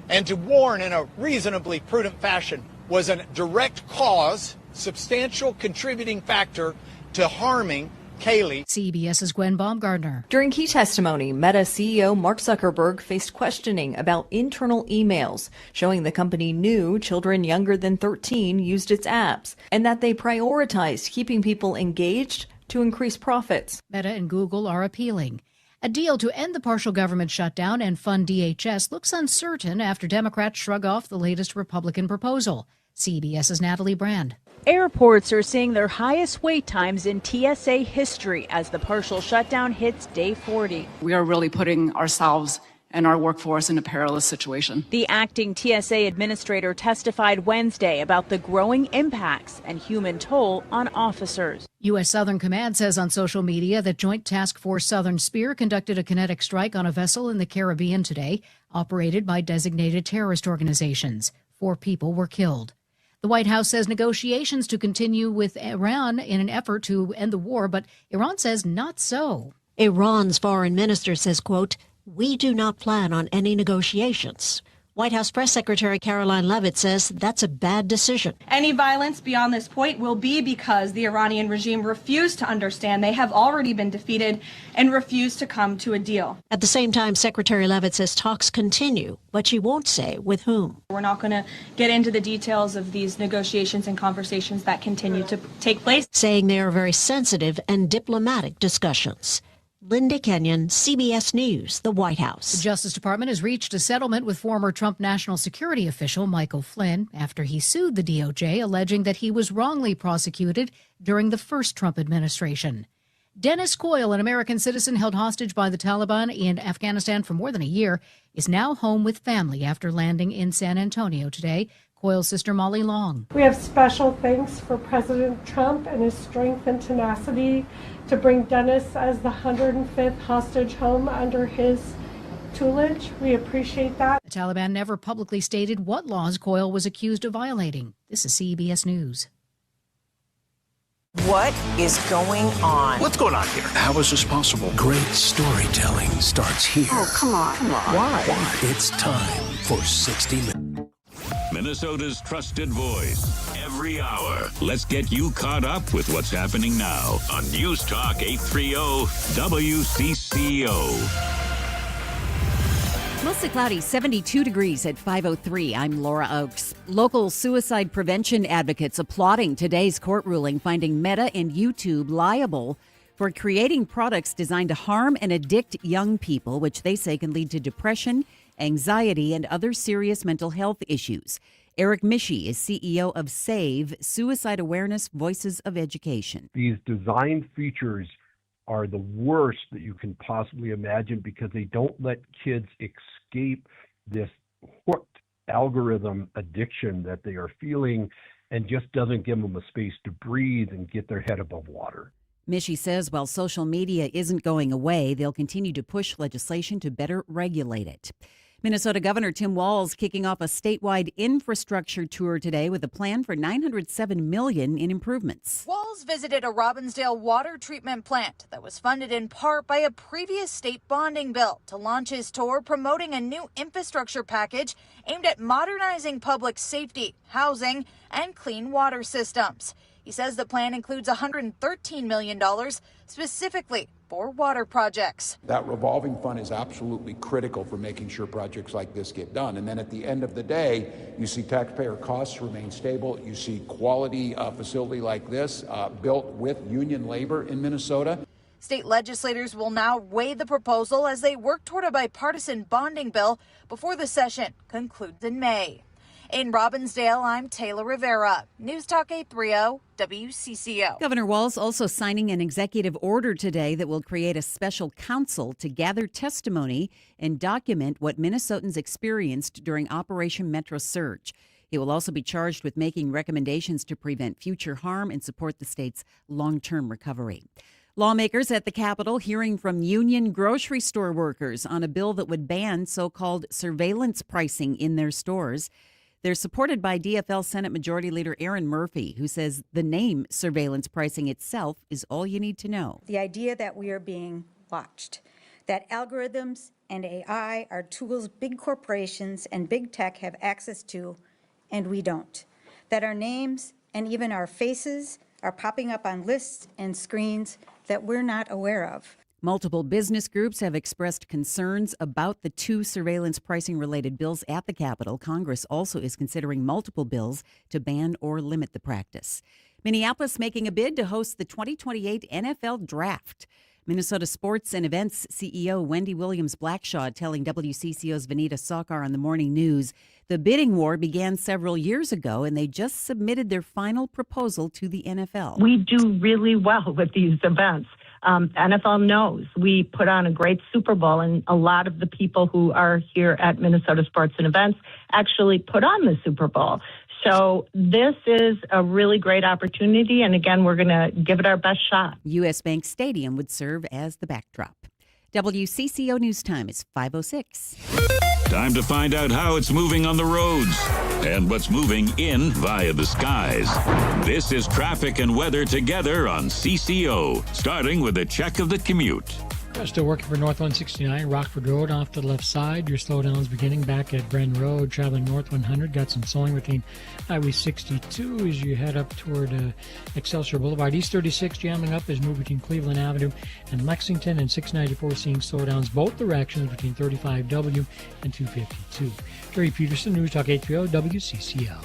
and to warn in a reasonably prudent fashion was a direct cause, substantial contributing factor to harming Kaylee. CBS's Gwen Baumgardner. During key testimony, Meta CEO Mark Zuckerberg faced questioning about internal emails showing the company knew children younger than 13 used its apps and that they prioritized keeping people engaged to increase profits. Meta and Google are appealing. A deal to end the partial government shutdown and fund DHS looks uncertain after Democrats shrug off the latest Republican proposal. CBS's Natalie Brand. Airports are seeing their highest wait times in TSA history as the partial shutdown hits day 40. We are really putting ourselves and our workforce in a perilous situation. The acting TSA administrator testified Wednesday about the growing impacts and human toll on officers. U.S. Southern Command says on social media that Joint Task Force Southern Spear conducted a kinetic strike on a vessel in the Caribbean today, operated by designated terrorist organizations. 4 people were killed. The White House says negotiations to continue with Iran in an effort to end the war, but Iran says not so. Iran's foreign minister says, quote, "We do not plan on any negotiations." White House Press Secretary Caroline Leavitt says that's a bad decision. Any violence beyond this point will be because the Iranian regime refused to understand they have already been defeated and refused to come to a deal. At the same time, Secretary Leavitt says talks continue, but she won't say with whom. We're not going to get into the details of these negotiations and conversations that continue to take place, saying they are very sensitive and diplomatic discussions. Linda Kenyon, CBS News, the White House. The Justice Department has reached a settlement with former Trump national security official Michael Flynn after he sued the DOJ, alleging that he was wrongly prosecuted during the first Trump administration. Dennis Coyle, an American citizen held hostage by the Taliban in Afghanistan for more than a year, is now home with family after landing in San Antonio today. Coyle's sister Molly Long. We have special thanks for President Trump and his strength and tenacity to bring Dennis as the 105th hostage home under his tutelage. We appreciate that. The Taliban never publicly stated what laws Coyle was accused of violating. This is CBS News. What is going on? What's going on here? How is this possible? Great storytelling starts here. Oh, come on. Why? It's time for 60 Minutes. Minnesota's trusted voice. Every hour. Let's get you caught up with what's happening now on News Talk 830 WCCO. Mostly cloudy, 72 degrees at 5:03. I'm Laura Oakes. Local suicide prevention advocates applauding today's court ruling, finding Meta and YouTube liable for creating products designed to harm and addict young people, which they say can lead to depression, anxiety, and other serious mental health issues. Eric Mischie is CEO of SAVE, Suicide Awareness Voices of Education. These design features are the worst that you can possibly imagine because they don't let kids escape this hooked algorithm addiction that they are feeling and just doesn't give them a space to breathe and get their head above water. Mischie says while social media isn't going away, they'll continue to push legislation to better regulate it. Minnesota Governor Tim Walz kicking off a statewide infrastructure tour today with a plan for $907 million in improvements. Walz visited a Robbinsdale water treatment plant that was funded in part by a previous state bonding bill to launch his tour promoting a new infrastructure package aimed at modernizing public safety, housing, and clean water systems. He says the plan includes $113 million specifically for water projects. That revolving fund is absolutely critical for making sure projects like this get done. And then at the end of the day, you see taxpayer costs remain stable. You see quality facility like this built with union labor in Minnesota. State legislators will now weigh the proposal as they work toward a bipartisan bonding bill before the session concludes in May. In Robbinsdale, I'm Taylor Rivera. News Talk 830 WCCO. Governor Walz also signing an executive order today that will create a special counsel to gather testimony and document what Minnesotans experienced during Operation Metro Surge. He will also be charged with making recommendations to prevent future harm and support the state's long-term recovery. Lawmakers at the Capitol hearing from union grocery store workers on a bill that would ban so-called surveillance pricing in their stores. They're supported by DFL Senate Majority Leader Aaron Murphy, who says the name surveillance pricing itself is all you need to know. The idea that we are being watched, that algorithms and AI are tools big corporations and big tech have access to, and we don't. That our names and even our faces are popping up on lists and screens that we're not aware of. Multiple business groups have expressed concerns about the two surveillance pricing related bills at the Capitol. Congress also is considering multiple bills to ban or limit the practice. Minneapolis making a bid to host the 2028 NFL Draft. Minnesota Sports and Events CEO Wendy Williams-Blackshaw telling WCCO's Vanita Sokar on the Morning News the bidding war began several years ago and they just submitted their final proposal to the NFL. We do really well with these events. NFL knows we put on a great Super Bowl, and a lot of the people who are here at Minnesota Sports and Events actually put on the Super Bowl. So this is a really great opportunity, and again, we're going to give it our best shot. U.S. Bank Stadium would serve as the backdrop. WCCO News Time is 5:06. Time to find out how it's moving on the roads and what's moving in via the skies. This is traffic and weather together on CCO, starting with a check of the commute. Still working for North 169, Rockford Road off to the left side. Your slowdowns beginning back at Bren Road, traveling north 100. Got some slowing between Highway 62 as you head up toward Excelsior Boulevard. East 36 jamming up as move between Cleveland Avenue and Lexington, and 694 seeing slowdowns both directions between 35W and 252. Jerry Peterson, News Talk 830 WCCO.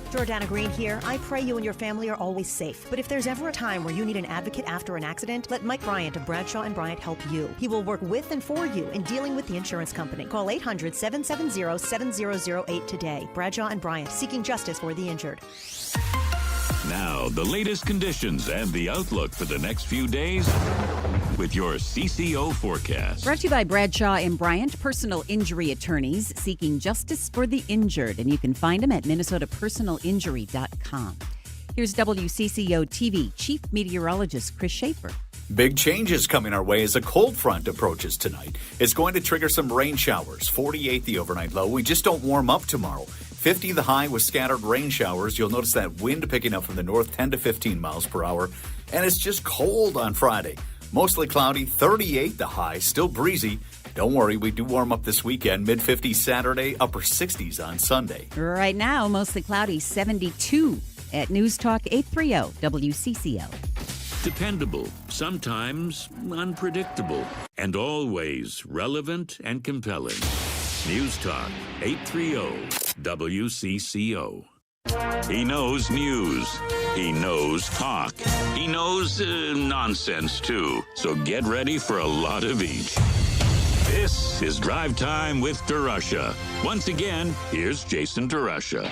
Jordana Green here. I pray you and your family are always safe. But if there's ever a time where you need an advocate after an accident, let Mike Bryant of Bradshaw & Bryant help you. He will work with and for you in dealing with the insurance company. Call 800-770-7008 today. Bradshaw & Bryant, seeking justice for the injured. Now, the latest conditions and the outlook for the next few days with your CCO forecast. Brought to you by Bradshaw and Bryant, personal injury attorneys seeking justice for the injured. And you can find them at minnesotapersonalinjury.com. Here's WCCO TV Chief Meteorologist Chris Schaefer. Big changes coming our way as a cold front approaches tonight. It's going to trigger some rain showers. 48 the overnight low. We just don't warm up tomorrow. 50 the high with scattered rain showers. You'll notice that wind picking up from the north, 10 to 15 miles per hour. And it's just cold on Friday. Mostly cloudy, 38 the high, still breezy. Don't worry, we do warm up this weekend. Mid-50s Saturday, upper 60s on Sunday. Right now, mostly cloudy, 72 at News Talk 830 WCCO. Dependable, sometimes unpredictable, and always relevant and compelling. News Talk 830 WCCO. He knows news. He knows talk. He knows nonsense, too. So get ready for a lot of each. This is Drive Time with DeRUSH. Once again, here's Jason DeRUSH.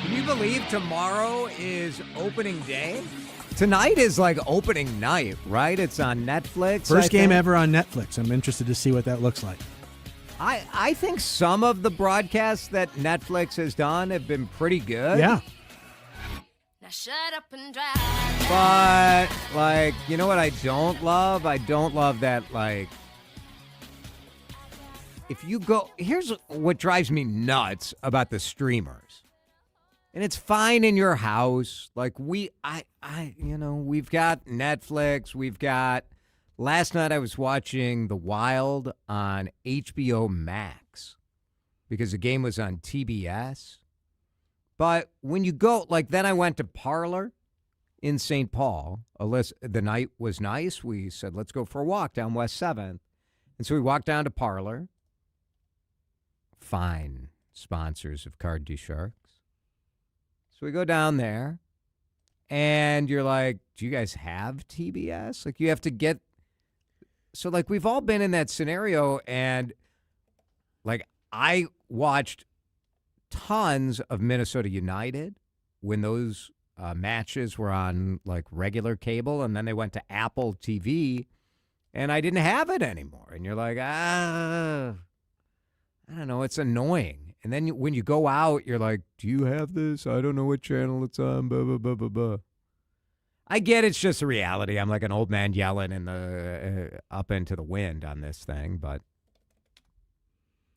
Can you believe tomorrow is opening day? Tonight is like opening night, right? It's on Netflix. First game ever on Netflix. I'm interested to see what that looks like. I think some of the broadcasts that Netflix has done have been pretty good. Yeah. Now shut up and drive. But, like, you know what I don't love? I don't love that, like, if you go, here's what drives me nuts about the streamers. And it's fine in your house. Like, we've got Netflix, we've got, last night I was watching The Wild on HBO Max because the game was on TBS. But when you go, like, then I went to Parlor in St. Paul. The night was nice. We said, let's go for a walk down West 7th. And so we walked down to Parlor. Fine sponsors of Card du Sharks. So we go down there, and you're like, do you guys have TBS? Like, you have to get... So, like, we've all been in that scenario, and, like, I watched tons of Minnesota United when those matches were on, like, regular cable, and then they went to Apple TV, and I didn't have it anymore. And you're like, I don't know, it's annoying. And then when you go out, you're like, do you have this? I don't know what channel it's on, blah, blah, blah, blah, blah. I get it's just a reality. I'm like an old man yelling in the up into the wind on this thing, but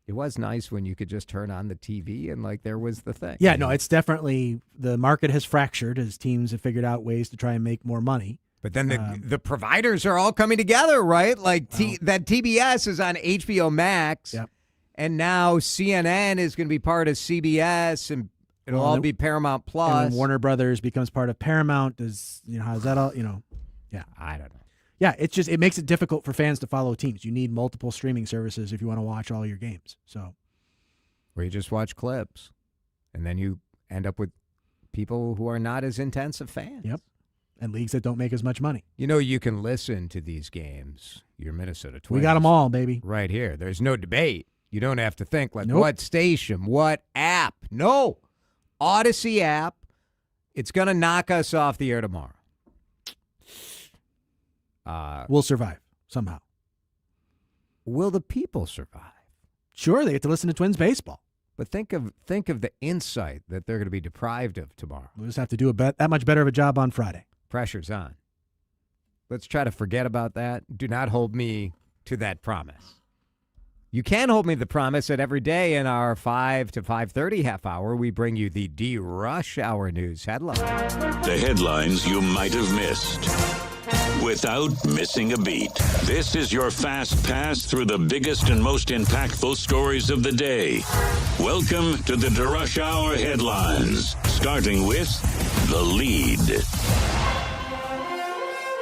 it was nice when you could just turn on the TV and, like, there was the thing. Yeah, no, it's definitely, the market has fractured as teams have figured out ways to try and make more money. But then the providers are all coming together, right? Like that TBS is on HBO Max. Yep. And now CNN is going to be part of CBS, and it'll all be Paramount Plus. And when Warner Brothers becomes part of Paramount, how's that all, yeah. I don't know. Yeah, it makes it difficult for fans to follow teams. You need multiple streaming services if you want to watch all your games. So, or you just watch clips, and then you end up with people who are not as intense of fans. Yep. And leagues that don't make as much money. You can listen to these games. Your Minnesota Twins. We got them all, baby. Right here. There's no debate. You don't have to think, like, what station, what app. No. Odyssey app. It's going to knock us off the air tomorrow. We'll survive somehow. Will the people survive? Sure, they get to listen to Twins baseball. But think of the insight that they're going to be deprived of tomorrow. We'll just have to do that much better of a job on Friday. Pressure's on. Let's try to forget about that. Do not hold me to that promise. You can hold me the promise that every day in our 5 to 5:30 half hour, we bring you the DeRUSH Hour News headline. The headlines you might have missed without missing a beat. This is your fast pass through the biggest and most impactful stories of the day. Welcome to the DeRUSH Hour headlines, starting with the lead.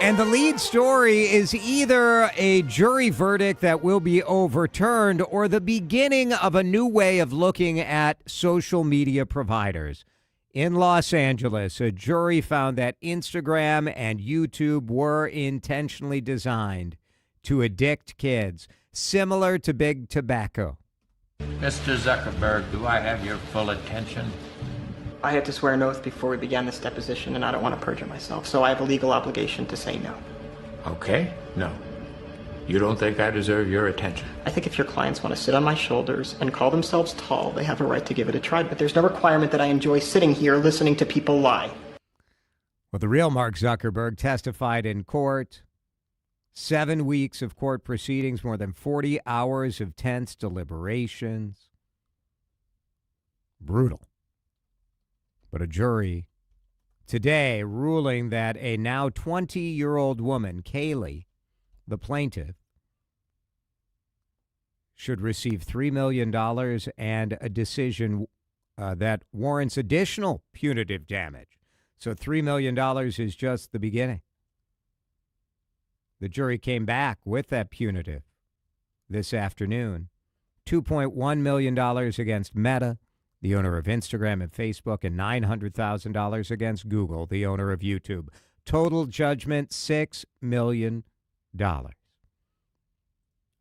And the lead story is either a jury verdict that will be overturned or the beginning of a new way of looking at social media providers. In Los Angeles, a jury found that Instagram and YouTube were intentionally designed to addict kids, similar to big tobacco. Mr. Zuckerberg, do I have your full attention? I had to swear an oath before we began this deposition, and I don't want to perjure myself, so I have a legal obligation to say no. Okay, no. You don't think I deserve your attention? I think if your clients want to sit on my shoulders and call themselves tall, they have a right to give it a try, but there's no requirement that I enjoy sitting here listening to people lie. Well, the real Mark Zuckerberg testified in court. 7 weeks of court proceedings, more than 40 hours of tense deliberations. Brutal. But a jury today ruling that a now 20-year-old woman, Kaylee, the plaintiff, should receive $3 million and a decision that warrants additional punitive damage. So $3 million is just the beginning. The jury came back with that punitive this afternoon. $2.1 million against Meta, the owner of Instagram and Facebook, and $900,000 against Google, the owner of YouTube. Total judgment, $6 million.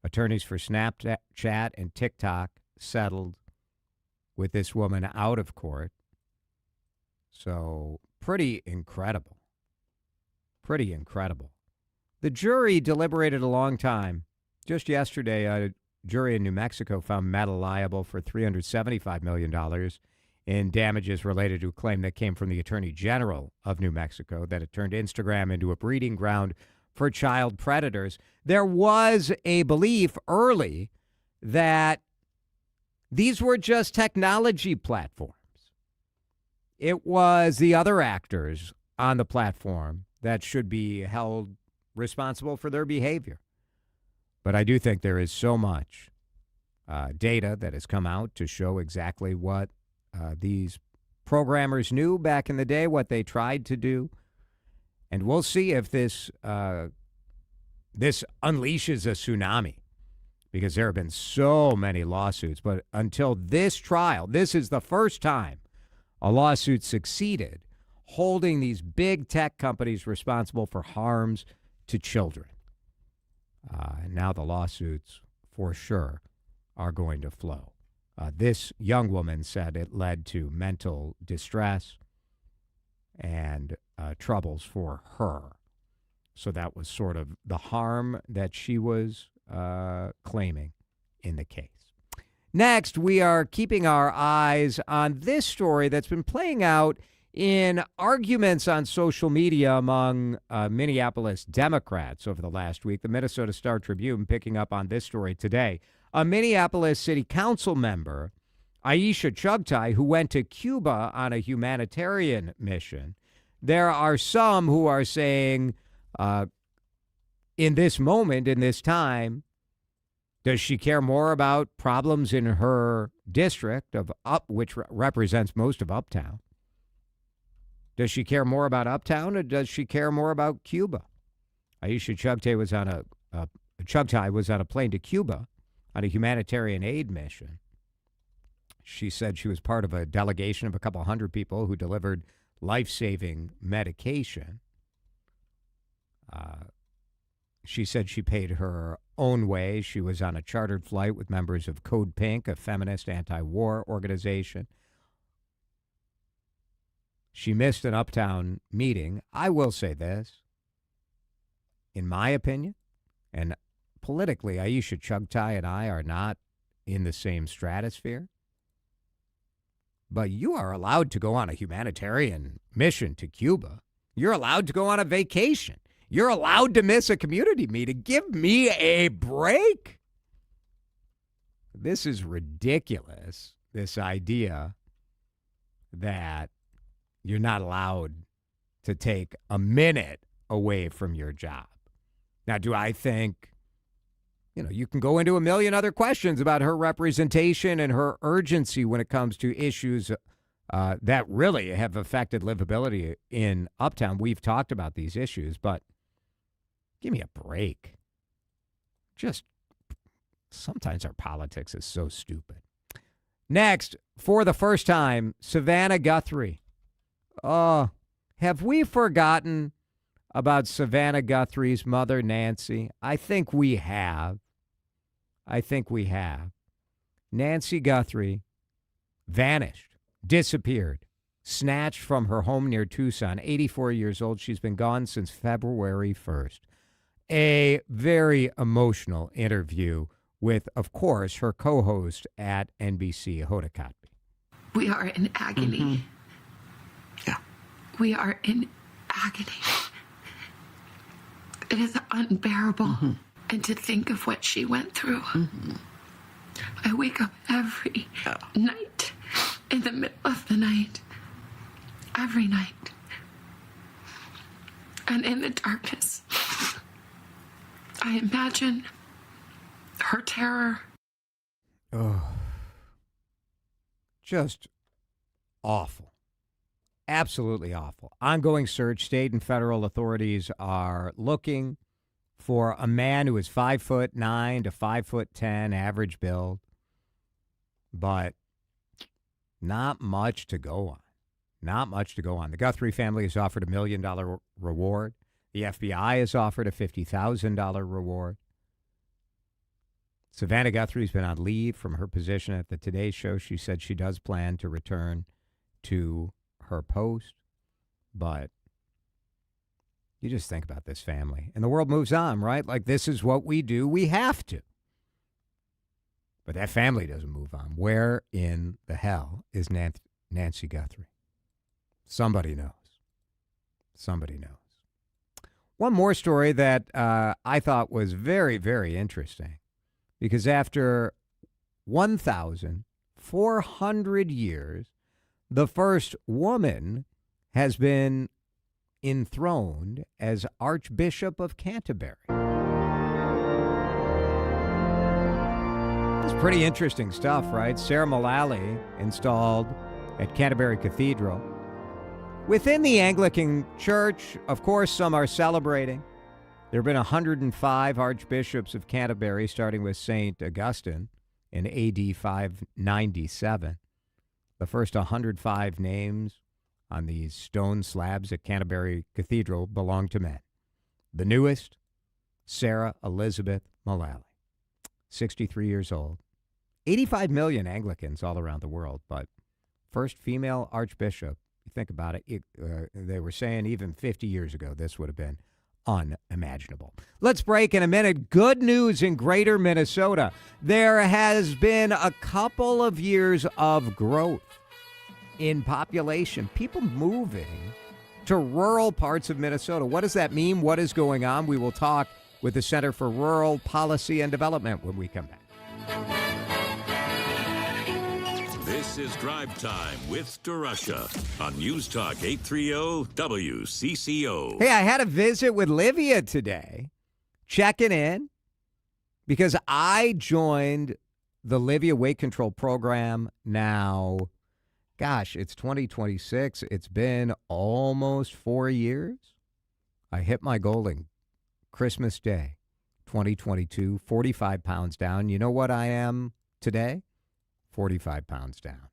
Attorneys for Snapchat and TikTok settled with this woman out of court. So pretty incredible. Pretty incredible. The jury deliberated a long time. Just yesterday, a jury in New Mexico found Meta liable for $375 million in damages related to a claim that came from the Attorney General of New Mexico that it turned Instagram into a breeding ground for child predators. There was a belief early that these were just technology platforms. It was the other actors on the platform that should be held responsible for their behavior. But I do think there is so much data that has come out to show exactly what these programmers knew back in the day, what they tried to do. And we'll see if this unleashes a tsunami, because there have been so many lawsuits. But until this trial, this is the first time a lawsuit succeeded holding these big tech companies responsible for harms to children. And now the lawsuits, for sure, are going to flow. This young woman said it led to mental distress and troubles for her. So that was sort of the harm that she was claiming in the case. Next, we are keeping our eyes on this story that's been playing out in arguments on social media among Minneapolis Democrats over the last week. The Minnesota Star-Tribune picking up on this story today. A Minneapolis City Council member, Aisha Chugtai, who went to Cuba on a humanitarian mission. There are some who are saying, in this moment, in this time, does she care more about problems in her district of which represents most of Uptown? Does she care more about Uptown, or does she care more about Cuba? Aisha Chugtai was on a plane to Cuba on a humanitarian aid mission. She said she was part of a delegation of a couple hundred people who delivered life-saving medication. She said she paid her own way. She was on a chartered flight with members of Code Pink, a feminist anti-war organization. She missed an Uptown meeting. I will say this. In my opinion, and politically, Aisha Chugtai and I are not in the same stratosphere. But you are allowed to go on a humanitarian mission to Cuba. You're allowed to go on a vacation. You're allowed to miss a community meeting. Give me a break. This is ridiculous, this idea that you're not allowed to take a minute away from your job. Now, do I think, you can go into a million other questions about her representation and her urgency when it comes to issues that really have affected livability in Uptown. We've talked about these issues, but give me a break. Just sometimes our politics is so stupid. Next, for the first time, Savannah Guthrie. Have we forgotten about Savannah Guthrie's mother, Nancy? I think we have. Nancy Guthrie vanished, disappeared, snatched from her home near Tucson, 84 years old. She's been gone since February 1st. A very emotional interview with, of course, her co-host at NBC, Hoda Kotb. We are in agony. Mm-hmm. Yeah. We are in agony. It is unbearable. Mm-hmm. And to think of what she went through. Mm-hmm. I wake up every night, in the middle of the night, every night. And in the darkness, I imagine her terror. Oh, just awful. Absolutely awful. Ongoing search. State and federal authorities are looking for a man who is 5'9" to 5'10", average build, but not much to go on. Not much to go on. The Guthrie family has offered $1 million reward. The FBI has offered a $50,000 reward. Savannah Guthrie's been on leave from her position at the Today Show. She said she does plan to return to her post, but you just think about this family. And the world moves on, right? Like, this is what we do. We have to. But that family doesn't move on. Where in the hell is Nancy Guthrie? Somebody knows. Somebody knows. One more story that I thought was very, very interesting, because after 1,400 years, the first woman has been enthroned as Archbishop of Canterbury. It's pretty interesting stuff, right? Sarah Mullally installed at Canterbury Cathedral. Within the Anglican Church, of course, some are celebrating. There have been 105 archbishops of Canterbury, starting with St. Augustine in AD 597. The first 105 names on these stone slabs at Canterbury Cathedral belong to men. The newest, Sarah Elizabeth Mullally, 63 years old. 85 million Anglicans all around the world, but first female archbishop. You think about it, they were saying even 50 years ago this would have been unimaginable. Let's break in a minute. Good news in greater Minnesota. There has been a couple of years of growth in population, people moving to rural parts of Minnesota. What does that mean? What is going on? We will talk with the Center for Rural Policy and Development when we come back. This is Drive Time with DeRUSH on News Talk 830 WCCO. Hey, I had a visit with Livia today, checking in, because I joined the Livia Weight Control Program now. Gosh, it's 2026. It's been almost 4 years. I hit my goal in Christmas Day, 2022, 45 pounds down. You know what I am today? 45 pounds down.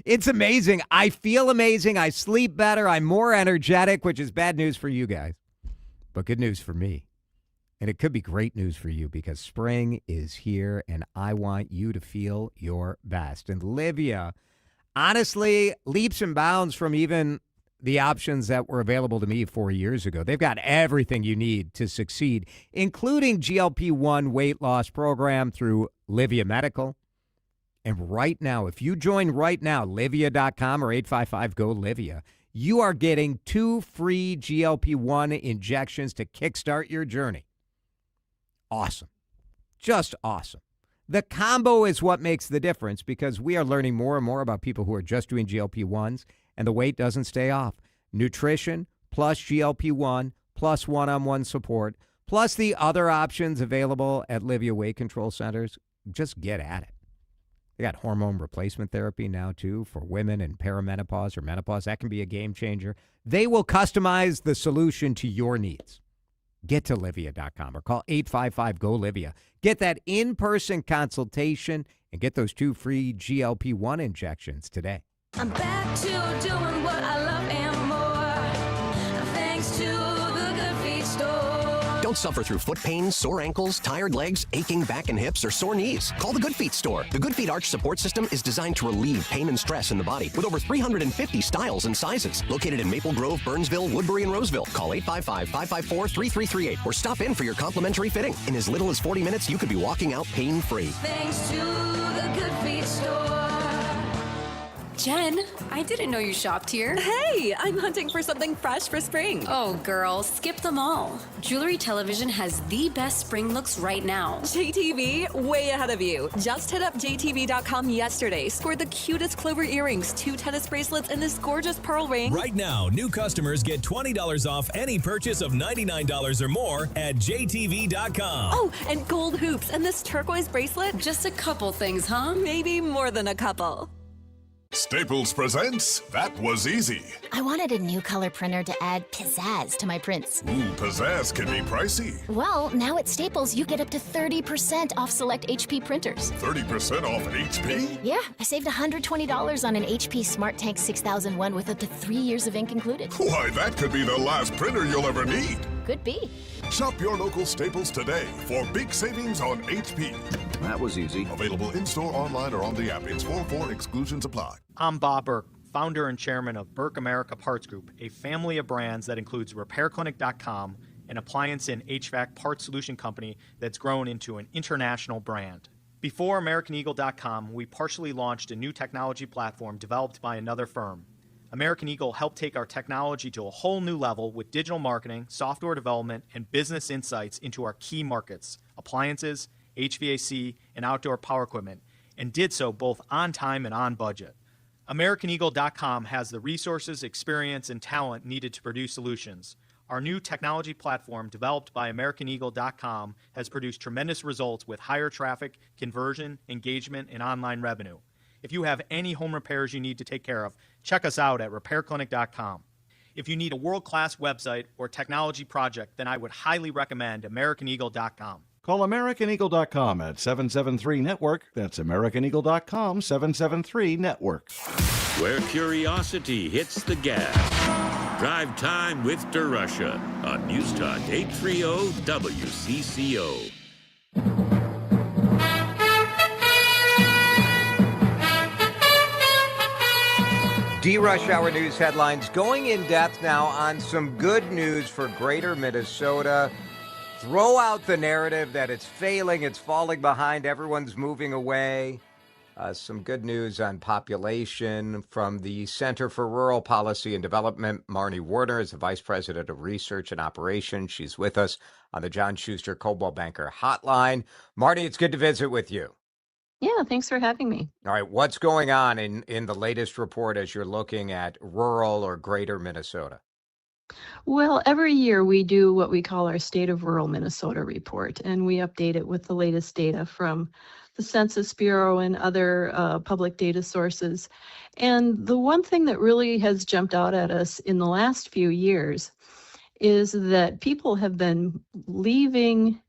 It's amazing. I feel amazing. I sleep better. I'm more energetic, which is bad news for you guys, but good news for me. And it could be great news for you, because spring is here and I want you to feel your best. And Livia, honestly, leaps and bounds from even the options that were available to me 4 years ago. They've got everything you need to succeed, including GLP-1 weight loss program through Livia Medical. And right now, if you join right now, Livia.com or 855-GO-LIVIA, you are getting 2 free GLP-1 injections to kickstart your journey. Awesome. Just awesome. The combo is what makes the difference because we are learning more and more about people who are just doing GLP-1s and the weight doesn't stay off. Nutrition plus GLP-1 plus one-on-one support plus the other options available at Livia Weight Control Centers. Just get at it. They got hormone replacement therapy now, too, for women in perimenopause or menopause. That can be a game changer. They will customize the solution to your needs. Get to Livia.com or call 855-GO-LIVIA. Get that in-person consultation and get those 2 free GLP-1 injections today. I'm back to doing what I love and more. Thanks to the Good Feet store. Don't suffer through foot pain, sore ankles, tired legs, aching back and hips, or sore knees. Call the Good Feet store. The Good Feet Arch Support System is designed to relieve pain and stress in the body with over 350 styles and sizes. Located in Maple Grove, Burnsville, Woodbury, and Roseville. Call 855-554-3338 or stop in for your complimentary fitting. In as little as 40 minutes, you could be walking out pain-free. Thanks to the Good Feet store. Jen, I didn't know you shopped here. Hey, I'm hunting for something fresh for spring. Oh, girl, skip them all. Jewelry Television has the best spring looks right now. JTV, way ahead of you. Just hit up JTV.com yesterday, scored the cutest clover earrings, 2 tennis bracelets, and this gorgeous pearl ring. Right now, new customers get $20 off any purchase of $99 or more at JTV.com. Oh, and gold hoops and this turquoise bracelet. Just a couple things, huh? Maybe more than a couple. Staples presents That Was Easy. I wanted a new color printer to add pizzazz to my prints. Ooh, pizzazz can be pricey. Well, now at Staples, you get up to 30% off select HP printers. 30% off an HP? Yeah, I saved $120 on an HP Smart Tank 6001 with up to 3 years of ink included. Why, that could be the last printer you'll ever need. Could be. Shop your local Staples today for big savings on HP. That was easy. Available in-store, online, or on the app. It's 404 exclusions apply. I'm Bob Burke, founder and chairman of Burke America Parts Group, a family of brands that includes RepairClinic.com, an appliance and HVAC parts solution company that's grown into an international brand. Before AmericanEagle.com, we partially launched a new technology platform developed by another firm. American Eagle helped take our technology to a whole new level with digital marketing, software development, and business insights into our key markets, appliances, HVAC, and outdoor power equipment, and did so both on time and on budget. AmericanEagle.com has the resources, experience, and talent needed to produce solutions. Our new technology platform, developed by AmericanEagle.com, has produced tremendous results with higher traffic, conversion, engagement, and online revenue. If you have any home repairs you need to take care of, check us out at RepairClinic.com. If you need a world-class website or technology project, then I would highly recommend AmericanEagle.com. Call AmericanEagle.com at 773-NETWORK. That's AmericanEagle.com, 773-NETWORK. Where curiosity hits the gas. Drive Time with DeRUSH on News Talk 830 WCCO. DeRUSH Hour News headlines going in depth now on some good news for greater Minnesota. Throw out the narrative that it's failing, it's falling behind, everyone's moving away. Some good news on population from the Center for Rural Policy and Development. Marnie Warner is the Vice President of Research and Operations. She's with us on the John Schuster Coldwell Banker Hotline. Marnie, it's good to visit with you. Yeah, thanks for having me. All right, what's going on in the latest report as you're looking at rural or greater Minnesota? Well, every year we do what we call our State of Rural Minnesota report, and we update it with the latest data from the Census Bureau and other public data sources. And the one thing that really has jumped out at us in the last few years is that people have been leaving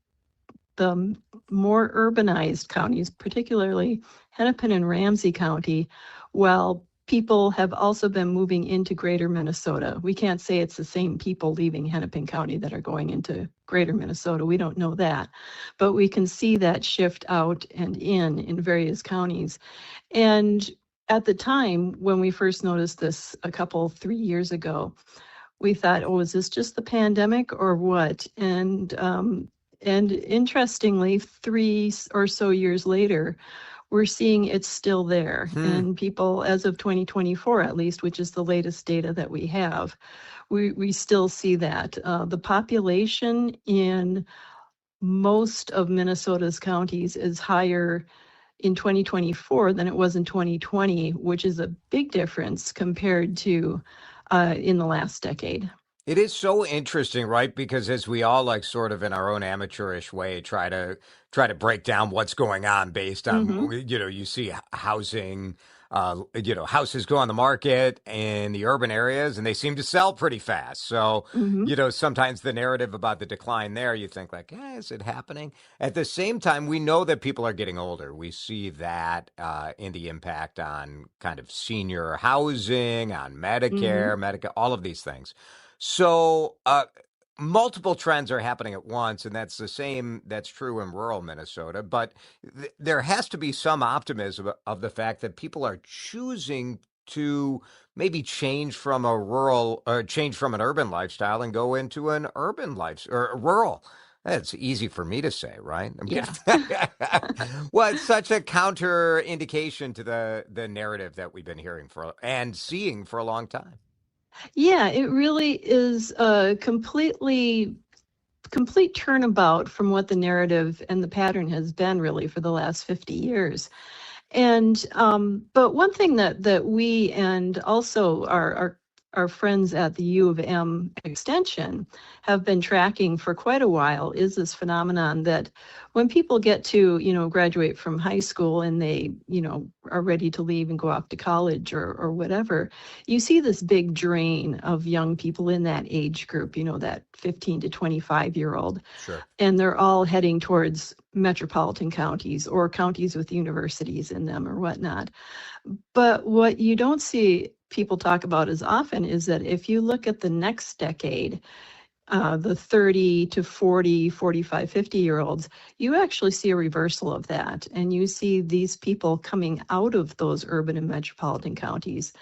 the more urbanized counties, particularly Hennepin and Ramsey County, while people have also been moving into greater Minnesota. We can't say it's the same people leaving Hennepin County that are going into greater Minnesota. We don't know that, but we can see that shift out and in various counties. And at the time when we first noticed this 3 years ago, we thought, oh, is this just the pandemic or what? And interestingly, 3 or so years later, we're seeing it's still there. And people, as of 2024 at least, which is the latest data that we have, we still see that. The population in most of Minnesota's counties is higher in 2024 than it was in 2020, which is a big difference compared to in the last decade. It is so interesting, right? Because as we all like sort of in our own amateurish way try to break down what's going on based on you see housing houses go on the market in the urban areas and they seem to sell pretty fast. So, sometimes the narrative about the decline there, you think like, is it happening? At the same time, we know that people are getting older. We see that in the impact on kind of senior housing, on Medicare, Medicaid, all of these things. So multiple trends are happening at once, and that's true in rural Minnesota. But there has to be some optimism of the fact that people are choosing to maybe change from an urban lifestyle and go into an urban or rural. That's easy for me to say, right? Well, it's such a counter indication to the narrative that we've been hearing and seeing for a long time. Yeah, it really is a complete turnabout from what the narrative and the pattern has been really for the last 50 years. And but one thing that we and also our friends at the U of M Extension have been tracking for quite a while is this phenomenon that when people get to, graduate from high school and they, are ready to leave and go off to college or whatever, you see this big drain of young people in that age group, that 15 to 25-year-old. Sure. And they're all heading towards metropolitan counties or counties with universities in them or whatnot. But what you don't see people talk about as often is that if you look at the next decade, the 30 to 40, 45, 50-year-olds, you actually see a reversal of that. And you see these people coming out of those urban and metropolitan counties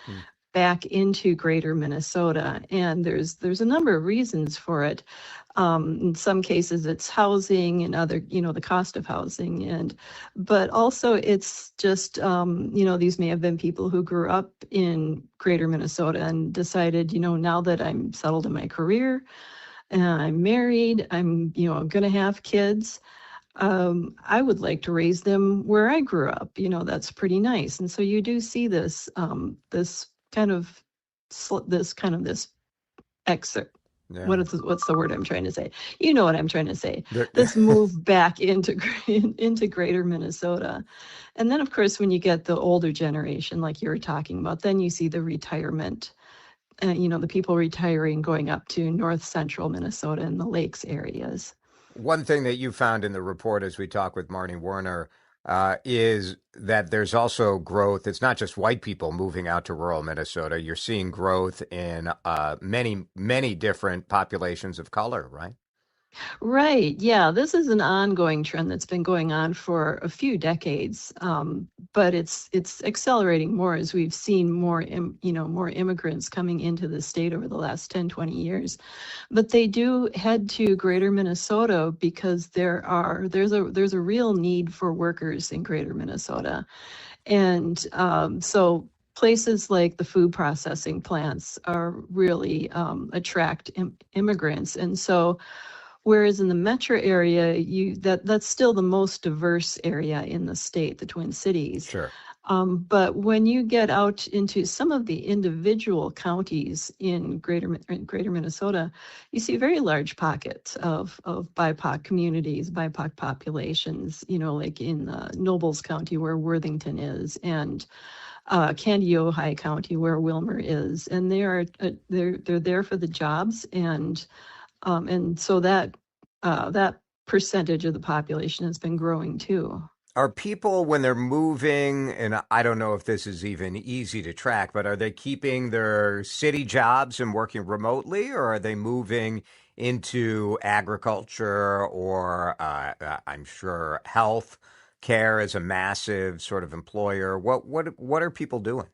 back into greater Minnesota. And there's a number of reasons for it. In some cases, it's housing and other, the cost of housing. But also it's just, these may have been people who grew up in greater Minnesota and decided, now that I'm settled in my career and I'm married, I'm, going to have kids. I would like to raise them where I grew up. That's pretty nice. And so you do see this, this exit. Yeah. What's the word I'm trying to say? You know what I'm trying to say. This move back into greater Minnesota. And then, of course, when you get the older generation, like you were talking about, then you see the retirement, the people retiring, going up to north central Minnesota and the lakes areas. One thing that you found in the report as we talk with Marnie Warner is that there's also growth. It's not just white people moving out to rural Minnesota. You're seeing growth in many, many different populations of color, right? Right. Yeah, this is an ongoing trend that's been going on for a few decades, but it's accelerating more as we've seen more immigrants coming into the state over the last 10, 20 years. But they do head to greater Minnesota because there's a real need for workers in greater Minnesota. And so places like the food processing plants are really attract immigrants. And so whereas in the metro area, that's still the most diverse area in the state, the Twin Cities. Sure. But when you get out into some of the individual counties in greater Minnesota, you see very large pockets of BIPOC communities, BIPOC populations, like in Nobles County where Worthington is, and Kandiyohi County where Wilmer is. And they're there for the jobs, and so that percentage of the population has been growing too. Are people, when they're moving, and I don't know if this is even easy to track, but are they keeping their city jobs and working remotely, or are they moving into agriculture or I'm sure health care is a massive sort of employer? What are people doing?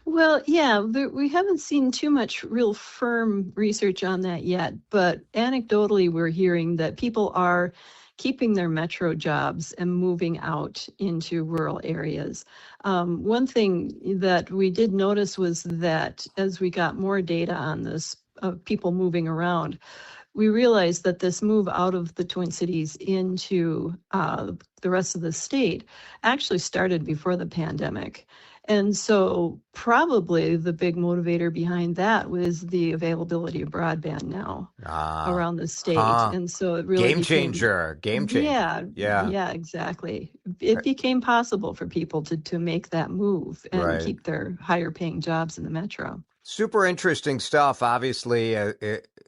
Well, yeah, we haven't seen too much real firm research on that yet, but anecdotally, we're hearing that people are keeping their metro jobs and moving out into rural areas. One thing that we did notice was that as we got more data on this, of people moving around, we realized that this move out of the Twin Cities into the rest of the state actually started before the pandemic. And so probably the big motivator behind that was the availability of broadband now around the state. And so it really Game changer. Yeah, exactly. It became possible for people to make that move and keep their higher paying jobs in the metro. Super interesting stuff. Obviously,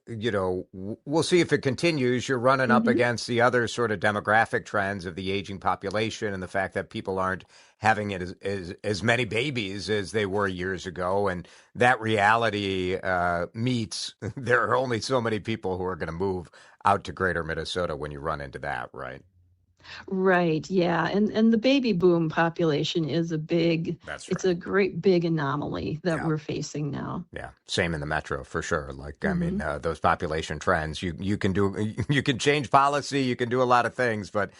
we'll see if it continues. You're running up against the other sort of demographic trends of the aging population and the fact that people aren't having as many babies as they were years ago. And that reality meets there are only so many people who are going to move out to greater Minnesota when you run into that, right? Right. Yeah. And the baby boom population is it's a great big anomaly that we're facing now. Yeah. Same in the metro for sure. Like, I mean, those population trends, you can change policy, you can do a lot of things, but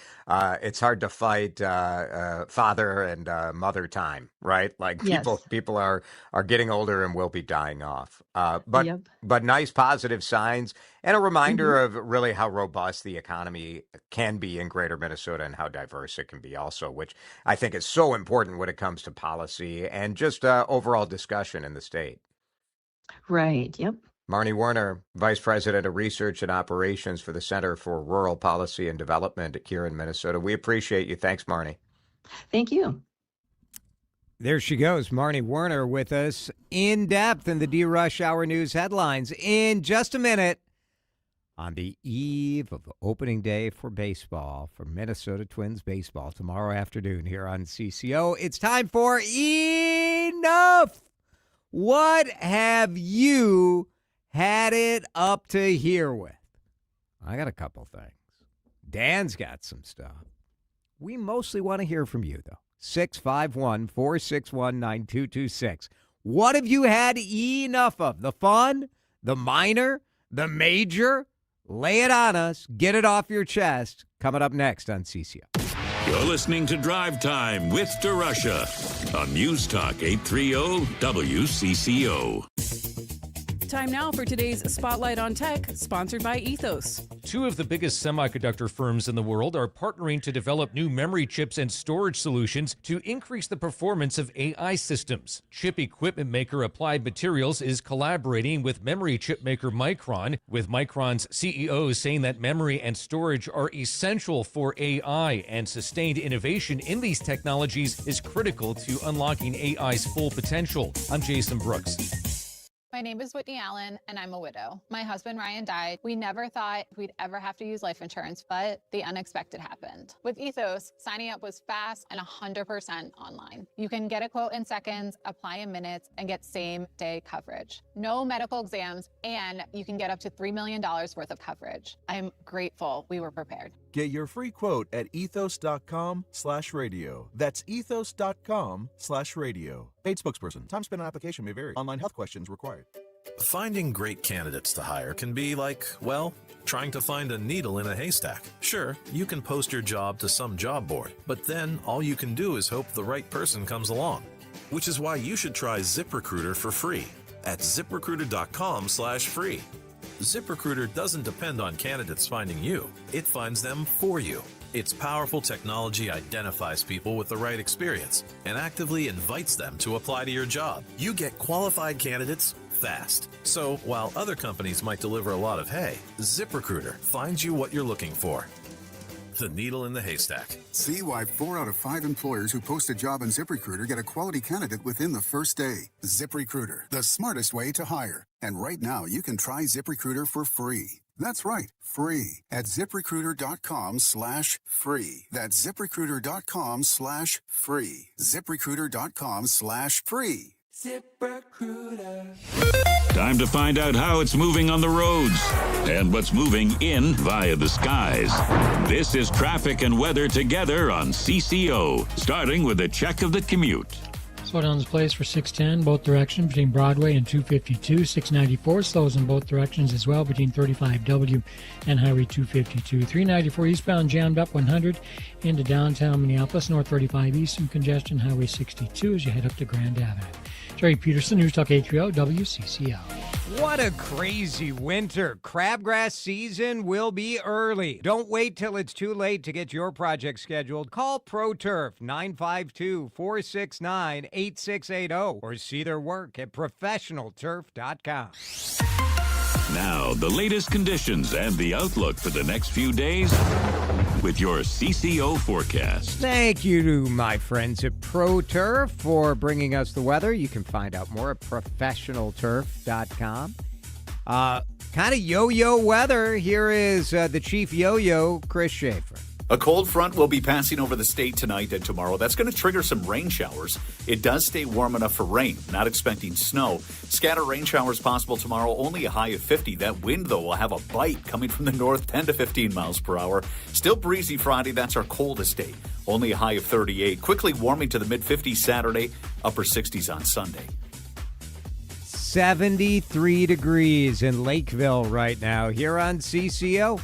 it's hard to fight father and mother time, right? Like people are getting older and will be dying off. But nice positive signs and a reminder of really how robust the economy can be in greater Minnesota and how diverse it can be also, which I think is so important when it comes to policy and just overall discussion in the state. Right. Yep. Marnie Werner, Vice President of Research and Operations for the Center for Rural Policy and Development here in Minnesota. We appreciate you. Thanks, Marnie. Thank you. There she goes, Marnie Werner with us in depth in the DeRUSH Hour News headlines. In just a minute, on the eve of opening day for baseball, for Minnesota Twins baseball, tomorrow afternoon here on CCO, it's time for Enough! What have you had it up to here with? I got a couple things. Dan's got some stuff. We mostly want to hear from you, though. 651-461-9226. What have you had enough of? The fun? The minor? The major? Lay it on us. Get it off your chest. Coming up next on CCO. You're listening to Drive Time with DeRusha on News Talk 830 WCCO. Time now for today's Spotlight on Tech, sponsored by Ethos. Two of the biggest semiconductor firms in the world are partnering to develop new memory chips and storage solutions to increase the performance of AI systems. Chip equipment maker Applied Materials is collaborating with memory chip maker Micron, with Micron's CEO saying that memory and storage are essential for AI, and sustained innovation in these technologies is critical to unlocking AI's full potential. I'm Jason Brooks. My name is Whitney Allen, and I'm a widow. My husband, Ryan, died. We never thought we'd ever have to use life insurance, but the unexpected happened. With Ethos, signing up was fast and 100% online. You can get a quote in seconds, apply in minutes, and get same-day coverage. No medical exams, and you can get up to $3 million worth of coverage. I'm grateful we were prepared. Get your free quote at ethos.com/radio. That's ethos.com/radio. Paid spokesperson. Time spent on application may vary. Online health questions required. Finding great candidates to hire can be like, well, trying to find a needle in a haystack. Sure, you can post your job to some job board, but then all you can do is hope the right person comes along. Which is why you should try ZipRecruiter for free at ziprecruiter.com/free. ZipRecruiter doesn't depend on candidates finding you. It finds them for you. Its powerful technology identifies people with the right experience and actively invites them to apply to your job. You get qualified candidates fast. So while other companies might deliver a lot of hay, ZipRecruiter finds you what you're looking for. The needle in the haystack. See why 4 out of 5 employers who post a job on ZipRecruiter get a quality candidate within the first day. ZipRecruiter, the smartest way to hire. And right now, you can try ZipRecruiter for free. That's right, free at ZipRecruiter.com/free. That's ZipRecruiter.com/free. ZipRecruiter.com/free. ZipRecruiter. Time to find out how it's moving on the roads and what's moving in via the skies. This is traffic and weather together on CCO, starting with a check of the commute. Slowdowns place for 610 both directions between Broadway and 252. 694 slows in both directions as well between 35W and Highway 252. 394 eastbound jammed up 100 into downtown Minneapolis. North 35 east some congestion. Highway 62 as you head up to Grand Avenue. Jerry Peterson, News Talk 830 WCCO. What a crazy winter. Crabgrass season will be early. Don't wait till it's too late to get your project scheduled. Call ProTurf 952-469-8680 or see their work at professionalturf.com. Now, the latest conditions and the outlook for the next few days with your CCO forecast. Thank you to my friends at ProTurf for bringing us the weather. You can find out more at professionalturf.com. Kind of yo-yo weather. Here is the chief yo-yo, Chris Schaefer. A cold front will be passing over the state tonight and tomorrow. That's going to trigger some rain showers. It does stay warm enough for rain. Not expecting snow. Scattered rain showers possible tomorrow, only a high of 50. That wind, though, will have a bite coming from the north, 10 to 15 miles per hour. Still breezy Friday. That's our coldest day. Only a high of 38. Quickly warming to the mid-50s Saturday, upper 60s on Sunday. 73 degrees in Lakeville right now here on CCO.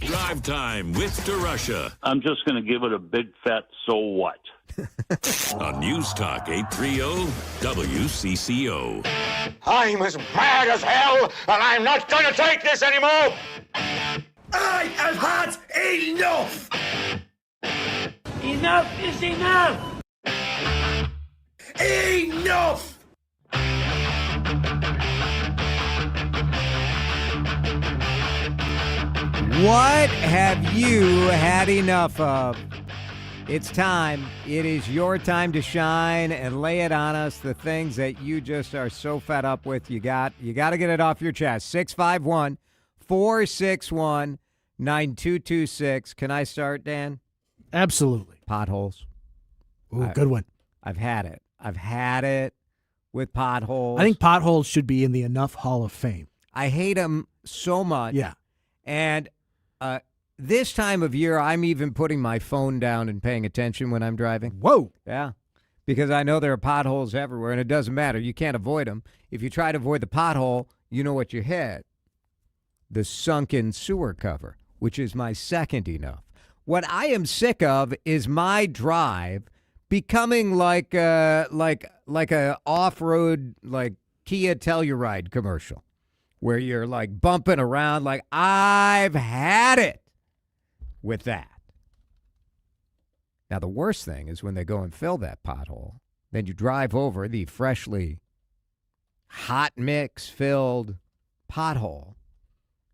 Drive time with DeRUSH. I'm just going to give it a big fat so what? On News Talk 830 WCCO. I'm as mad as hell, and I'm not going to take this anymore! I have had enough! Enough is enough! Enough! What have you had enough of? It's time. It is your time to shine and lay it on us. The things that you just are so fed up with. You got to get it off your chest. 651-461-9226. Can I start, Dan? Absolutely. Potholes. Ooh, good one. I've had it. I've had it with potholes. I think potholes should be in the Enough Hall of Fame. I hate them so much. Yeah. And this time of year, I'm even putting my phone down and paying attention when I'm driving. Whoa. Yeah. Because I know there are potholes everywhere, and it doesn't matter. You can't avoid them. If you try to avoid the pothole, you know what you hit. The sunken sewer cover, which is my second enough. What I am sick of is my drive becoming like a off-road, like Kia Telluride commercial, where you're like bumping around. Like, I've had it with that. Now, the worst thing is when they go and fill that pothole, then you drive over the freshly hot mix filled pothole,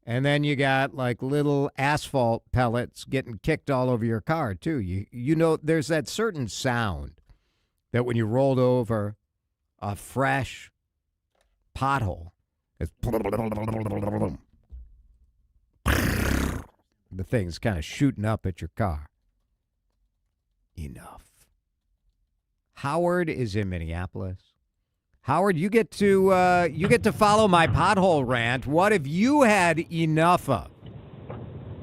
and then you got like little asphalt pellets getting kicked all over your car too. You know, there's that certain sound that when you rolled over a fresh pothole, it's the thing's kind of shooting up at your car. Enough. Howard is in Minneapolis. Howard, you get to follow my pothole rant. What have you had enough of?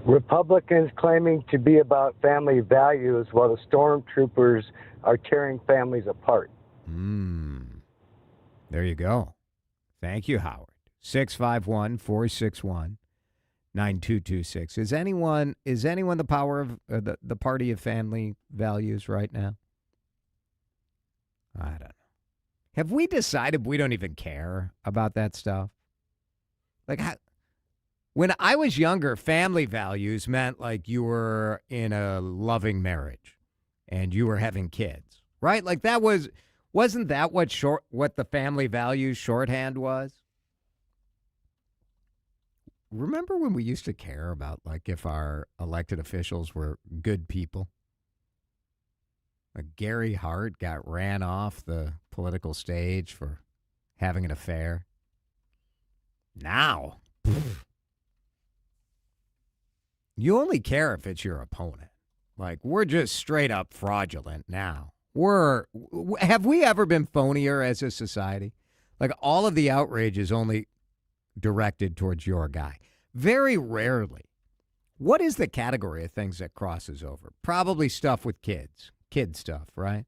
Republicans claiming to be about family values while the stormtroopers are tearing families apart. There you go. Thank you, Howard. 651-461-9226. Is anyone the power of the party of family values right now? I don't know. Have we decided we don't even care about that stuff? Like, when I was younger, family values meant like you were in a loving marriage and you were having kids, right? Like wasn't that what the family values shorthand was? Remember when we used to care about like if our elected officials were good people? Like Gary Hart got ran off the political stage for having an affair. Now, you only care if it's your opponent. Like, we're just straight up fraudulent now. Have we ever been phonier as a society? Like, all of the outrage is only directed towards your guy. Very rarely. What is the category of things that crosses over? Probably stuff with kids. Kid stuff, right?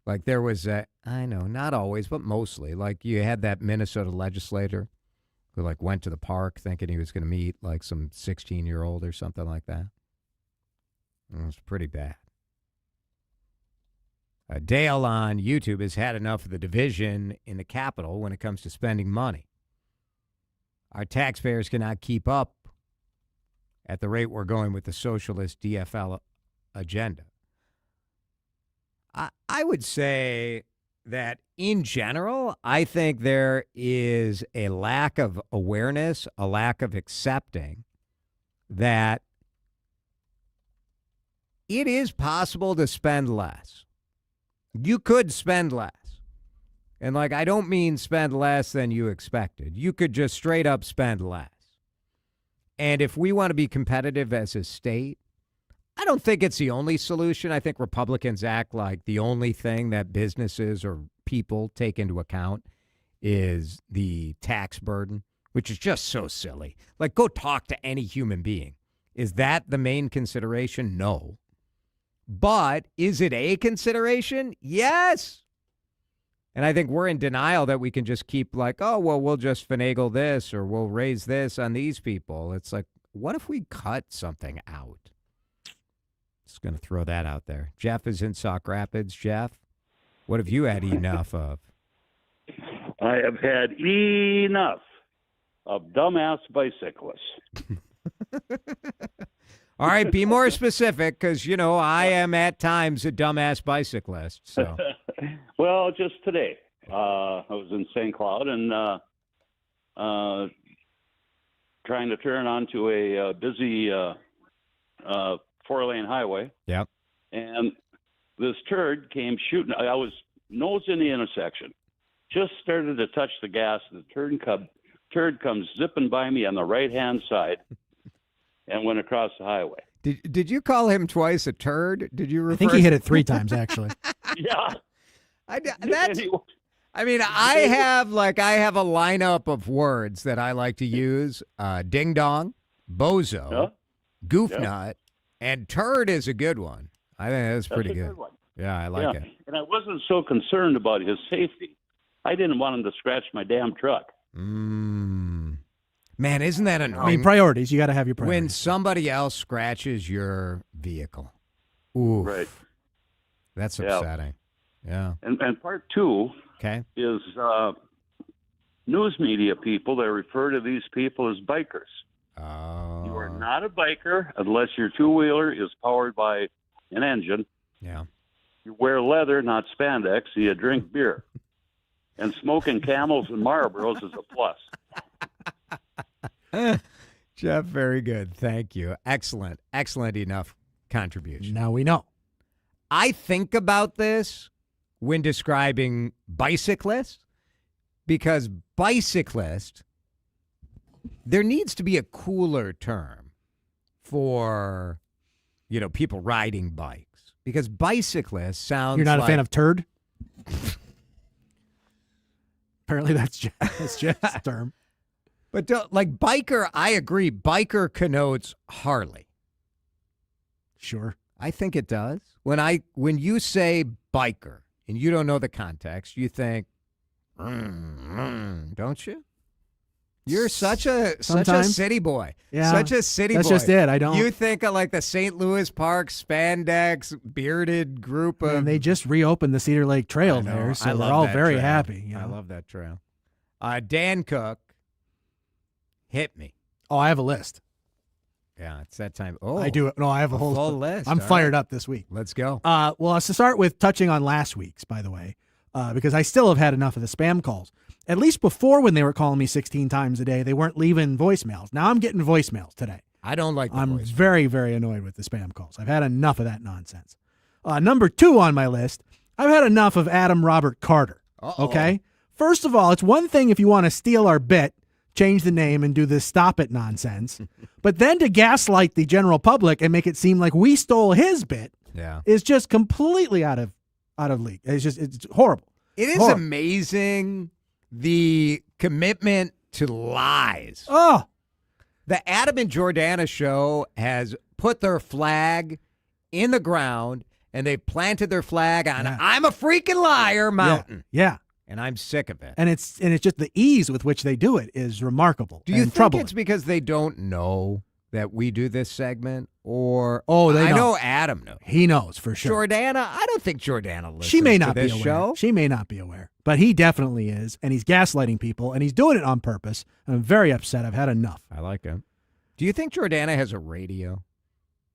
Like there was I know, not always, but mostly. Like you had that Minnesota legislator who like went to the park thinking he was going to meet like some 16-year-old or something like that. It was pretty bad. Dale on YouTube has had enough of the division in the Capitol when it comes to spending money. Our taxpayers cannot keep up at the rate we're going with the socialist DFL agenda. I would say that in general, I think there is a lack of awareness, a lack of accepting that it is possible to spend less. You could spend less. And like, I don't mean spend less than you expected. You could just straight up spend less. And if we want to be competitive as a state, I don't think it's the only solution. I think Republicans act like the only thing that businesses or people take into account is the tax burden, which is just so silly. Like, go talk to any human being. Is that the main consideration? No. But is it a consideration? Yes. And I think we're in denial that we can just keep like, oh, well, we'll just finagle this or we'll raise this on these people. It's like, what if we cut something out? Just going to throw that out there. Jeff is in Sauk Rapids. Jeff, what have you had enough of? I have had enough of dumbass bicyclists. All right, be more specific because, you know, I am at times a dumbass bicyclist. So, Well, just today, I was in St. Cloud and trying to turn onto a busy 4-lane highway. Yep. And this turd came shooting. I was nose in the intersection, just started to touch the gas. The turd comes zipping by me on the right-hand side and went across the highway. Did you call him twice a turd? Did you refer? I think he hit it 3 times, actually. Yeah. I have a lineup of words that I like to use. Ding dong, bozo, goofnut, and turd is a good one. I think that's pretty good. One. Yeah, I like it. And I wasn't so concerned about his safety. I didn't want him to scratch my damn truck. Man, isn't that annoying? I mean, priorities. You got to have your priorities. When somebody else scratches your vehicle. Ooh. Right. That's upsetting. Yeah. And part 2 is news media people that refer to these people as bikers. Oh. You are not a biker unless your two-wheeler is powered by an engine. Yeah. You wear leather, not spandex, and you drink beer. And smoking Camels and Marlboros is a plus. Jeff, very good. Thank you. Excellent. Excellent enough contribution. Now we know. I think about this when describing bicyclists because bicyclist, there needs to be a cooler term for, you know, people riding bikes because bicyclist sounds You're not like, a fan of turd? Apparently that's Jeff's term. But like biker, I agree. Biker connotes Harley. Sure. I think it does. When you say biker and you don't know the context, you think, don't you? You're such a city boy. Yeah. Such a city That's boy. just it. I don't. You think of like the St. Louis Park spandex bearded group of. And they just reopened the Cedar Lake Trail there, so they're all very happy. You know? I love that trail. Dan Cook, hit me. Oh, I have a list. Yeah, it's that time. Oh, I do. No, I have a whole full list. I'm fired up this week. Let's go. Well, to start with touching on last week's, by the way, because I still have had enough of the spam calls. At least before, when they were calling me 16 times a day, they weren't leaving voicemails. Now I'm getting voicemails today. I don't like I'm very, very annoyed with the spam calls. I've had enough of that nonsense. Number 2 on my list, I've had enough of Adam Robert Carter. Uh-oh. Okay? First of all, it's one thing if you want to steal our bit, change the name and do this stop it nonsense. But then to gaslight the general public and make it seem like we stole his bit is just completely out of league. It's horrible. It is amazing the commitment to lies. Oh. The Adam and Jordana show has put their flag in the ground and they planted their flag on I'm a freaking liar mountain. Yeah. And I'm sick of it. And it's just the ease with which they do it is remarkable. Do you think troubling. it's because they don't know that we do this segment? Or I know Adam knows. He knows for sure. Jordana, I don't think Jordana listens She may not to this be aware. show. She may not be aware. But he definitely is, and he's gaslighting people, and he's doing it on purpose. And I'm very upset. I've had enough. I like him. Do you think Jordana has a radio?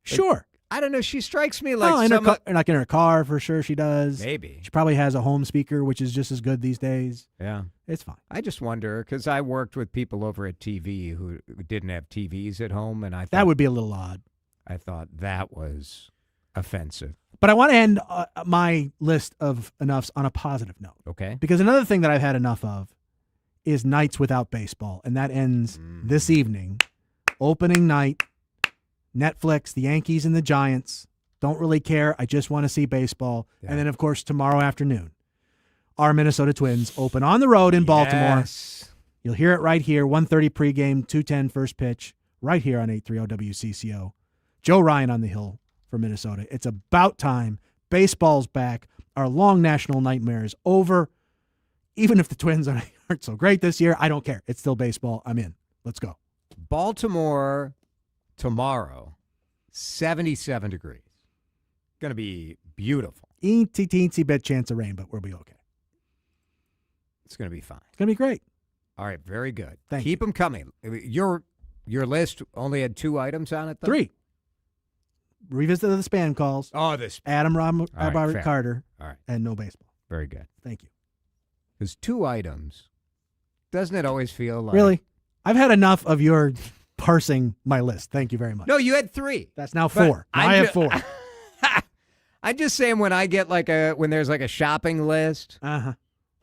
Sure. I don't know. She strikes me like like in her car, for sure she does. Maybe. She probably has a home speaker, which is just as good these days. Yeah. It's fine. I just wonder, because I worked with people over at TV who didn't have TVs at home, and I thought That would be a little odd. I thought that was offensive. But I want to end my list of enoughs on a positive note. Okay. Because another thing that I've had enough of is nights without baseball, and that ends this evening. Opening night, Netflix, the Yankees and the Giants. Don't really care. I just want to see baseball. Yeah. And then, of course, tomorrow afternoon, our Minnesota Twins open on the road in Baltimore. Yes. You'll hear it right here, 1:30 pregame, 2:10 first pitch, right here on 830 WCCO. Joe Ryan on the hill for Minnesota. It's about time. Baseball's back. Our long national nightmare is over. Even if the Twins aren't so great this year, I don't care. It's still baseball. I'm in. Let's go. Baltimore tomorrow, 77 degrees. Going to be beautiful. Teensy bit chance of rain, but we'll be okay. It's going to be fine. It's going to be great. All right, very good. Thank Keep them coming. Your list only had 2 items on it, though? 3. Revisit the spam calls. Oh, this Adam Robert Carter. All right. And no baseball. Very good. Thank you. Because 2 items, doesn't it always feel like... Really? I've had enough of your parsing my list. Thank you very much. No, you had 3. That's now 4. I have 4. I'm just saying when I get when there's like a shopping list, and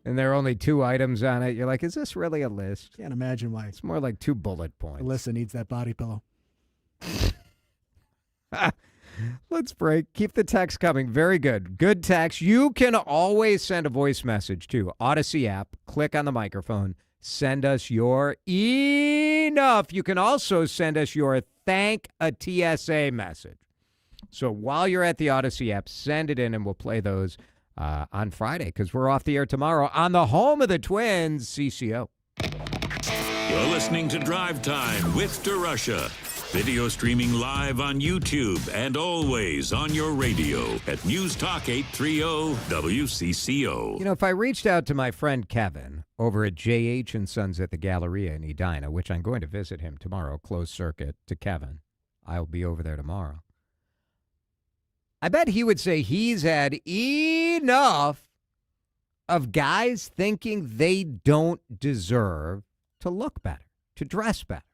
there are only 2 items on it, you're like, is this really a list? Can't imagine why. It's more like 2 bullet points. Alyssa needs that body pillow. Let's break. Keep the text coming. Very good. Good text. You can always send a voice message to Odyssey app. Click on the microphone. Send us your enough. You can also send us your thank a TSA message. So while you're at the Odyssey app, send it in and we'll play those on Friday because we're off the air tomorrow on the home of the Twins, CCO. You're listening to Drive Time with DeRUSH. Video streaming live on YouTube and always on your radio at News Talk 830 WCCO. You know, if I reached out to my friend Kevin over at J.H. & Sons at the Galleria in Edina, which I'm going to visit him tomorrow, closed circuit to Kevin. I'll be over there tomorrow. I bet he would say he's had enough of guys thinking they don't deserve to look better, to dress better.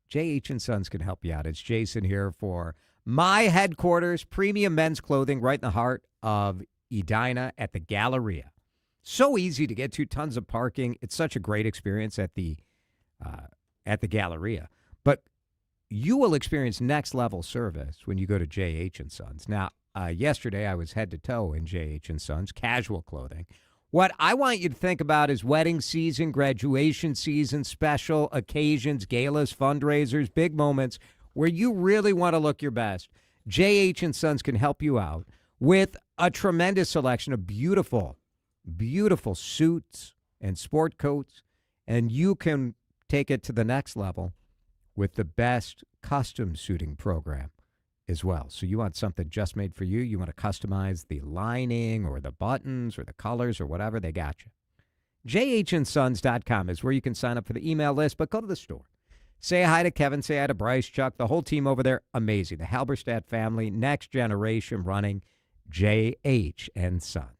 J.H. & Sons can help you out. It's Jason here for my headquarters, premium men's clothing right in the heart of Edina at the Galleria. So easy to get to, tons of parking. It's such a great experience at the Galleria. But you will experience next-level service when you go to J.H. & Sons. Now, yesterday I was head to toe in J.H. & Sons, casual clothing. What I want you to think about is wedding season, graduation season, special occasions, galas, fundraisers, big moments where you really want to look your best. J.H. & Sons can help you out with a tremendous selection of beautiful, beautiful suits and sport coats, and you can take it to the next level with the best custom suiting program as well. So you want something just made for you. You want to customize the lining or the buttons or the colors or whatever, they got you. JHandsons.com is where you can sign up for the email list, but go to the store. Say hi to Kevin, say hi to Bryce, Chuck, the whole team over there. Amazing. The Halberstadt family, next generation running J.H. & Sons.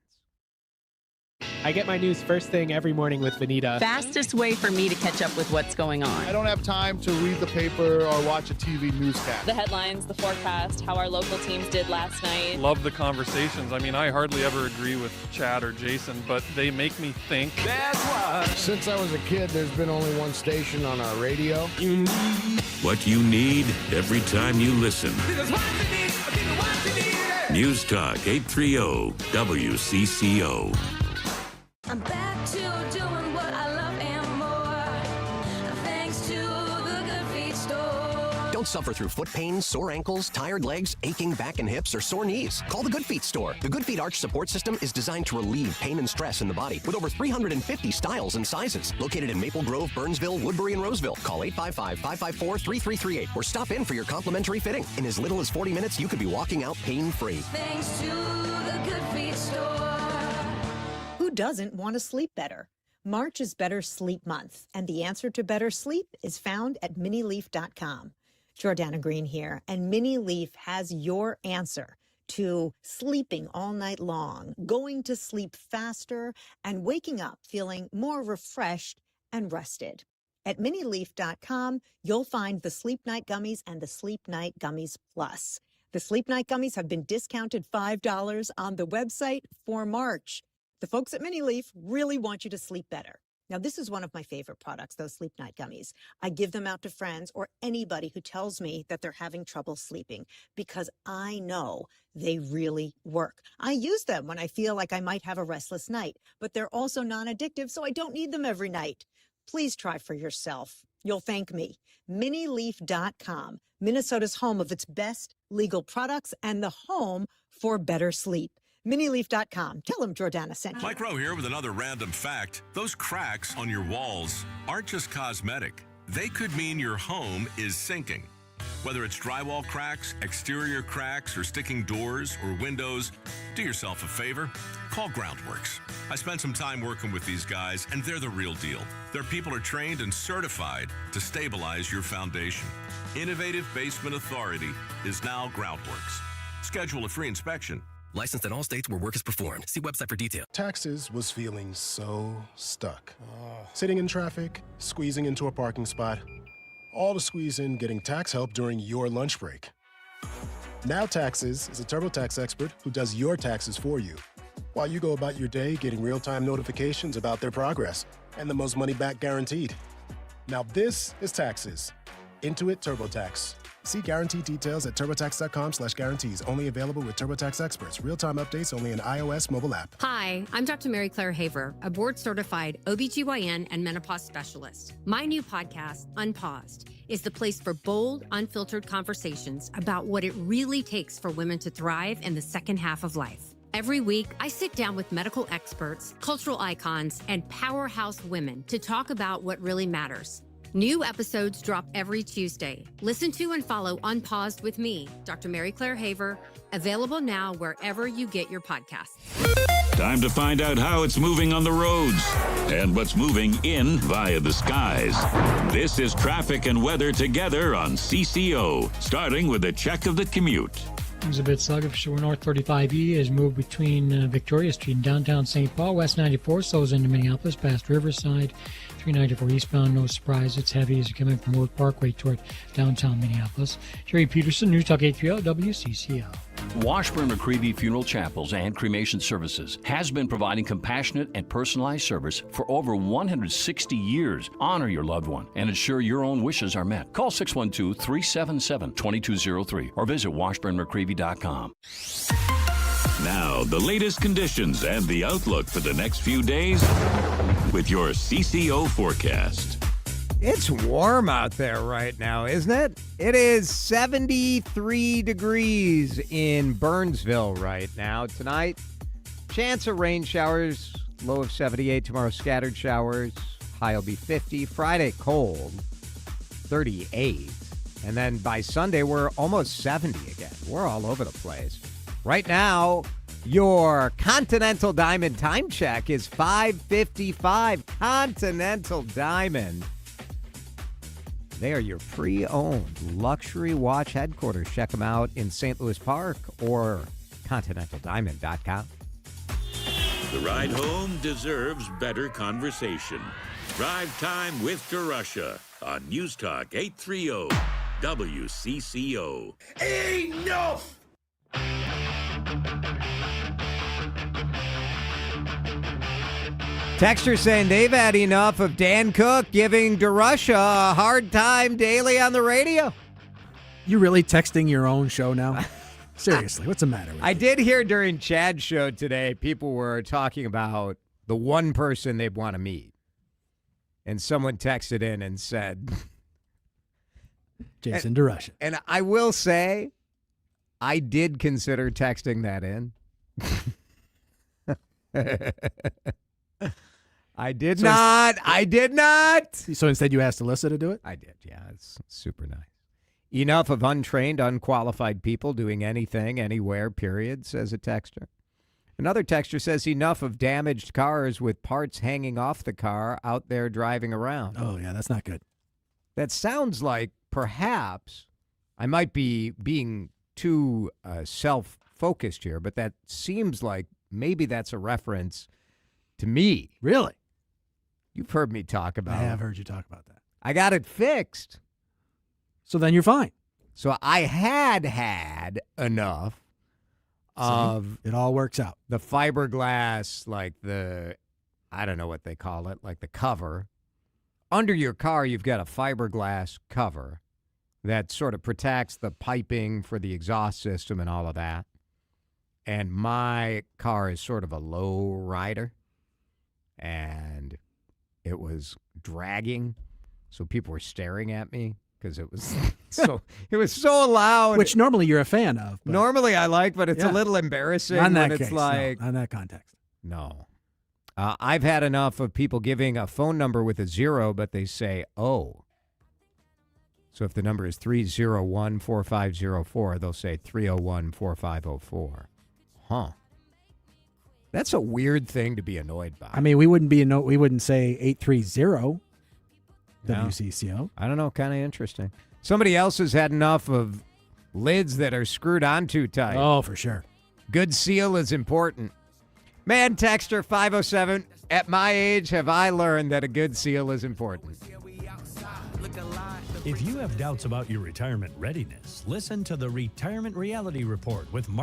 I get my news first thing every morning with Vanita. Fastest way for me to catch up with what's going on. I don't have time to read the paper or watch a TV newscast. The headlines, the forecast, how our local teams did last night. Love the conversations. I mean, I hardly ever agree with Chad or Jason, but they make me think. That's why. Since I was a kid, there's been only one station on our radio. What you need every time you listen. News Talk 830 WCCO. I'm back to doing what I love and more. Thanks to the Good Feet store. Don't Don't suffer through foot pain, sore ankles, tired legs, aching back and hips, or sore knees. Call the Good Feet store. The Good Feet Arch Support System is designed to relieve pain and stress in the body with over 350 styles and sizes. Located in Maple Grove, Burnsville, Woodbury, and Roseville. Call 855-554-3338 or stop in for your complimentary fitting. In as little as 40 minutes, you could be walking out pain-free. Thanks to the Good Feet store. Who doesn't want to sleep better? March is Better Sleep Month, and the answer to better sleep is found at minileaf.com. Jordana Green here, and Mini Leaf has your answer to sleeping all night long, going to sleep faster, and waking up feeling more refreshed and rested. At minileaf.com, you'll find the Sleep Night Gummies and the Sleep Night Gummies Plus. The Sleep Night Gummies have been discounted $5 on the website for March. The folks at Mini Leaf really want you to sleep better. Now, this is one of my favorite products, those Sleep Night Gummies. I give them out to friends or anybody who tells me that they're having trouble sleeping because I know they really work. I use them when I feel like I might have a restless night, but they're also non-addictive, so I don't need them every night. Please try for yourself. You'll thank me. Minileaf.com, Minnesota's home of its best legal products and the home for better sleep. Minileaf.com. Tell them Jordana sent you. Mike Rowe here with another random fact. Those cracks on your walls aren't just cosmetic. They could mean your home is sinking. Whether it's drywall cracks, exterior cracks, or sticking doors or windows, do yourself a favor. Call Groundworks. I spent some time working with these guys, and they're the real deal. Their people are trained and certified to stabilize your foundation. Innovative Basement Authority is now Groundworks. Schedule a free inspection. Licensed in all states where work is performed. See website for details. Taxes was feeling so stuck. Sitting in traffic, squeezing into a parking spot, all to squeeze in getting tax help during your lunch break. Now Taxes is a TurboTax expert who does your taxes for you, while you go about your day getting real-time notifications about their progress and the most money back guaranteed. Now this is Taxes. Intuit TurboTax. See guarantee details at turbotax.com/guarantees. Only available with TurboTax experts. Real-time updates only in iOS mobile app. Hi, I'm Dr. Mary Claire Haver, a board-certified OBGYN and menopause specialist. My new podcast, Unpaused, is the place for bold, unfiltered conversations about what it really takes for women to thrive in the second half of life. Every week, I sit down with medical experts, cultural icons, and powerhouse women to talk about what really matters. New episodes drop every Tuesday. Listen to and follow Unpaused with me, Dr. Mary Claire Haver, available now wherever you get your podcasts. Time to find out how it's moving on the roads and what's moving in via the skies. This is traffic and weather together on CCO, starting with a check of the commute. It's a bit sluggish. We're north 35E has moved between Victoria Street and downtown St. Paul. West 94 slows into Minneapolis past Riverside. 394 eastbound, no surprise. It's heavy as you're coming from Worth Parkway toward downtown Minneapolis. Jerry Peterson, News Talk 830 WCCO. Washburn McCreevy Funeral Chapels and Cremation Services has been providing compassionate and personalized service for over 160 years. Honor your loved one and ensure your own wishes are met. Call 612-377-2203 or visit washburnmccreevy.com. Now, the latest conditions and the outlook for the next few days with your CCO forecast. It's warm out there right now, isn't it? It is 73 degrees in Burnsville right now. Tonight, chance of rain showers, low of 78. Tomorrow, scattered showers, high will be 50. Friday, cold, 38. And then by Sunday, we're almost 70 again. We're all over the place. Right now, your Continental Diamond time check is 5:55. Continental Diamond. They are your pre-owned luxury watch headquarters. Check them out in St. Louis Park or continentaldiamond.com. The ride home deserves better conversation. Drive time with DeRUSH on News Talk 830 WCCO. Enough! Texters saying they've had enough of Dan Cook giving DeRUSH a hard time daily on the radio. You really texting your own show now? Seriously, what's the matter with I did hear during Chad's show today, people were talking about the one person they'd want to meet. And someone texted in and said, Jason DeRUSH. And I will say, I did consider texting that in. I did not. I did not. So instead you asked Alyssa to do it? I did, yeah. It's super nice. Enough of untrained, unqualified people doing anything, anywhere, period, says a texter. Another texter says enough of damaged cars with parts hanging off the car out there driving around. Oh, yeah, that's not good. That sounds like perhaps I might be being too self-focused here, but that seems like maybe that's a reference to me. Really? You've heard me talk about it. I have heard you talk about that. I got it fixed. So then you're fine. So I had enough of... It all works out. The fiberglass, like I don't know what they call it, like the cover. Under your car, you've got a fiberglass cover that sort of protects the piping for the exhaust system and all of that. And my car is sort of a low rider. And it was dragging, so people were staring at me because it was so loud. Which normally you're a fan of. Normally I like, but it's a little embarrassing Not in that when it's case, like no, not in that context. No. I've had enough of people giving a phone number with a 0, but they say "oh." So if the number is 301-4504, they'll say 301-4504. Huh. That's a weird thing to be annoyed by. I mean, we wouldn't say 830 WCCO. I don't know, kind of interesting. Somebody else has had enough of lids that are screwed on too tight. Oh, for sure. Good seal is important. Man, texter 507, at my age, have I learned that a good seal is important. If you have doubts about your retirement readiness, listen to the Retirement Reality Report with Mark.